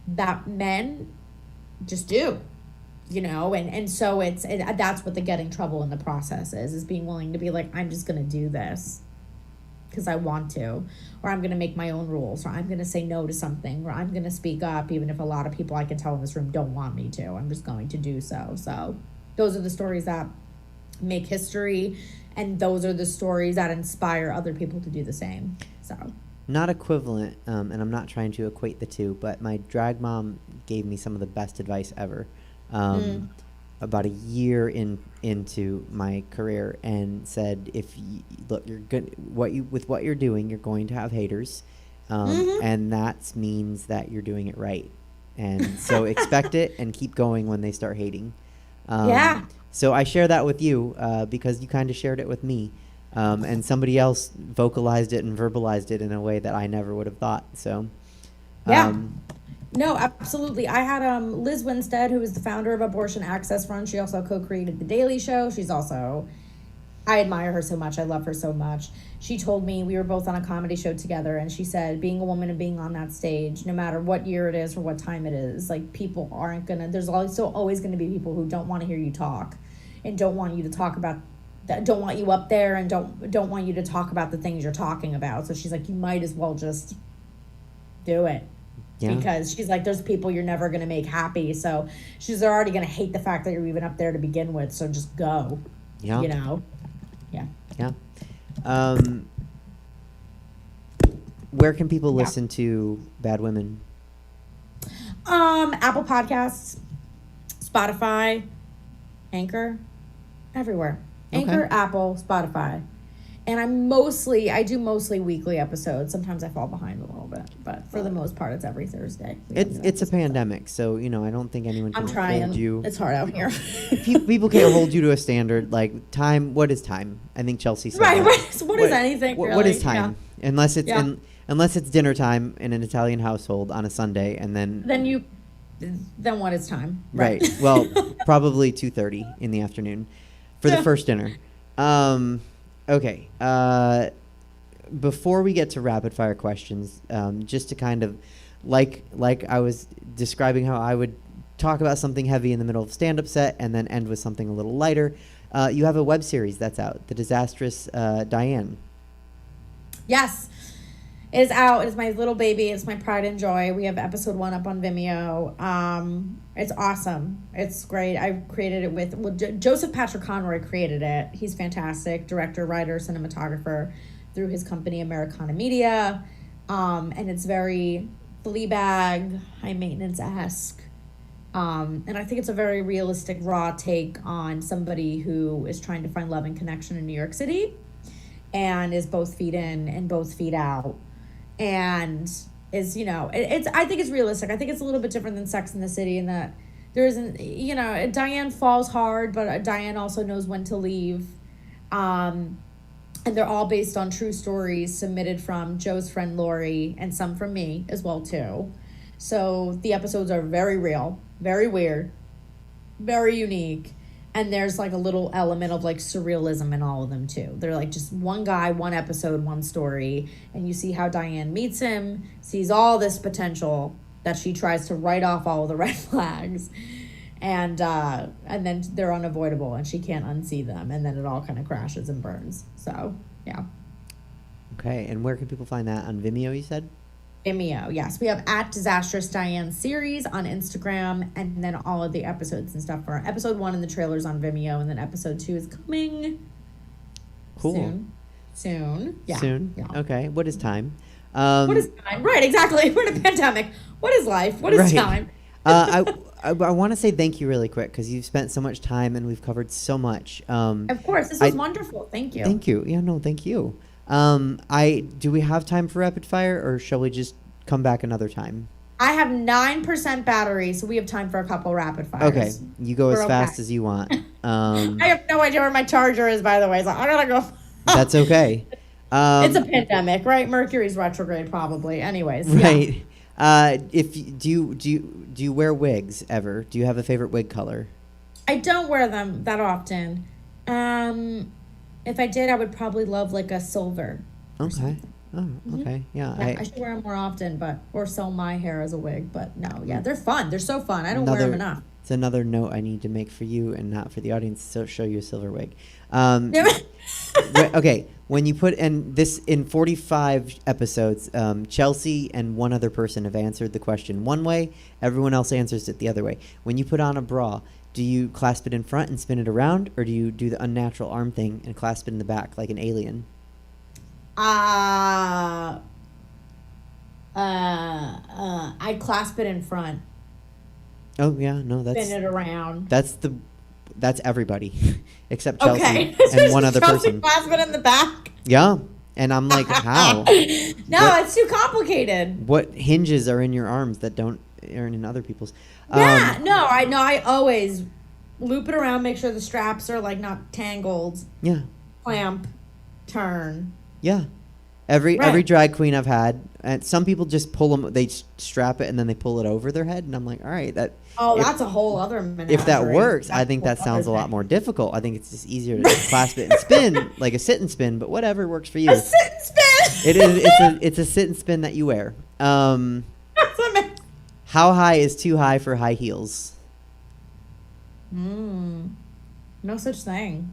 that men just do, you know, and so that's what the getting trouble in the process is being willing to be like, I'm just going to do this because I want to, or I'm going to make my own rules, or I'm going to say no to something, or I'm going to speak up, even if a lot of people I can tell in this room don't want me to. I'm just going to do so. So those are the stories that make history, and those are the stories that inspire other people to do the same. So not equivalent, and I'm not trying to equate the two, but my drag mom gave me some of the best advice ever. About a year into my career, and said, if you look, you're good with what you're doing, you're going to have haters, and that means that you're doing it right, and so expect it and keep going when they start hating. So I share that with you because you kind of shared it with me, and somebody else vocalized it and verbalized it in a way that I never would have thought. So no, absolutely. I had Liz Winstead, who is the founder of Abortion Access Fund. She also co-created The Daily Show. She's also, I admire her so much. I love her so much. She told me, we were both on a comedy show together, and she said, being a woman and being on that stage, no matter what year it is or what time it is, like, people aren't going to, there's also always going to be people who don't want to hear you talk and don't want you to talk about, don't want you up there, and don't want you to talk about the things you're talking about. So she's like, you might as well just do it. Yeah. Because she's like, there's people you're never going to make happy. So she's already going to hate the fact that you're even up there to begin with. So just go, you know? Yeah. Yeah. Where can people listen to Bad Women? Apple Podcasts, Spotify, Anchor, everywhere. Anchor, Apple, Spotify. And I do mostly weekly episodes. Sometimes I fall behind a little bit, but for the most part, it's every Thursday. It's a pandemic, so, you know, I don't think anyone can hold you. It's hard out here. People can't hold you to a standard, like time. What is time? I think Chelsea said right. So what is anything? What is time? Yeah. Unless it's dinner time in an Italian household on a Sunday, and then what is time? Right. Well, probably 2:30 in the afternoon for the first dinner. Okay. Before we get to rapid fire questions, just to kind of like I was describing how I would talk about something heavy in the middle of a stand-up set and then end with something a little lighter. You have a web series that's out, The Disastrous Diane. Yes. It is out. It is my little baby. It's my pride and joy. We have episode 1 up on Vimeo. It's awesome. It's great. I created it with Joseph Patrick Conroy created it. He's fantastic. Director, writer, cinematographer through his company Americana Media. And it's very Fleabag, high maintenance-esque. And I think it's a very realistic, raw take on somebody who is trying to find love and connection in New York City and is both feet in and both feet out. And is, you know, I think it's realistic. I think it's a little bit different than Sex in the City in that there isn't, you know, Diane falls hard, but Diane also knows when to leave. And they're all based on true stories submitted from Joe's friend Lori and some from me as well too. So the episodes are very real, very weird, very unique. And there's like a little element of like surrealism in all of them too. They're like just one guy, one episode, one story. And you see how Diane meets him, sees all this potential that she tries to write off all of the red flags. And then they're unavoidable and she can't unsee them. And then it all kind of crashes and burns. So, yeah. Okay, and where can people find that? On Vimeo, you said? Vimeo, yes. We have at Disastrous Diane Series on Instagram, and then all of the episodes and stuff for episode 1 and the trailers on Vimeo, and then episode 2 is coming soon. Yeah. Soon? Yeah. Okay, what is time? What is time? Right, exactly. We're in a pandemic. What is life? What is time? I want to say thank you really quick because you've spent so much time and we've covered so much. Of course, this was wonderful. Thank you. Thank you. Yeah, no, thank you. Do we have time for rapid fire, or shall we just come back another time? I have 9% battery, so we have time for a couple rapid fires. Okay, you go as fast as you want. I have no idea where my charger is, by the way, so I gotta go. That's okay. It's a pandemic, right? Mercury's retrograde, probably. Anyways, right. Yeah. Do you wear wigs ever? Do you have a favorite wig color? I don't wear them that often. If I did, I would probably love like a silver. Okay. Oh, okay. Yeah. I should wear them more often, or sell my hair as a wig. But no, yeah, they're fun. They're so fun. I don't wear them enough. It's another note I need to make for you and not for the audience. So show you a silver wig. Okay. When you put in 45 episodes, Chelsea and one other person have answered the question one way. Everyone else answers it the other way. When you put on a bra, do you clasp it in front and spin it around, or do you do the unnatural arm thing and clasp it in the back like an alien? I clasp it in front. Oh yeah, no, that's spin it around. That's everybody except Chelsea and one other Chelsea person. Clasp it in the back. Yeah, and I'm like, how? It's too complicated. What hinges are in your arms that aren't in other people's? I always loop it around, make sure the straps are like not tangled. Yeah. Clamp, turn. Yeah. Every drag queen I've had, and some people just pull them, they strap it and then they pull it over their head, and I'm like, all right, that's a whole other menagerie. If that works, I think that sounds a lot more difficult. I think it's just easier to clasp it and spin like a sit and spin, but whatever works for you. A sit and spin. It's a sit and spin that you wear. That's amazing. How high is too high for high heels? No such thing.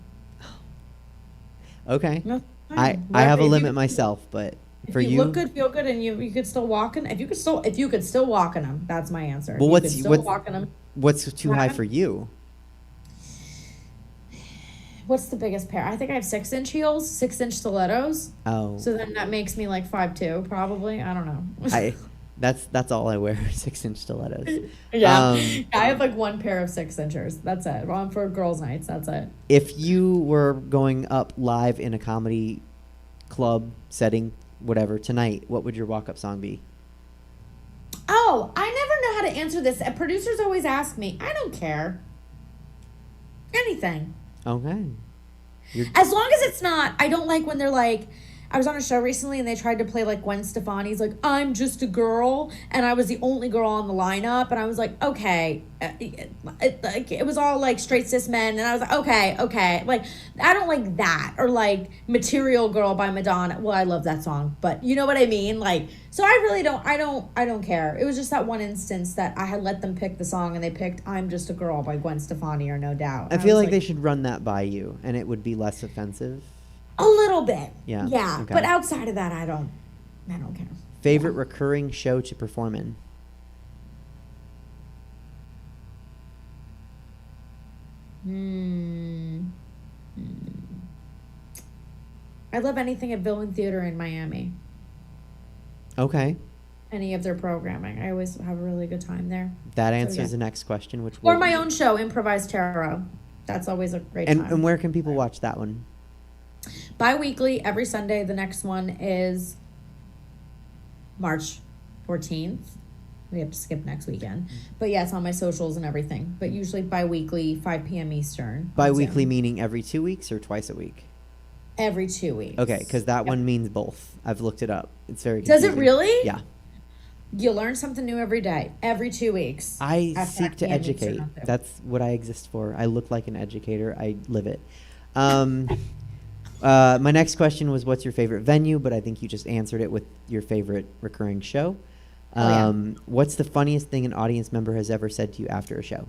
Okay. No. I have a limit myself, but for you, look good, feel good, and you could still walk in. If you could still walk in them, that's my answer. Well, what's too high for you? What's the biggest pair? I think I have 6-inch heels, 6-inch stilettos. Oh. So then that makes me like 5'2", probably. I don't know. That's all I wear, 6-inch stilettos. Yeah. I have like one pair of 6-inchers. That's it. For girls' nights, that's it. If you were going up live in a comedy club setting, whatever, tonight, what would your walk-up song be? Oh, I never know how to answer this. Producers always ask me. I don't care. Anything. Okay. As long as it's not, I don't like when they're like, I was on a show recently and they tried to play like Gwen Stefani's like, I'm just a girl, and I was the only girl on the lineup, and I was like, okay. It was all like straight cis men, and I was like, okay. Like, I don't like that. Or like Material Girl by Madonna. Well, I love that song, but you know what I mean? Like, so I really don't, I don't care. It was just that one instance that I had let them pick the song and they picked I'm Just a Girl by Gwen Stefani or No Doubt. I feel like they should run that by you and it would be less offensive. A little bit. Yeah. Yeah. Okay. But outside of that, I don't care. Favorite recurring show to perform in? I love anything at Villain Theater in Miami. Okay. Any of their programming. I always have a really good time there. That answers the next question, which or my own show, Improvised Tarot. That's always a great time. And where can people watch that one? Bi-weekly, every Sunday. The next one is March 14th. We have to skip next weekend. But yeah, it's on my socials and everything. But usually bi-weekly, 5 p.m. Eastern. Bi-weekly meaning every 2 weeks or twice a week? Every 2 weeks. Okay, because that one means both. I've looked it up. It's very Does confusing. it really? Yeah. You learn something new every day. Every 2 weeks. I At seek to Academy educate. Toronto. That's what I exist for. I look like an educator. I live it. My next question was, what's your favorite venue? But I think you just answered it with your favorite recurring show. What's the funniest thing an audience member has ever said to you after a show?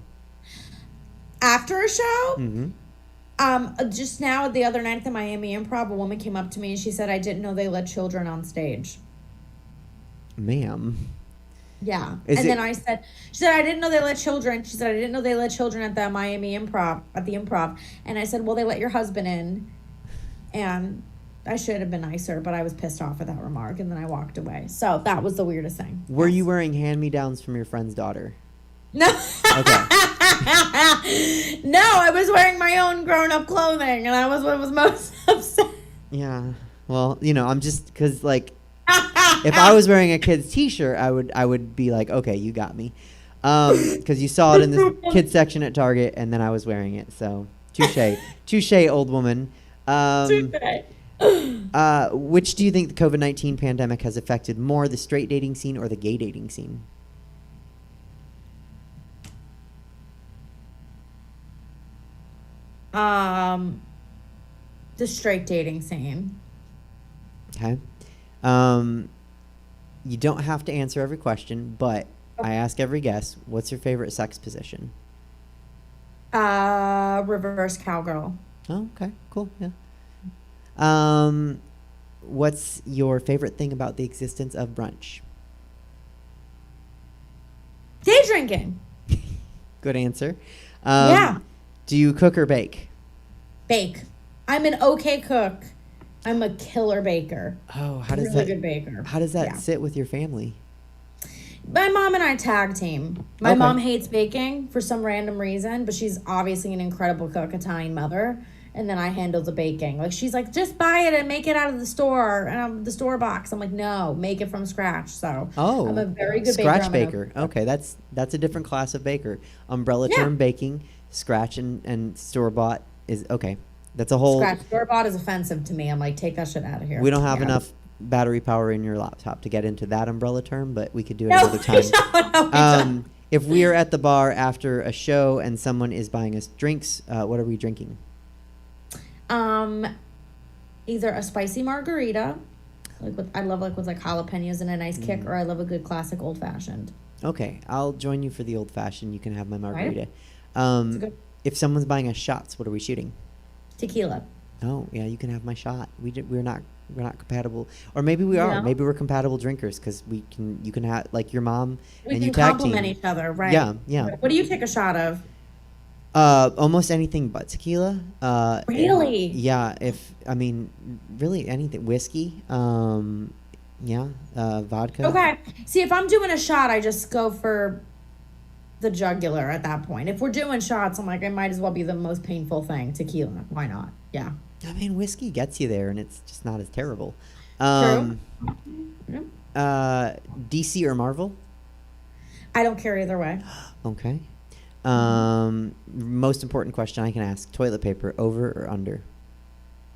After a show? Mm-hmm. Just now, the other night at the Miami Improv, a woman came up to me and she said, I didn't know they let children on stage. Ma'am. Yeah. Is Then I said, she said, I didn't know they let children. She said, I didn't know they let children at the Miami Improv, at the Improv. And I said, well, they let your husband in. And I should have been nicer, but I was pissed off at that remark. And then I walked away. So that was the weirdest thing. Were you wearing hand-me-downs from your friend's daughter? No. Okay. No, I was wearing my own grown-up clothing. And that was what was most upsetting. Yeah. Well, I'm just, because, like, if I was wearing a kid's T-shirt, I would be like, okay, you got me, because you saw it in this kids section at Target, and then I was wearing it. So touche, old woman. Which do you think the COVID-19 pandemic has affected more, the straight dating scene or the gay dating scene? The straight dating scene. Okay. You don't have to answer every question, but I ask every guest, what's your favorite sex position? Reverse cowgirl. Oh, okay. Cool. Yeah. What's your favorite thing about the existence of brunch? Day drinking. Good answer. Yeah. Do you cook or bake? Bake. I'm an okay cook. I'm a killer baker. Oh, how does really that good baker. How does that Yeah. sit with your family? My mom and I tag team. My Okay. mom hates baking for some random reason, but she's obviously an incredible cook, Italian mother. And then I handle the baking. Like, she's like, just buy it and make it out of the store and the store box. I'm like, no, make it from scratch. So Oh, I'm a very good scratch baker. baker. Okay, that's a different class of baker. Umbrella term baking, scratch and store bought is okay. That's a whole. Scratch store bought is offensive to me. I'm like, take that shit out of here. We don't have enough battery power in your laptop to get into that umbrella term, but we could do it another time. No, if we are at the bar after a show and someone is buying us drinks, what are we drinking? Either a spicy margarita, I love with jalapenos and a nice kick, or I love a good classic old fashioned. Okay, I'll join you for the old fashioned. You can have my margarita. Good. If someone's buying us shots, what are we shooting? Tequila. Oh, yeah, you can have my shot. We're not compatible, or maybe we are. No. Maybe we're compatible drinkers because you can have like your mom We and can you tag complement team. each other, right? Yeah. What do you take a shot of? Almost anything but tequila. Really? Yeah. Really anything. Whiskey. Vodka. Okay. See, if I'm doing a shot, I just go for the jugular at that point. If we're doing shots, I'm like, it might as well be the most painful thing. Tequila. Why not? Yeah. Whiskey gets you there, and it's just not as terrible. True. DC or Marvel? I don't care either way. Okay. Most important question I can ask: toilet paper, over or under?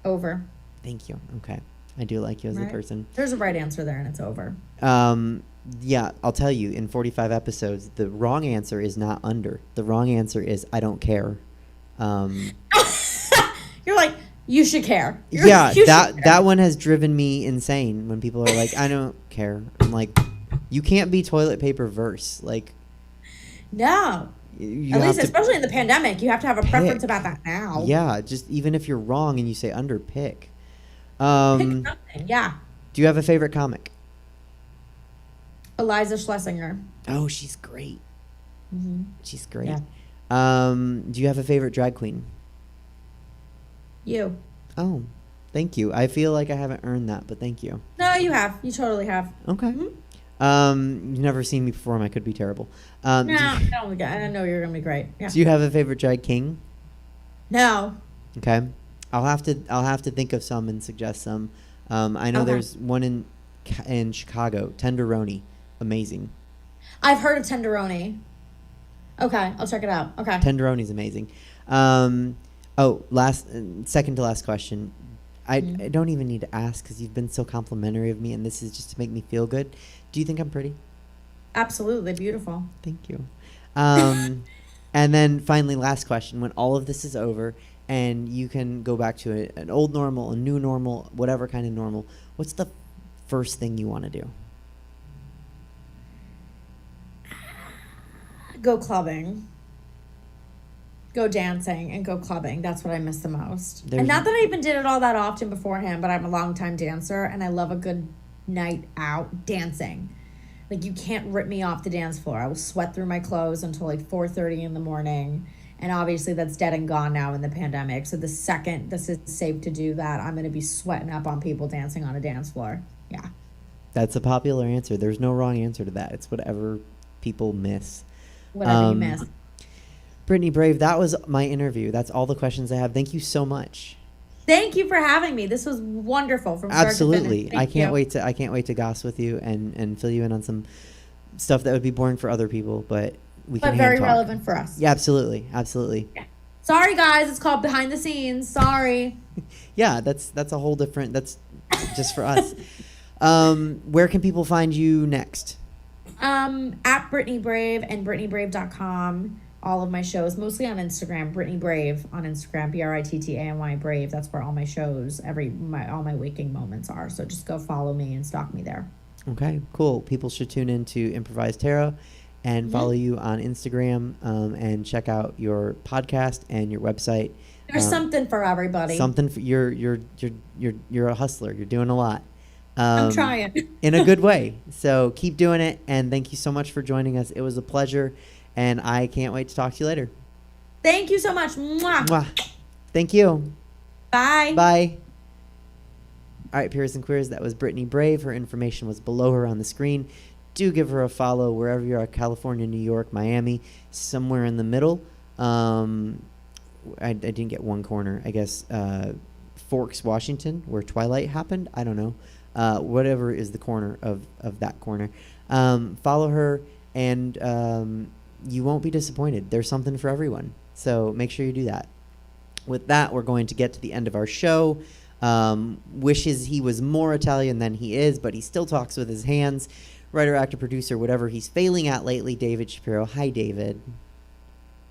Over. Thank you. Okay, I do like you as a person. There's a right answer there, and it's over. Yeah, I'll tell you. In 45 episodes, the wrong answer is not under. The wrong answer is I don't care. You're like, you should care. That one has driven me insane when people are like, I don't care. I'm like, you can't be toilet paper verse. Like, no. You At have least, to especially in the pandemic, you have to have a preference pick. about that now. Yeah, just even if you're wrong and you say under, pick. Pick something. Yeah. Do you have a favorite comic? Eliza Schlesinger. Oh, she's great. Mm-hmm. She's great. Yeah. Do you have a favorite drag queen? You. Oh, thank you. I feel like I haven't earned that, but thank you. No, you have. You totally have. Okay. Mm-hmm. You've never seen me perform. I could be terrible. No, I know you're gonna be great. Yeah. Do you have a favorite drag king? No. Okay. I'll have to think of some and suggest some. I know there's one in Chicago, Tenderoni. Amazing. I've heard of Tenderoni. Okay, I'll check it out. Okay. Tenderoni's amazing. Second to last question. I don't even need to ask because you've been so complimentary of me, and this is just to make me feel good. Do you think I'm pretty? Absolutely beautiful. Thank you. And then finally, last question. When all of this is over and you can go back to an old normal, a new normal, whatever kind of normal, what's the first thing you want to do? Go clubbing. Go dancing and go clubbing. That's what I miss the most. And not that I even did it all that often beforehand, but I'm a longtime dancer and I love a good night out dancing. Like, you can't rip me off the dance floor. I will sweat through my clothes until like 4:30 in the morning. And obviously that's dead and gone now in the pandemic. So the second this is safe to do that, I'm going to be sweating up on people dancing on a dance floor. Yeah. That's a popular answer. There's no wrong answer to that. It's whatever people miss. Whatever you miss. Brittany Brave, that was my interview. That's all the questions I have. Thank you so much. Thank you for having me. This was wonderful from start Absolutely. to finish. I can't wait to goss with you and fill you in on some stuff that would be boring for other people, but we can very talk. relevant for us. Yeah, absolutely. Absolutely. Yeah. Sorry guys, it's called Behind the Scenes. Sorry. Yeah, that's a whole different, that's just for us. Where can people find you next? At Brittany Brave and BrittanyBrave.com. All of my shows, mostly on Instagram. Brittany Brave on Instagram, BRITTANY Brave. That's where all my shows, all my waking moments are. So just go follow me and stalk me there. Okay, cool. People should tune in to Improvised Tarot and follow you on Instagram, and check out your podcast and your website. There's something for everybody. Something for you're a hustler. You're doing a lot. I'm trying. In a good way. So keep doing it, and thank you so much for joining us. It was a pleasure, and I can't wait to talk to you later. Thank you so much. Mwah. Mwah. Thank you. Bye. Bye. All right, Peers and Queers, that was Brittany Brave. Her information was below her on the screen. Do give her a follow wherever you are, California, New York, Miami, somewhere in the middle. I didn't get one corner. I guess Forks, Washington, where Twilight happened. I don't know. Whatever is the corner of that corner. Follow her, and you won't be disappointed. There's something for everyone. So make sure you do that. With that, we're going to get to the end of our show. Wishes he was more Italian than he is, but he still talks with his hands. Writer, actor, producer, whatever he's failing at lately, David Shapiro. Hi, David.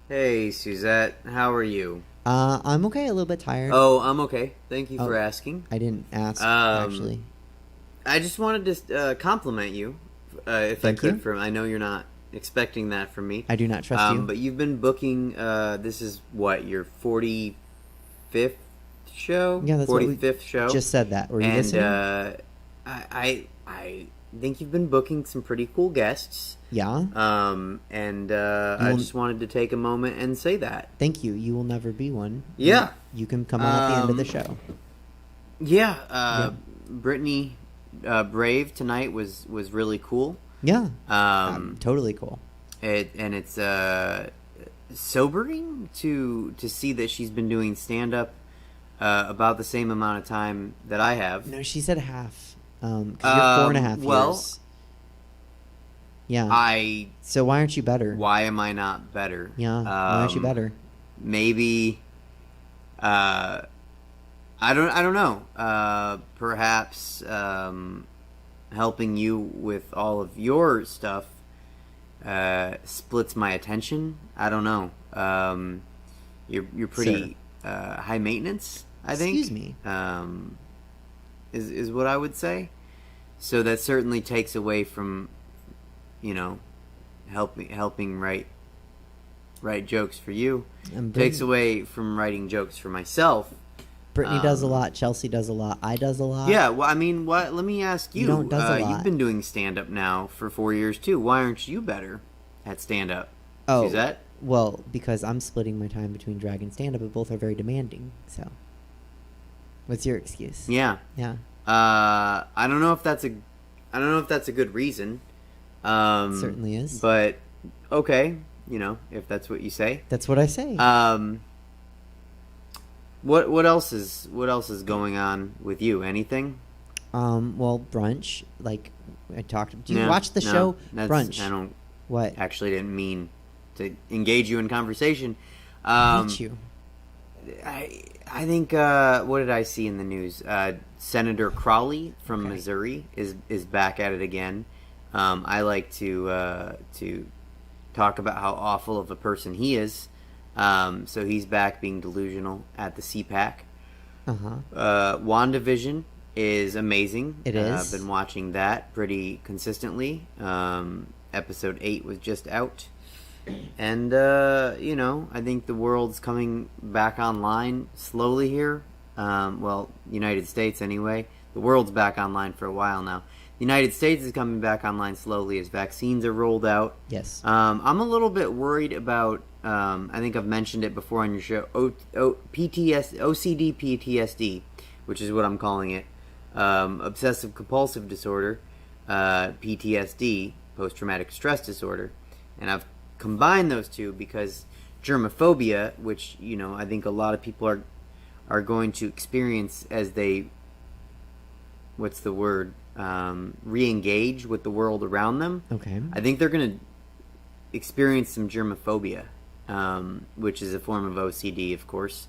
Hey, Suzette. How are you? I'm okay. A little bit tired. Oh, I'm okay. Thank you for asking. I didn't ask, actually. I just wanted to compliment you, if Thank I could. you. I know you're not expecting that from me. I do not trust you. But you've been booking, this is what, your 45th show? Yeah, that's 45th show? Just said that. Were you listening? I think you've been booking some pretty cool guests. Yeah. I just wanted to take a moment and say that. Thank you. You will never be one. Yeah. You can come on at the end of the show. Yeah. Brittany Brave tonight was really cool. Yeah. Totally cool. It's sobering to see that she's been doing stand up about the same amount of time that I have. No, she said half. 'Cause you're 4.5 years. Yeah. So why aren't you better? Why am I not better? Yeah. Why aren't you better? Maybe. I don't know. Perhaps helping you with all of your stuff splits my attention. I don't know. You're pretty high maintenance, I think. Excuse me. Is what I would say. So that certainly takes away from, helping write jokes for you. Takes away from writing jokes for myself. Brittany does a lot. Chelsea does a lot. I does a lot. Yeah, well, I mean, let me ask you. You does a lot. You've been doing stand-up now for 4 years, too. Why aren't you better at stand-up? Oh, Suzette? Well, because I'm splitting my time between drag and stand-up, but both are very demanding, so. What's your excuse? Yeah. Yeah. I don't know if that's a good reason. It certainly is. But okay, if that's what you say. That's what I say. What else is going on with you? Anything? Well, brunch. Like I talked. Do you watch the show Brunch? I don't. What? Actually, didn't mean to engage you in conversation. I hate you. I think what did I see in the news? Senator Crowley from Missouri is back at it again. I like to talk about how awful of a person he is. So he's back being delusional at the CPAC. WandaVision is amazing. It is. I've been watching that pretty consistently. Episode 8 was just out. And, I think the world's coming back online slowly here. United States anyway. The world's back online for a while now. The United States is coming back online slowly as vaccines are rolled out. Yes. I'm a little bit worried about, I think I've mentioned it before on your show, OCD PTSD, which is what I'm calling it. Obsessive compulsive disorder, PTSD, post-traumatic stress disorder. And I've combined those two because germophobia, which, I think a lot of people are going to experience as they, re-engage with the world around them. Okay. I think they're going to experience some germophobia, which is a form of OCD, of course.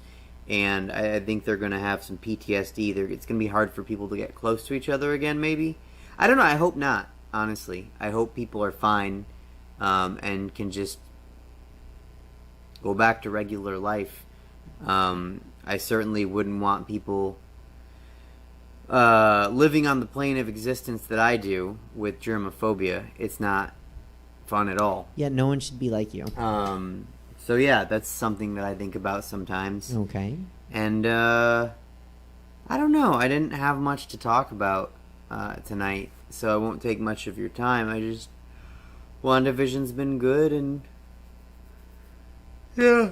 And I think they're going to have some PTSD. It's going to be hard for people to get close to each other again, maybe. I don't know. I hope not, honestly. I hope people are fine and can just go back to regular life. I certainly wouldn't want people living on the plane of existence that I do with germophobia. It's not fun at all. Yeah, no one should be like you. So yeah, that's something that I think about sometimes. Okay. And I don't know. I didn't have much to talk about tonight, so I won't take much of your time. WandaVision's been good, and yeah.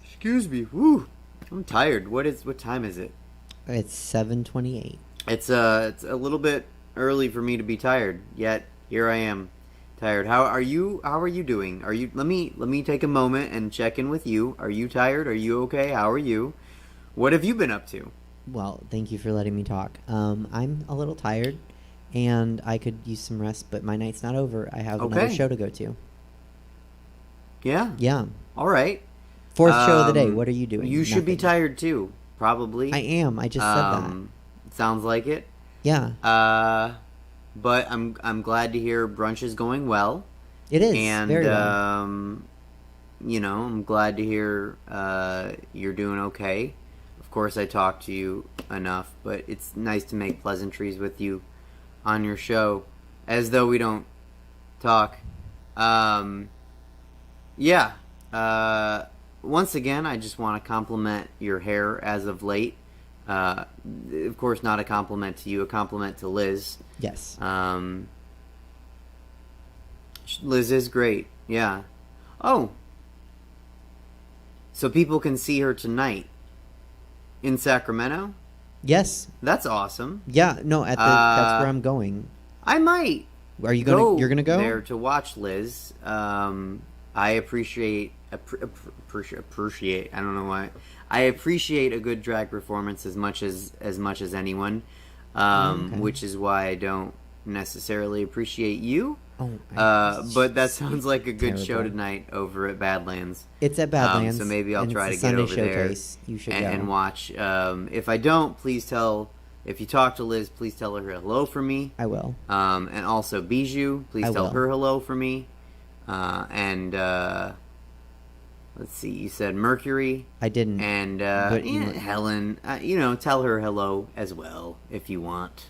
Excuse me. Woo. I'm tired. What time is it? It's 7:28. It's a little bit early for me to be tired. Yet here I am, tired. How are you doing? Let me take a moment and check in with you. Are you tired? Are you okay? How are you? What have you been up to? Well, thank you for letting me talk. I'm a little tired, and I could use some rest, but my night's not over. I have another show to go to. Yeah? Yeah. All right. Fourth show of the day. What are you doing? You should be tired, too. Probably. I am. I just said that. Sounds like it. Yeah. But I'm glad to hear brunch is going well. It is. And, very well. I'm glad to hear you're doing okay. Of course, I talk to you enough, but it's nice to make pleasantries with you on your show, as though we don't talk. Once again, I just want to compliment your hair as of late. Of course, not a compliment to you, a compliment to Liz. Yes. Liz is great, yeah. Oh. So people can see her tonight in Sacramento? Yes. That's awesome. Yeah, no, that's where I'm going. I might. Are you going? You're going to go there to watch Liz. I appreciate. I don't know why. I appreciate a good drag performance as much as anyone, which is why I don't necessarily appreciate you. But that sounds like a good show tonight over at Badlands. It's at Badlands, so maybe I'll try to get over showcase. there you should and watch. If I don't, please tell. If you talk to Liz, please tell her hello for me. I will. And also Bijou, please tell her hello for me. Let's see, you said Mercury. I didn't. And Helen, tell her hello as well if you want.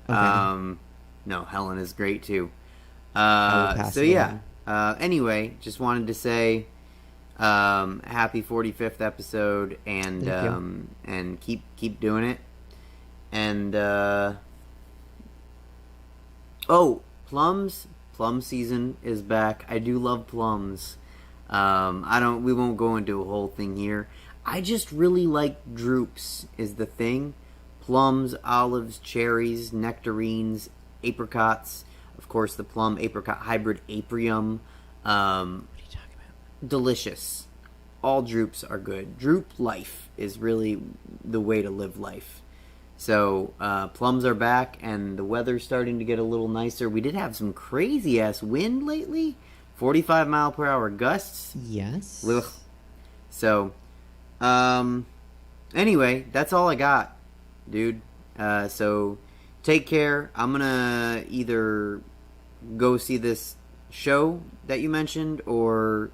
Okay. No, Helen is great too. Anyway, just wanted to say happy 45th episode, and keep doing it. And plums. Plum season is back. I do love plums. We won't go into a whole thing here. I just really like drupes is the thing. Plums, olives, cherries, nectarines, apricots. Of course, the plum apricot hybrid aprium. What are you talking about? Delicious. All drupes are good. Drupe life is really the way to live life. So, plums are back, and the weather's starting to get a little nicer. We did have some crazy-ass wind lately. 45-mile-per-hour gusts. Yes. Ugh. So, Anyway, that's all I got, dude. So take care. I'm gonna either go see this show that you mentioned or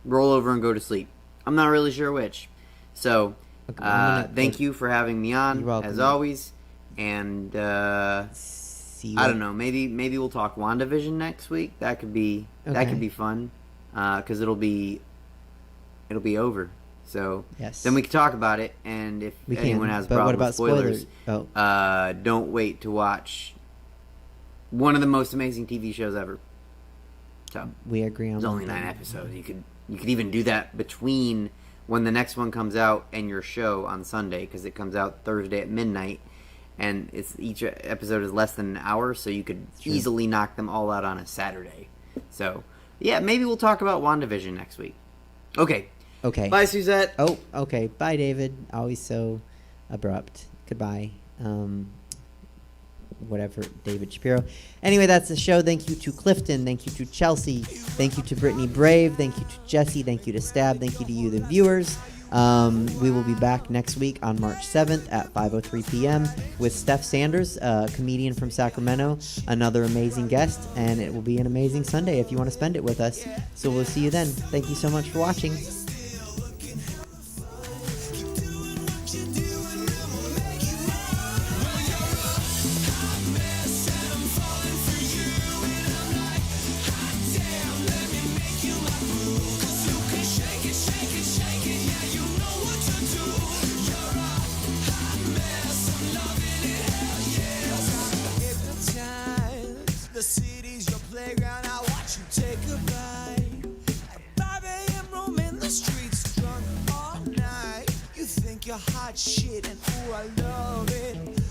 roll over and go to sleep. I'm not really sure which. So thank you for having me on, as always. And See you. I don't know. Maybe we'll talk WandaVision next week. That could be fun. Because it'll be over. So Yes. then we can talk about it. And if anyone has but problems what about with spoilers, don't wait to watch one of the most amazing TV shows ever. So We agree on there's that. only 9 episodes. You could even do that between when the next one comes out and your show on Sunday, because it comes out Thursday at midnight, and each episode is less than an hour, so you could easily knock them all out on a Saturday. So yeah, maybe we'll talk about WandaVision next week. Okay. Bye, Suzette. Oh, okay. Bye, David. Always so abrupt. Goodbye. Whatever, David Shapiro. Anyway, that's the show. Thank you to Clifton. Thank you to Chelsea. Thank you to Brittany Brave. Thank you to Jesse. Thank you to Stab. Thank you to you, the viewers. We will be back next week on March 7th at 5:03 p.m. with Steph Sanders, a comedian from Sacramento, another amazing guest, and it will be an amazing Sunday if you want to spend it with us. So we'll see you then. Thank you so much for watching. The city's your playground. I watch you take a bite. At 5 a.m. roaming the streets, drunk all night. You think you're hot shit, and ooh, I love it.